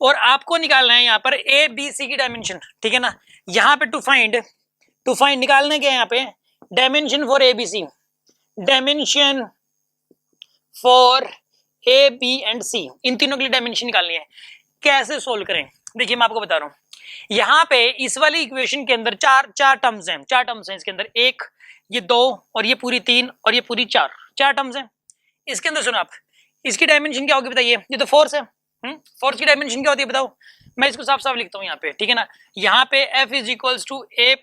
और आपको निकालना है यहाँ पर A B C की डायमेंशन, ठीक है ना। यहाँ पे टू फाइंड निकालने के यहाँ पे dimension for ABC, dimension for A B and C, इन तीनों के लिए डायमेंशन निकालनी है। कैसे सोल्व करें, देखिए मैं आपको बता रहा हूं। यहाँ पे इस वाली इक्वेशन के अंदर चार टर्म्स हैं इसके अंदर, एक ये 2 और ये पूरी 3 और ये पूरी 4 टर्म्स हैं इसके अंदर। सुनो आप, इसकी डायमेंशन क्या होगी बताइए, ये तो फोर्स है, फोर्स की डायमेंशन क्या होती है बताओ। मैं इसको साफ साफ लिखता हूँ यहाँ पे, ठीक है ना। यहाँ पे F = A +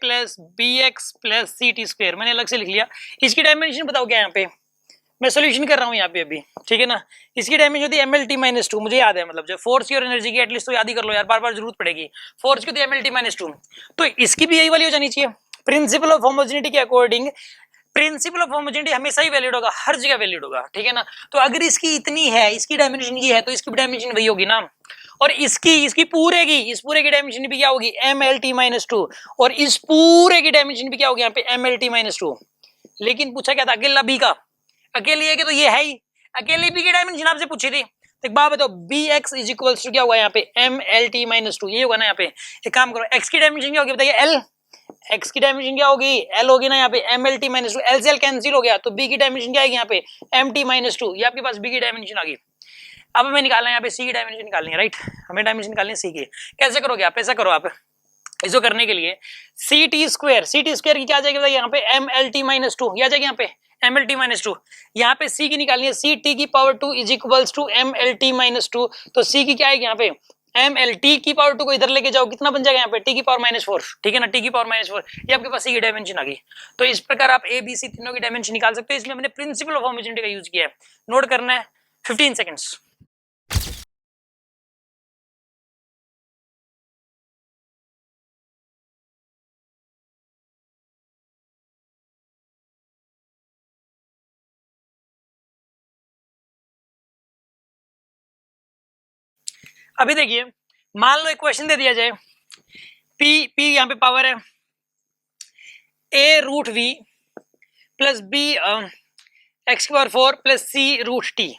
BX + CT², मैंने अलग से लिख लिया। इसकी डायमेंशन बताओ क्या, यहाँ पे मैं सोल्यूशन कर रहा हूँ यहाँ पे अभी, ठीक है ना। इसकी डायमेंशन होती है MLT-2, मुझे याद है, मतलब जो फोर्स की और एनर्जी की एटलीस्ट तो याद ही कर लो यार, बार बार जरूरत पड़ेगी। फोर्स की होती है MLT-2, तो इसकी भी यही वाली हो जानी चाहिए। प्रिंसिपल ऑफ होमोजेनिटी के अकॉर्डिंग प्रिंसिपल ऑफ होमोजेनिटी हमेशा ही वैलिड होगा, हर जगह वैलिड होगा, ठीक है ना। तो अगर इसकी इतनी है, इसकी डायमेंशन ये है, तो इसकी डायमेंशन वही होगी ना। और इसकी पूरे की, इस पूरे की डायमेंशन भी क्या होगी, MLT-2, और इस पूरे की डायमेंशन भी क्या होगी यहाँ पे, MLT-2। लेकिन पूछा क्या था, अकेला बी का, अकेले के तो ये है ही, अकेले बी की डायमेंशन आपसे पूछी थी। तो एक बात बताओ, BX इज इक्वल्स टू क्या होगा यहाँ पे, MLT-2, ये होगा ना यहाँ पे। एक काम करो, x की डायमेंशन क्या होगी बताइए, L, x की डायमेंशन क्या होगी, L होगी ना यहाँ पे, MLT-2, L से L कैंसिल हो गया, तो B की डायमेंशन क्या आएगी यहाँ पे, MT-2, ये आपके पास B की डायमेंशन आ गई। अब हमें निकालना है यहाँ पे C की डायमेंशन निकालनी है, राइट, हमें डायमेंशन निकालनी है C की। कैसे करोगे आप, ऐसा करो आप, इसको करने के लिए ct² की क्या आ जाएगी बताइए यहाँ पे, MLT-2, ये आ जाएगी यहाँ पे MLT-2। यहाँ पे C की निकालनी है, CT² is equals to MLT-2, तो C की क्या आएगी यहाँ पे, MLT² को इधर लेके जाओ, कितना बन जाएगा यहाँ पे, T⁻⁴, ठीक है ना, T⁻⁴, ये आपके पास C की डायमेंशन आ गई। तो इस प्रकार आप A B C तीनों की डायमेंशन निकाल सकते हो। इसमें हमने प्रिंसिपल ऑफ होमोजेनिटी का यूज किया है, नोट करना है 15 सेकेंड्स। अभी देखिए, मान लो एक क्वेश्चन दे दिया जाए, P यहाँ पे पावर है A√V plus B x⁴ plus C√T,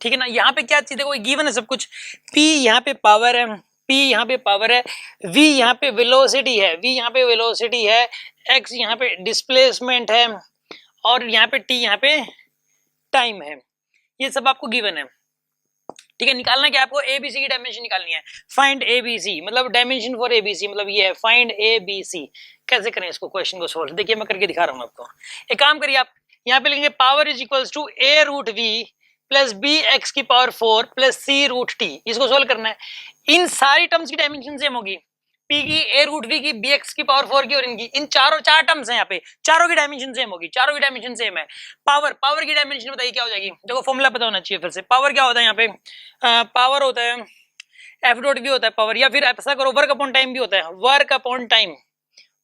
ठीक है ना। यहाँ पे क्या चीज, देखो गिवन है सब कुछ, P यहाँ पे पावर है, P यहाँ पे पावर है, V यहाँ पे वेलोसिटी है, V यहाँ पे वेलोसिटी है, X यहाँ पे डिस्प्लेसमेंट है, और यहाँ पे T यहाँ पे टाइम है। ये सब आपको गिवन है, ठीक है। निकालना क्या आपको, ABC की डायमेंशन निकालनी है। फाइंड ABC, मतलब डायमेंशन फॉर ABC, मतलब ये है फाइंड ABC। कैसे करें इसको, क्वेश्चन को सोल्व, देखिए मैं करके दिखा रहा हूँ आपको। एक काम करिए आप, यहाँ पे लिखेंगे power is equals to A√V plus BX⁴ plus C√T, इसको सोल्व करना है। इन सारी टर्म्स की डायमेंशन सेम होगी, P की, A√V की, BX⁴ की और इनकी, इन चार टर्म्स हैं यहाँ पे, चारों की डायमेंशन सेम होगी, चारों की डायमेंशन सेम है। पावर की डायमेंशन बताइए क्या हो जाएगी, देखो फॉर्मूला पता होना चाहिए फिर से। पावर क्या होता है यहाँ पे, पावर होता है F भी होता है पावर, या फिर ऐसा करो वर्क अपॉन टाइम भी होता है, वर्क अपॉन टाइम,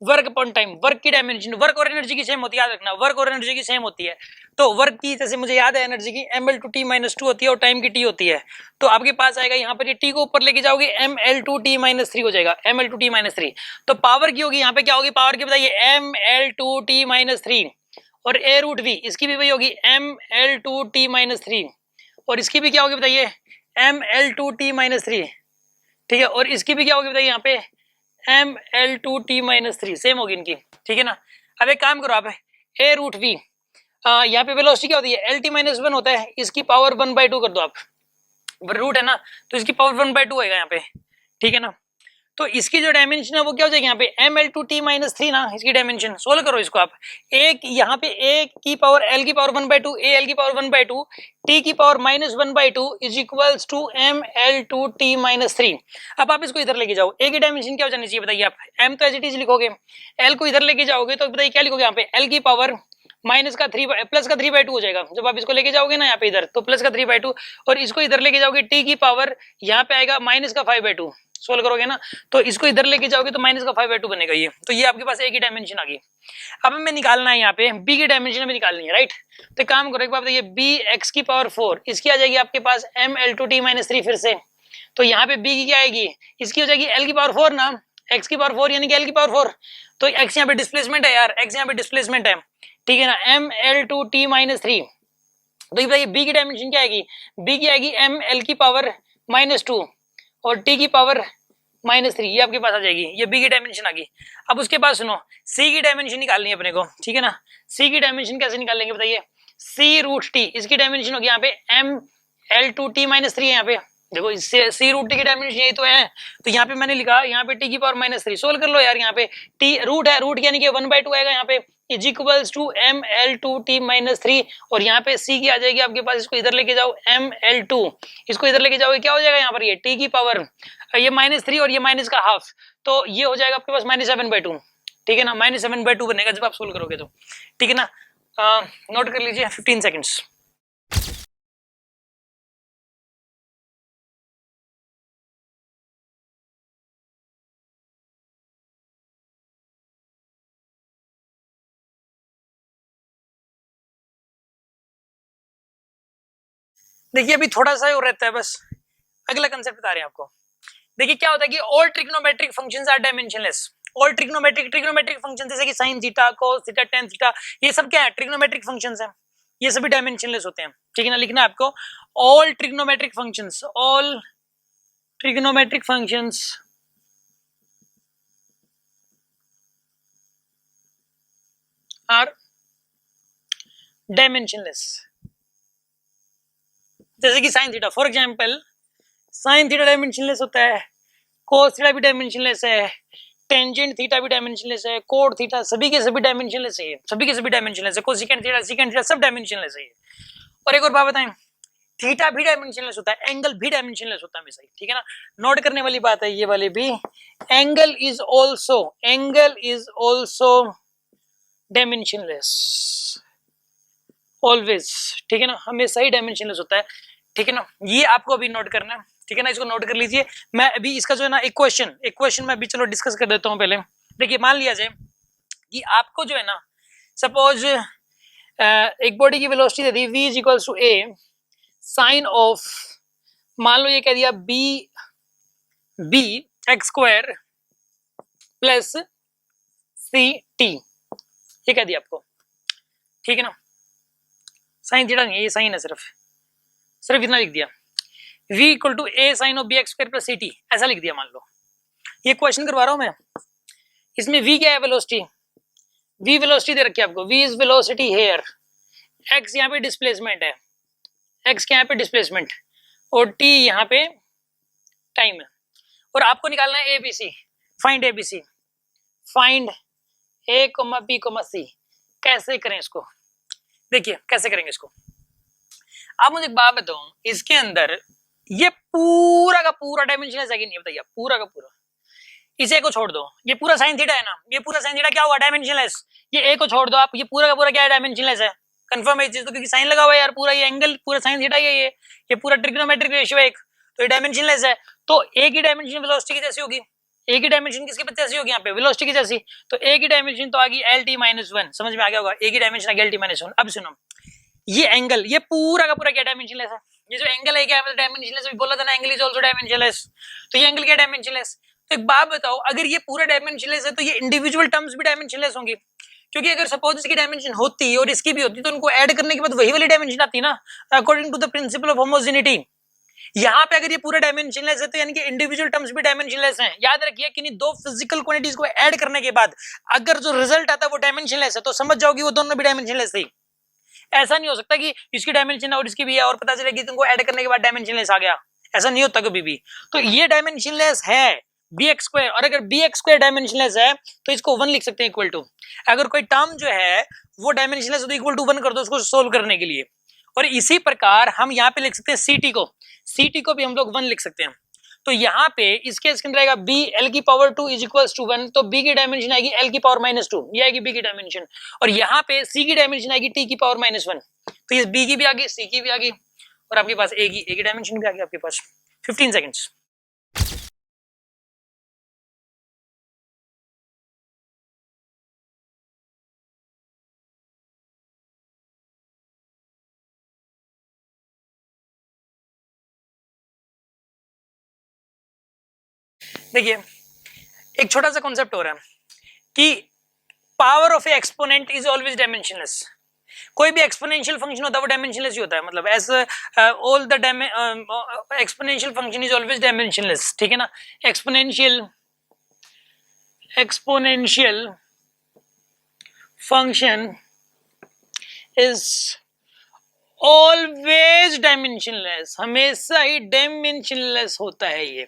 वर्क की डायमेंशन, वर्क और एनर्जी की सेम होती है, याद रखना, वर्क और एनर्जी की सेम होती है। तो वर्क की, जैसे मुझे याद है, एनर्जी की ML/T-2 होती है और टाइम की T होती है। तो आपके पास आएगा यहाँ पर, ये T को ऊपर लेके जाओगे ML/T-3 हो जाएगा, ML/T-3। तो पावर की होगी यहाँ पे क्या होगी, पावर की बताइए ML/T-3, और A√V इसकी भी वही होगी ML/T-3, और इसकी भी क्या होगी बताइए ML/T-3, ठीक है। और इसकी भी क्या होगी बताइए यहाँ पे ML/T-3, सेम होगी इनकी, ठीक है ना। अब एक काम करो आप, A√V, यहाँ पे वेलोसिटी क्या होती है, LT-1 होता है, इसकी पावर 1/2 कर दो आप, रूट है ना, तो इसकी पावर 1/2 होगा यहाँ पे, ठीक है ना। तो इसकी जो डायमेंशन है वो क्या हो जाएगी यहाँ पे ML/T-3 ना, इसकी डायमेंशन सोल्व करो इसको आप। एक यहाँ पे A की पावर L की पावर 1/2, AL की पावर 1/2, T की power -1/2 is equals to ML/T-3। अब आप इसको इधर लेके जाओ, A की डायमेंशन क्या हो जानी चाहिए बताइए आप, M तो एज इट इज लिखोगे, L को इधर लेके जाओगे तो बताइए क्या लिखोगे यहाँ पे, L की पावर प्लस का 3/2 हो जाएगा। जब आप इसको लेके जाओगे ना यहाँ पे इधर, तो प्लस का 3/2, और इसको इधर लेके जाओगे T की पावर यहाँ पे आएगा -5/2, सोल्व करोगे ना, तो इसको इधर लेके जाओगे तो -5/2 बनेगा ये। तो ये आपके पास A की डायमेंशन आ गई। अब हमें निकालना है यहाँ पे B की डायमेंशन हमें निकालनी है, राइट। तो काम करो, एक बार बताइए BX⁴ इसकी आ जाएगी आपके पास ML/T-3 फिर से। तो यहाँ पे B की क्या आएगी, इसकी हो जाएगी L⁴ ना, X⁴ यानी कि L⁴, तो X यहाँ पे डिस्प्लेसमेंट है यार, X यहाँ पे डिस्प्लेसमेंट है, ठीक है ना, ML/T-3। तो ये बताइए B की डायमेंशन क्या आएगी, B की आएगी ML⁻2 और T की पावर -3, ये आपके पास आ जाएगी, ये B की डायमेंशन आ गई। अब उसके बाद सुनो, C की डायमेंशन निकालनी है अपने को, ठीक है ना। C की डायमेंशन कैसे निकालेंगे बताइए, C√T इसकी डायमेंशन होगी यहाँ पे ML/T-3 है यहाँ पे, देखो इससे C√T की डायमेंशन यही तो है, तो यहाँ पे मैंने लिखा यहाँ पे T की पावर -3, सोल्व कर लो यार। यहाँ पे T रूट है, रूट यानी कि 1/2 आएगा यहाँ पे, इज इक्वल्स टू ML/T-3, और यहाँ पे C की आ जाएगी आपके पास, इसको इधर लेके जाओ ML2, इसको इधर लेके जाओगे क्या हो जाएगा यहाँ पर, ये T की पावर, ये -3 और ये माइनस का हाफ, तो ये हो जाएगा आपके पास -7/2, ठीक है ना, -7/2 बनेगा जब आप सोल्व करोगे तो, ठीक है ना। नोट कर लीजिए 15 सेकेंड्स। देखिए अभी थोड़ा सा और रहता है, बस अगला कंसेप्ट बता रहे हैं आपको। देखिए क्या होता है कि all trigonometric functions are dimensionless. All trigonometric function जैसे कि sin theta, cos theta, tan theta, ये सब क्या है, ट्रिग्नोमेट्रिक फंक्शंस हैं, ये सभी डायमेंशनलेस होते हैं, ठीक है ना। लिखना है आपको all trigonometric functions, all trigonometric functions are dimensionless. जैसे कि sin theta, for example sin theta dimensionless होता है, cos थीटा भी डायमेंशनलेस है, टेंजेंट थीटा भी डायमेंशनलेस है, कोड थीटा, सभी के सभी डायमेंशनलेस है, सभी के सभी डायमेंशनलेस है, कोसेकेंट थीटा सब डायमेंशनलेस है। और एक और बात बताएं, थीटा भी डायमेंशनलेस होता है, एंगल भी डायमेंशनलेस होता है हमेशा, ठीक है ना। नोट करने वाली बात है ये वाली भी, angle is also dimensionless always, ठीक है ना, हमेशा ही डायमेंशनलेस होता है, ठीक है ना। ये आपको अभी नोट करना है, ठीक है ना, इसको नोट कर लीजिए। मैं अभी इसका जो है ना एक क्वेश्चन मैं अभी चलो डिस्कस कर देता हूँ पहले। देखिए मान लिया जाए कि आपको जो है ना, सपोज एक बॉडी की वेलोसिटी दे दी v is equals to a sine of, मान लो ये कह दिया b x square plus C T, ये कह दिया आपको, ठीक है ना। साइन थीटा नहीं है, ये साइन है, सिर्फ इतना लिख दिया, v equal to a sine of bx square plus ct, ऐसा लिख दिया मान लो। ये क्वेश्चन करवा रहा हूं मैं, इसमें v क्या है, वेलोसिटी, v वेलोसिटी दे रखी है आपको, v is velocity here, x यहाँ पे डिस्प्लेसमेंट है, x के यहाँ पे डिस्प्लेसमेंट, और t यहाँ पे टाइम है, और आपको निकालना है abc, find abc, find a, b, c। कैसे करें इसको, देखिए कैसे करेंगे इसको। आप मुझे एक बात बताओ, इसके अंदर ये पूरा का पूरा डायमेंशनलेस है कि नहीं, बताइए पूरा का पूरा। इसे को छोड़ दो, ये पूरा साइन थीटा है ना, ये पूरा साइन थीटा क्या हुआ, डायमेंशनलेस। ये ए को छोड़ दो आप, ये पूरा का पूरा क्या है, डायमेंशनलेस है। कंफर्म है चीज तो, क्योंकि साइन लगा हुआ है यार, पूरा ये एंगल पूरा साइन थीटा ही है, ये पूरा ट्रिग्नोमेट्रिक रेशियो है एक, तो ये डायमेंशनलेस है। तो ए की डायमेंशन वेलोसिटी की जैसी होगी, ए की डायमेंशन किसकी जैसी होगी, यहाँ पे वेलोसिटी की जैसी, तो ए की डायमेंशन तो आ गई LT-1, समझ में आ गया होगा, ए की डायमेंशन आ गई LT-1। अब सुनो, ये एंगल ये पूरा का पूरा क्या डायमेंशनलेस है, ये जो एंगल है क्या डायमेंशनलेस, बोला था ना एंगल इज आल्सो डायमेंशनलेस, तो ये एंगल क्या डायमेंशनलेस। तो एक बात बताओ, अगर ये पूरा डायमेंशनलेस है तो ये इंडिविजुअल टर्म्स भी डायमेंशनलेस होंगी, क्योंकि अगर सपोज इसकी डायमेंशन होती और इसकी भी होती तो उनको ऐड करने के बाद वही वाली डायमेंशन आती ना, according to the principle of homogeneity. यहाँ पे अगर ये पूरा डायमेंशनलेस है तो यानी कि इंडिविजुअल टर्म्स भी डायमेंशनलेस हैं। याद रखिए कि नहीं, दो फिजिकल क्वांटिटीज को ऐड करने के बाद अगर जो रिजल्ट आता है वो डायमेंशनलेस है तो समझ जाओगी वो दोनों भी डायमेंशनलेस थी। ऐसा नहीं हो सकता कि इसकी डायमेंशन और इसकी भी है और पता चले कि तुमको ऐड करने के बाद डायमेंशनलेस आ गया, ऐसा नहीं होता कभी भी। तो ये डायमेंशनलेस है bx स्क्वायर, और अगर bx स्क्वायर डायमेंशनलेस है तो इसको 1 लिख सकते हैं इक्वल टू, अगर कोई टर्म जो है वो डायमेंशनलेस हो तो इक्वल टू 1 कर दो उसको सोल्व करने के लिए। और इसी प्रकार हम यहाँ पे लिख सकते हैं ct को भी हम लोग 1 लिख सकते हैं। तो यहाँ पे इसके अंदर आएगा b l⁻² is equals to 1, तो b की डायमेंशन आएगी l⁻², ये आएगी b की डायमेंशन, और यहाँ पे c की डायमेंशन आएगी t⁻⁻1, तो ये b की भी आ गई, c की भी आ गई, और आपके पास a की डायमेंशन भी आ गई आपके पास। 15 सेकंड्स। देखिए एक छोटा सा कॉन्सेप्ट हो रहा है कि power of A exponent is always dimensionless. कोई भी एक्सपोनेंशियल फंक्शन होता है वो डायमेंशनलेस ही होता है, मतलब as all the exponential function is always dimensionless, ठीक है ना। Exponential function is always dimensionless, हमेशा ही डायमेंशनलेस होता है ये,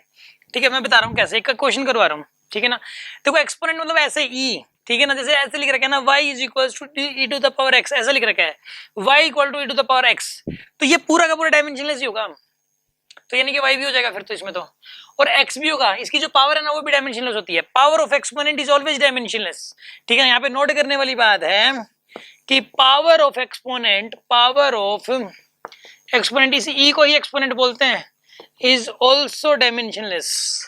ठीक है। मैं बता रहा हूँ कैसे, एक क्वेश्चन करवा रहा हूँ, ठीक है ना। देखो एक्सपोनेंट मतलब ऐसे ई, ठीक है ना, जैसे ऐसे लिख रखा है ना y is equal to e⁻x, ऐसा लिख रखा है y इक्वल टू e⁻x, तो ये पूरा का पूरा डायमेंशनलेस ही होगा, तो यानी कि y भी हो जाएगा फिर तो इसमें तो, और x भी होगा, इसकी जो पावर है ना वो भी डायमेंशनलेस होती है। Power of exponent is always dimensionless, ठीक है। यहाँ पे नोट करने वाली बात है कि पावर ऑफ एक्सपोनेंट इस e को ही एक्सपोनेंट बोलते हैं, इज ऑल्सो डायमेंशनलेस,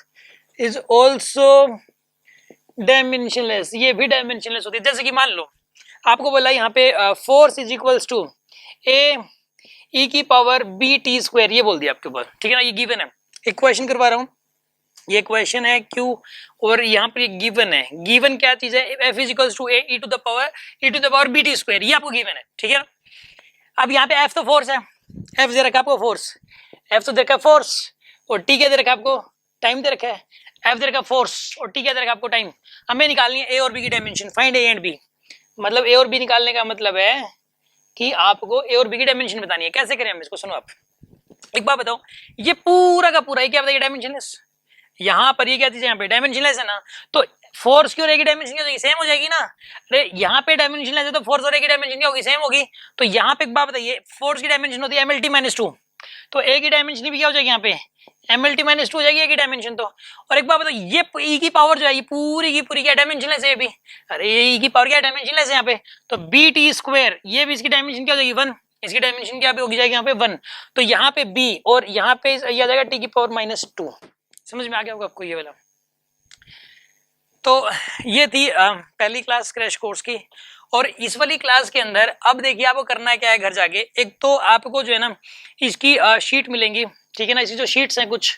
ये भी डायमेंशनलेस होती है। जैसे कि मान लो आपको बोला यहाँ पे फोर्स इज इक्वल्स टू ई की पावर बी टी स्क्वायर, ये बोल दिया आपके ऊपर, ठीक है ना। ये गिवन है, एक क्वेश्चन करवा रहा हूँ, ये क्वेश्चन है क्यू और यहाँ पर गिवन है। गिवन क्या चीज है, F is equals to A E to the power B T square, ये आपको गिवन है, ठीक है ना। अब यहाँ पे एफ तो फोर्स है, एफ दे रखा आपको फोर्स, एफ तो दे रखा फोर्स और टी क्या दे रखा आपको, टाइम दे रखा है। एफ दे रखा फोर्स और टी क्या दे रखा आपको, टाइम। हमें निकालनी है ए और बी की dimension, find A and B. मतलब ए और बी निकालने का मतलब है कि आपको ए और बी की डायमेंशन बतानी है। कैसे करें हम इसको, सुनो आप, एक बात बताओ, ये पूरा का पूरा ये क्या बताइए, डायमेंशनलेस। यहाँ पर ये क्या चीज है, यहाँ पे डायमेंशनलेस है ना, तो फोर्स की और ए की डायमेंशन क्या होगी, सेम हो जाएगी ना। अरे यहाँ पे डायमेंशनलेस है तो फोर्स और ए की डायमेंशन क्या होगी, सेम होगी। तो यहाँ पे एक बात बताइए, फोर्स की डायमेंशन होती है एमएलटी -2, तो ए की डायमेंशन भी क्या हो जाएगी यहाँ पे, एमएलटी -2 हो जाएगी ए की डायमेंशन तो। और एक बात बताओ, ये ई की पावर जो है ये पूरी की पूरी क्या डायमेंशनलेस है भी, अरे ई की पावर क्या डायमेंशनलेस है यहाँ पे, तो बी टी स्क्वायर, ये भी इसकी डायमेंशन क्या हो जाएगी 1, इसकी डायमेंशन क्या होगी जाएगी यहाँ पे 1, तो यहाँ पे बी और यहाँ पे ये आ जाएगा टी की पावर -2। समझ में आ गया होगा आपको ये वाला। तो ये थी पहली क्लास क्रैश कोर्स की। और इस वाली क्लास के अंदर अब देखिए आपको करना है क्या है, घर जाके एक तो आपको जो है ना इसकी शीट मिलेंगी, ठीक है ना। इसी जो शीट्स हैं कुछ,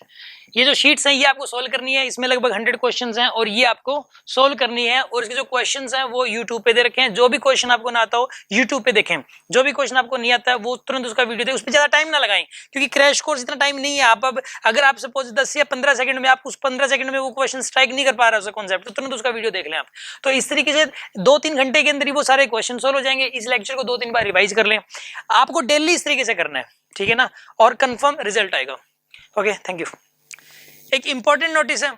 ये जो शीट्स हैं ये आपको सोल्व करनी है, इसमें लगभग 100 क्वेश्चंस हैं और ये आपको सोल्व करनी है। और इसके जो क्वेश्चंस हैं वो यूट्यूब पे दे रखे हैं, जो भी क्वेश्चन आपको ना आता हो यूट्यूब पे देखें, जो भी क्वेश्चन आपको नहीं आता है वो तुरंत उसका वीडियो देखें, उस पर ज्यादा टाइम ना लगाएं क्योंकि क्रैश कोर्स इतना टाइम नहीं है। आप अब अगर आप सपोज 10 या 15 सेकंड में आप उस 15 सेकंड में वो क्वेश्चन स्ट्राइक नहीं कर पा रहे हो कॉन्सेप्ट, तो तुरंत उसका वीडियो देख लें आप। तो इस तरीके से 2-3 घंटे के अंदर ही वो सारे क्वेश्चन सोल्व हो जाएंगे। इस लेक्चर को 2-3 बार रिवाइज कर लें, आपको डेली इस तरीके से करना है, ठीक है ना, और कंफर्म रिजल्ट आएगा। Okay, thank you. एक इंपॉर्टेंट नोटिस है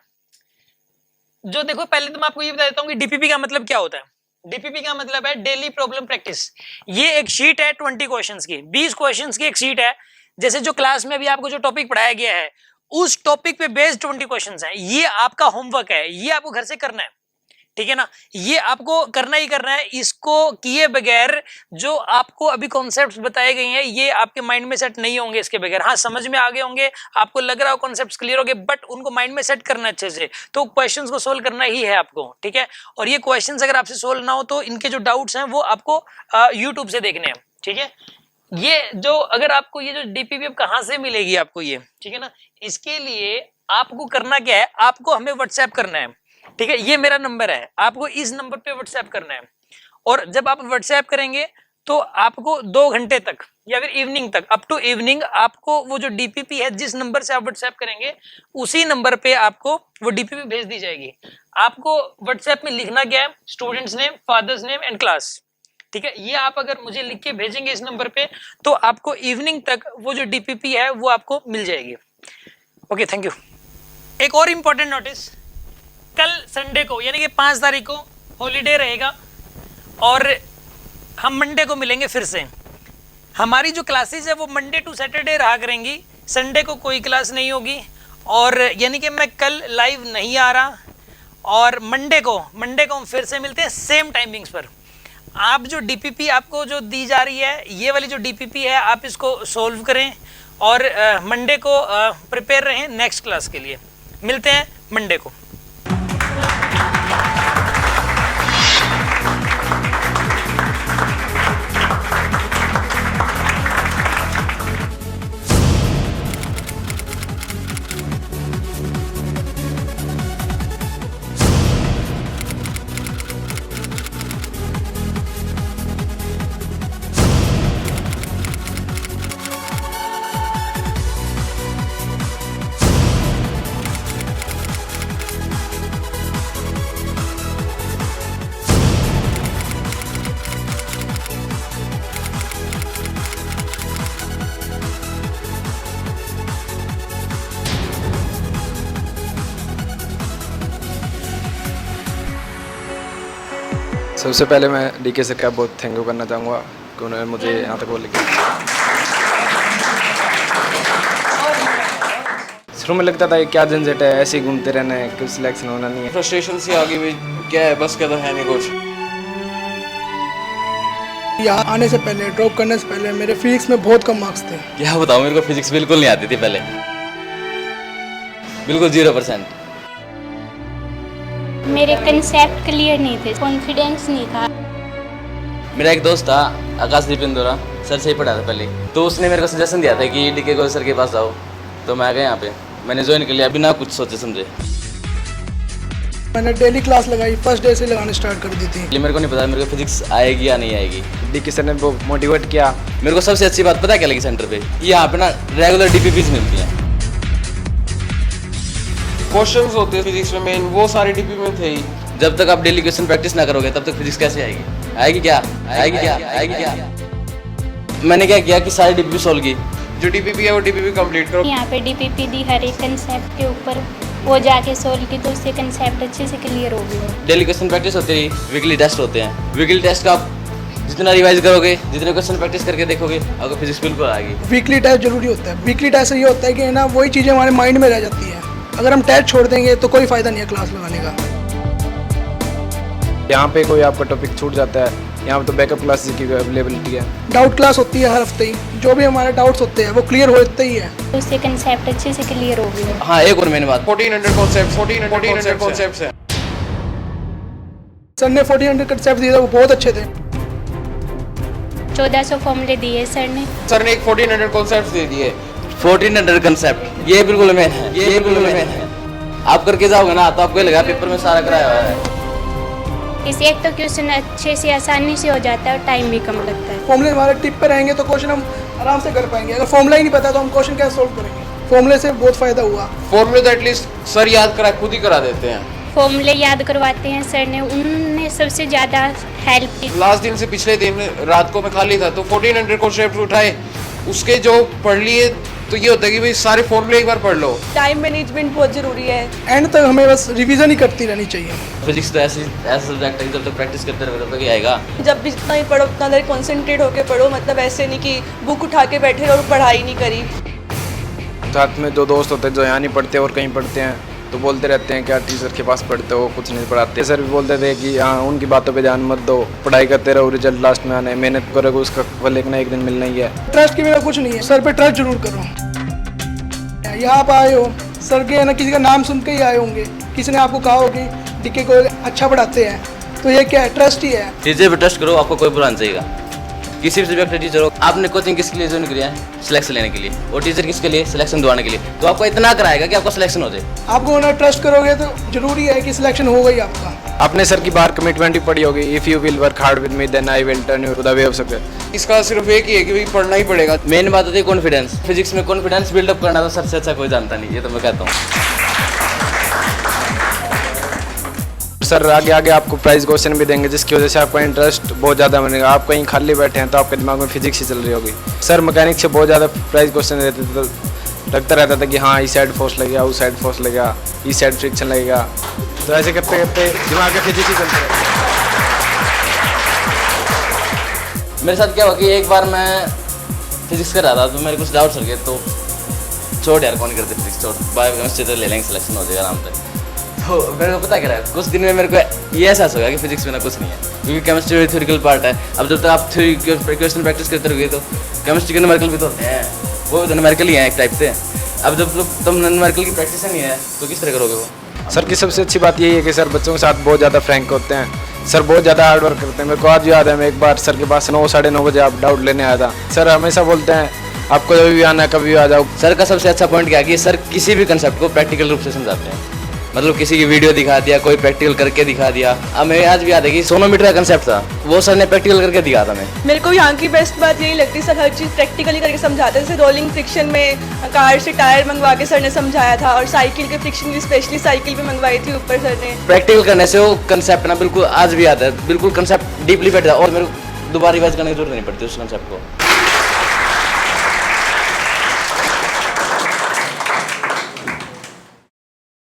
जो देखो, पहले तो मैं आपको ये बता देता हूँ कि डीपीपी का मतलब क्या होता है। डीपीपी का मतलब है डेली प्रॉब्लम प्रैक्टिस। ये एक शीट है 20 क्वेश्चंस की, 20 क्वेश्चंस की एक शीट है। जैसे जो क्लास में अभी आपको जो टॉपिक पढ़ाया गया है उस टॉपिक पे बेस्ड 20 क्वेश्चंस हैं। ये आपका होमवर्क है, ये आपको घर से करना है, ठीक है ना। ये आपको करना ही करना है, इसको किए बगैर जो आपको अभी कॉन्सेप्ट्स बताए गए हैं ये आपके माइंड में सेट नहीं होंगे इसके बगैर। हाँ, समझ में आ गए होंगे, आपको लग रहा हो कॉन्सेप्ट्स क्लियर हो गए, बट उनको माइंड में सेट करना अच्छे से, तो क्वेश्चंस को सोल्व करना ही है आपको, ठीक है। और ये क्वेश्चंस अगर आपसे सोल्व ना हो तो इनके जो डाउट्स हैं वो आपको यूट्यूब से देखने हैं, ठीक है। ये जो अगर आपको ये जो डीपीपी कहाँ से मिलेगी आपको ये, ठीक है ना, इसके लिए आपको करना क्या है, आपको हमें व्हाट्सएप करना है, ठीक है। ये मेरा नंबर है, आपको इस नंबर पे व्हाट्सएप करना है। और जब आप व्हाट्सएप करेंगे तो आपको 2 घंटे तक या फिर इवनिंग तक, अप टू इवनिंग, आपको वो जो डीपीपी है जिस नंबर से आप व्हाट्सएप करेंगे उसी नंबर पे आपको वो डीपीपी भेज दी जाएगी। आपको व्हाट्सएप में लिखना क्या है, students name, father's name and class, ठीक है। ये आप अगर मुझे लिख के भेजेंगे इस नंबर पे तो आपको इवनिंग तक वो जो डीपीपी है वो आपको मिल जाएगी। Okay, thank you. एक और इंपॉर्टेंट नोटिस, कल संडे को यानी कि 5 तारीख को हॉलीडे रहेगा और हम मंडे को मिलेंगे फिर से। हमारी जो क्लासेस है वो मंडे टू सैटरडे रहा करेंगी, संडे को कोई क्लास नहीं होगी। और यानी कि मैं कल लाइव नहीं आ रहा और मंडे को हम फिर से मिलते हैं सेम टाइमिंग्स पर। आप जो डीपीपी आपको जो दी जा रही है, ये वाली जो डीपीपी है आप इसको सोल्व करें और मंडे को प्रिपेयर रहें नेक्स्ट क्लास के लिए। मिलते हैं मंडे को। सबसे पहले मैं डीके सर का बहुत थैंक यू करना चाहूँगा कि उन्होंने मुझे यहाँ तक वो लिखा। शुरू में लगता था ये क्या झंझट है, ऐसे ही घूमते रहना है, कुछ सिलेक्शन होना नहीं है। फ्रस्ट्रेशन सी आ गई भाई, क्या है बस, क्या तो है नहीं कुछ। यहाँ आने से पहले, ड्रॉप करने से पहले मेरे फिजिक्स में बहुत कम मार्क्स थे। क्या बताऊँ, मेरे को फिजिक्स बिल्कुल नहीं आती थी पहले, बिल्कुल 0%। मेरे कंसेप्ट क्लियर नहीं थे, कॉन्फिडेंस नहीं था। मेरा एक दोस्त था आकाशदीप इंदौरा, सर से ही पढ़ा था पहले, तो उसने मेरे को सजेशन दिया था कि डीके गोयल सर के पास जाओ, तो मैं आ गया यहाँ पे, मैंने ज्वाइन कर लिया बिना कुछ सोचे समझे। मैंने डेली क्लास लगाई, फर्स्ट डे से लगानी स्टार्ट कर दी थी। इसलिए मेरे को नहीं पता मेरे को फिजिक्स आएगी या नहीं आएगी। डीके सर ने वो मोटिवेट किया। मेरे को सबसे अच्छी बात पता है क्या लगी सेंटर पे, यहाँ पे ना रेगुलर डीपीपीज मिलती हैं। क्वेश्चंस होते हैं फिजिक्स में मेन, वो सारे डीपी में थे ही। जब तक आप डेली क्वेश्चन प्रैक्टिस ना करोगे तब तक फिजिक्स कैसे आएगी? आएगी क्या? आएगी क्या? आएगी क्या? मैंने क्या किया कि सारी डीपीपी सोल्व की। जो डीपीपी है वो डीपीपी कंप्लीट करो। यहाँ पे डीपीपी दी हर एक कंसेप्ट के ऊपर, वो जाके सोल्व की तो उससे कंसेप्ट अच्छे से क्लियर हो गया। डेली क्वेश्चन प्रैक्टिस होती रही, वीकली टेस्ट होते हैं। वीकली टेस्ट का आप जितना रिवाइज करोगे, जितने क्वेश्चन प्रैक्टिस करके देखोगे, आपको फिजिक्स बिल्कुल आएगी। वीकली टेस्ट जरूरी होता है। वीकली टेस्ट से ये होता है कि ना वही चीज़ें हमारे माइंड में रह जाती है। अगर हम टेस्ट छोड़ देंगे तो कोई फ़ायदा नहीं है क्लास लगाने का। यहाँ पे कोई आपका टॉपिक छूट जाता है, यहाँ पे तो बैकअप क्लासेस की अवेलेबिलिटी है। डाउट क्लास होती है हर हफ्ते ही, जो भी हमारे डाउट्स होते हैं वो क्लियर होते ही है। तो उससे कंसेप्ट अच्छे से क्लियर हो गया। हाँ, एक और मैंने बात, 1400 कॉन्सेप्ट्स हैं। सर ने 1400 कंसेप्ट दिए थे, वो बहुत अच्छे थे। 1400 फॉर्मूले दिए सर ने। सर ने एक 1400 कॉन्सेप्ट्स दे दिए। 1400 कंसेप्ट, ये बिल्कुल मेन है, ये बिल्कुल मेन है। आप करके जाओगे ना तो आपको ये लगा पेपर में सारा कराया हुआ है। इसे एक तो क्वेश्चन अच्छे से आसानी से हो जाता है और टाइम भी कम लगता है। फॉर्मूले हमारे टिप पे रहेंगे तो क्वेश्चन हम आराम से कर पाएंगे। अगर फॉर्मूला ही नहीं पता तो हम क्वेश्चन कैसे सोल्व करेंगे? फॉर्मूले से बहुत फ़ायदा हुआ। फॉर्मूले तो एटलीस्ट सर याद करा खुद ही करा देते हैं। फॉर्मूले याद करवाते हैं सर ने, उन्होंने सबसे ज़्यादा हेल्प की। लास्ट दिन से पिछले दिन रात को मैं खाली था तो 1400 कॉन्सेप्ट उठाए, उसके जो पढ़ लिए तो ये होता है कि भाई सारे फॉर्मूले एक बार पढ़ लो। टाइम मैनेजमेंट बहुत जरूरी है। एंड तक हमें बस रिवीजन ही करती रहनी चाहिए। फिजिक्स तो ऐसा सब्जेक्ट है, जब तक प्रैक्टिस करते रहोगे तब तक ही आएगा। जब भी जितना ही पढ़ो उतना देर कॉन्सेंट्रेट होकर पढ़ो, मतलब ऐसे नहीं कि बुक उठा के बैठे और पढ़ाई नहीं करी। साथ में दो दोस्त होते हैं जो यहाँ नहीं पढ़ते और कहीं पढ़ते हैं, तो बोलते रहते हैं क्या टीचर के पास पढ़ते हो, कुछ नहीं पढ़ाते। सर भी बोलते थे कि हाँ उनकी बातों पे ध्यान मत दो, पढ़ाई करते रहो, रिजल्ट लास्ट में आना है, मेहनत करोगे उसका फल एक ना एक दिन मिलना ही है। ट्रस्ट के बिना कुछ नहीं है, सर पे ट्रस्ट जरूर करो। यहाँ आप आए हो, सर के ना किसी का नाम सुन के ही आए होंगे, किसी ने आपको कहा हो कि डीके को अच्छा पढ़ाते हैं, तो ये क्या है? ट्रस्ट ही है। टीचर पे ट्रस्ट करो, आपको कोई बुरा नहीं चाहिएगा। किसी भी सब्जेक्ट का टीचर हो, आपने कोचिंग किसके लिए ज्वाइन किया है? सिलेक्शन लेने के लिए। और टीचर किसके लिए? सिलेक्शन दिलाने के लिए। तो आपको इतना कराएगा कि आपका सिलेक्शन हो जाए। आपको ना ट्रस्ट करोगे तो जरूरी है कि सिलेक्शन होगा ही आपका। आपने सर की बाहर कमिटमेंट ही पढ़ी होगी, if you will work hard with me then I will turn you to the way of success. इसका सिर्फ एक ही है कि भाई पढ़ना ही पड़ेगा। मेन बात होती है कॉन्फिडेंस। फिजिक्स में कॉन्फिडेंस बिल्डअप करना तो सबसे अच्छा कोई जानता नहीं, ये तो मैं कहता हूँ। सर आगे आगे आपको प्राइज क्वेश्चन भी देंगे, जिसकी वजह से आपका इंटरेस्ट बहुत ज़्यादा बनेगा। आप कहीं खाली बैठे हैं तो आपके दिमाग में फिजिक्स ही चल रही होगी। सर मैकेनिक्स से बहुत ज़्यादा प्राइज क्वेश्चन देते थे, तो लगता रहता था कि हाँ इस साइड फोर्स लगेगा, उस साइड फोर्स लगेगा, इस साइड फ्रिक्शन लगेगा, तो ऐसे करते करते दिमाग में फिजिक्स ही चलते रहता। मेरे साथ क्या हुआ कि एक बार मैं फिजिक्स कर रहा था तो मेरे कुछ डाउट्स हो गए, तो छोड़ यार कौन करते फिजिक्स, छोड़ बायोकेमिस्ट्री तो ले लेंगे, सिलेक्शन हो जाएगा आराम से। तो मेरे को पता क्या है, कुछ दिन में मेरे को ये एहसास हो गया कि फिजिक्स में ना कुछ नहीं है, क्योंकि केमिस्ट्री थ्योरिकल पार्ट है। अब जब तक आप थ्योरी क्वेश्चन प्रैक्टिस करते रहोगे तो केमिस्ट्री के न्यूमेरिकल भी तो होते हैं, वो तो न्यूमेरिकल ही हैं एक टाइप से। अब जब तुम न्यूमेरिकल की प्रैक्टिस नहीं है तो किस तरह करोगे वो? सर की सबसे अच्छी बात यही है कि सर बच्चों के साथ बहुत ज़्यादा फ्रैंक होते हैं। सर बहुत ज़्यादा हार्ड वर्क करते हैं। मेरे को आज याद है, मैं एक बार सर के पास 9 साढ़े 9 बजे आप डाउट लेने आया था। सर हमेशा बोलते हैं आपको जब भी आना है कभी भी आ जाओ। सर का सबसे अच्छा पॉइंट क्या है कि सर किसी भी कंसेप्ट को प्रैक्टिकल रूप से समझाते हैं। मतलब किसी की वीडियो दिखा दिया, कोई प्रैक्टिकल करके दिखा दिया। अब मेरे आज भी याद है कि सोनोमीटर का कंसेप्ट था, वो सर ने प्रैक्टिकल करके दिखा था। मेरे को यहाँ की बेस्ट बात यही लगती है, सर हर चीज़ प्रैक्टिकली करके समझाते हैं। जैसे रोलिंग फ्रिक्शन में कार से टायर मंगवा के सर ने समझाया था, और साइकिल के फ्रिक्शन की स्पेशली साइकिल भी मंगवाई थी ऊपर सर ने। प्रैक्टिकल करने से वो कंसेप्ट ना बिल्कुल आज भी आता है, बिल्कुल कंसेप्ट डीपली बैठता है और मेरे को दोबारा रिवाइज करने की जरूरत नहीं पड़ती उस कंसेप्ट को।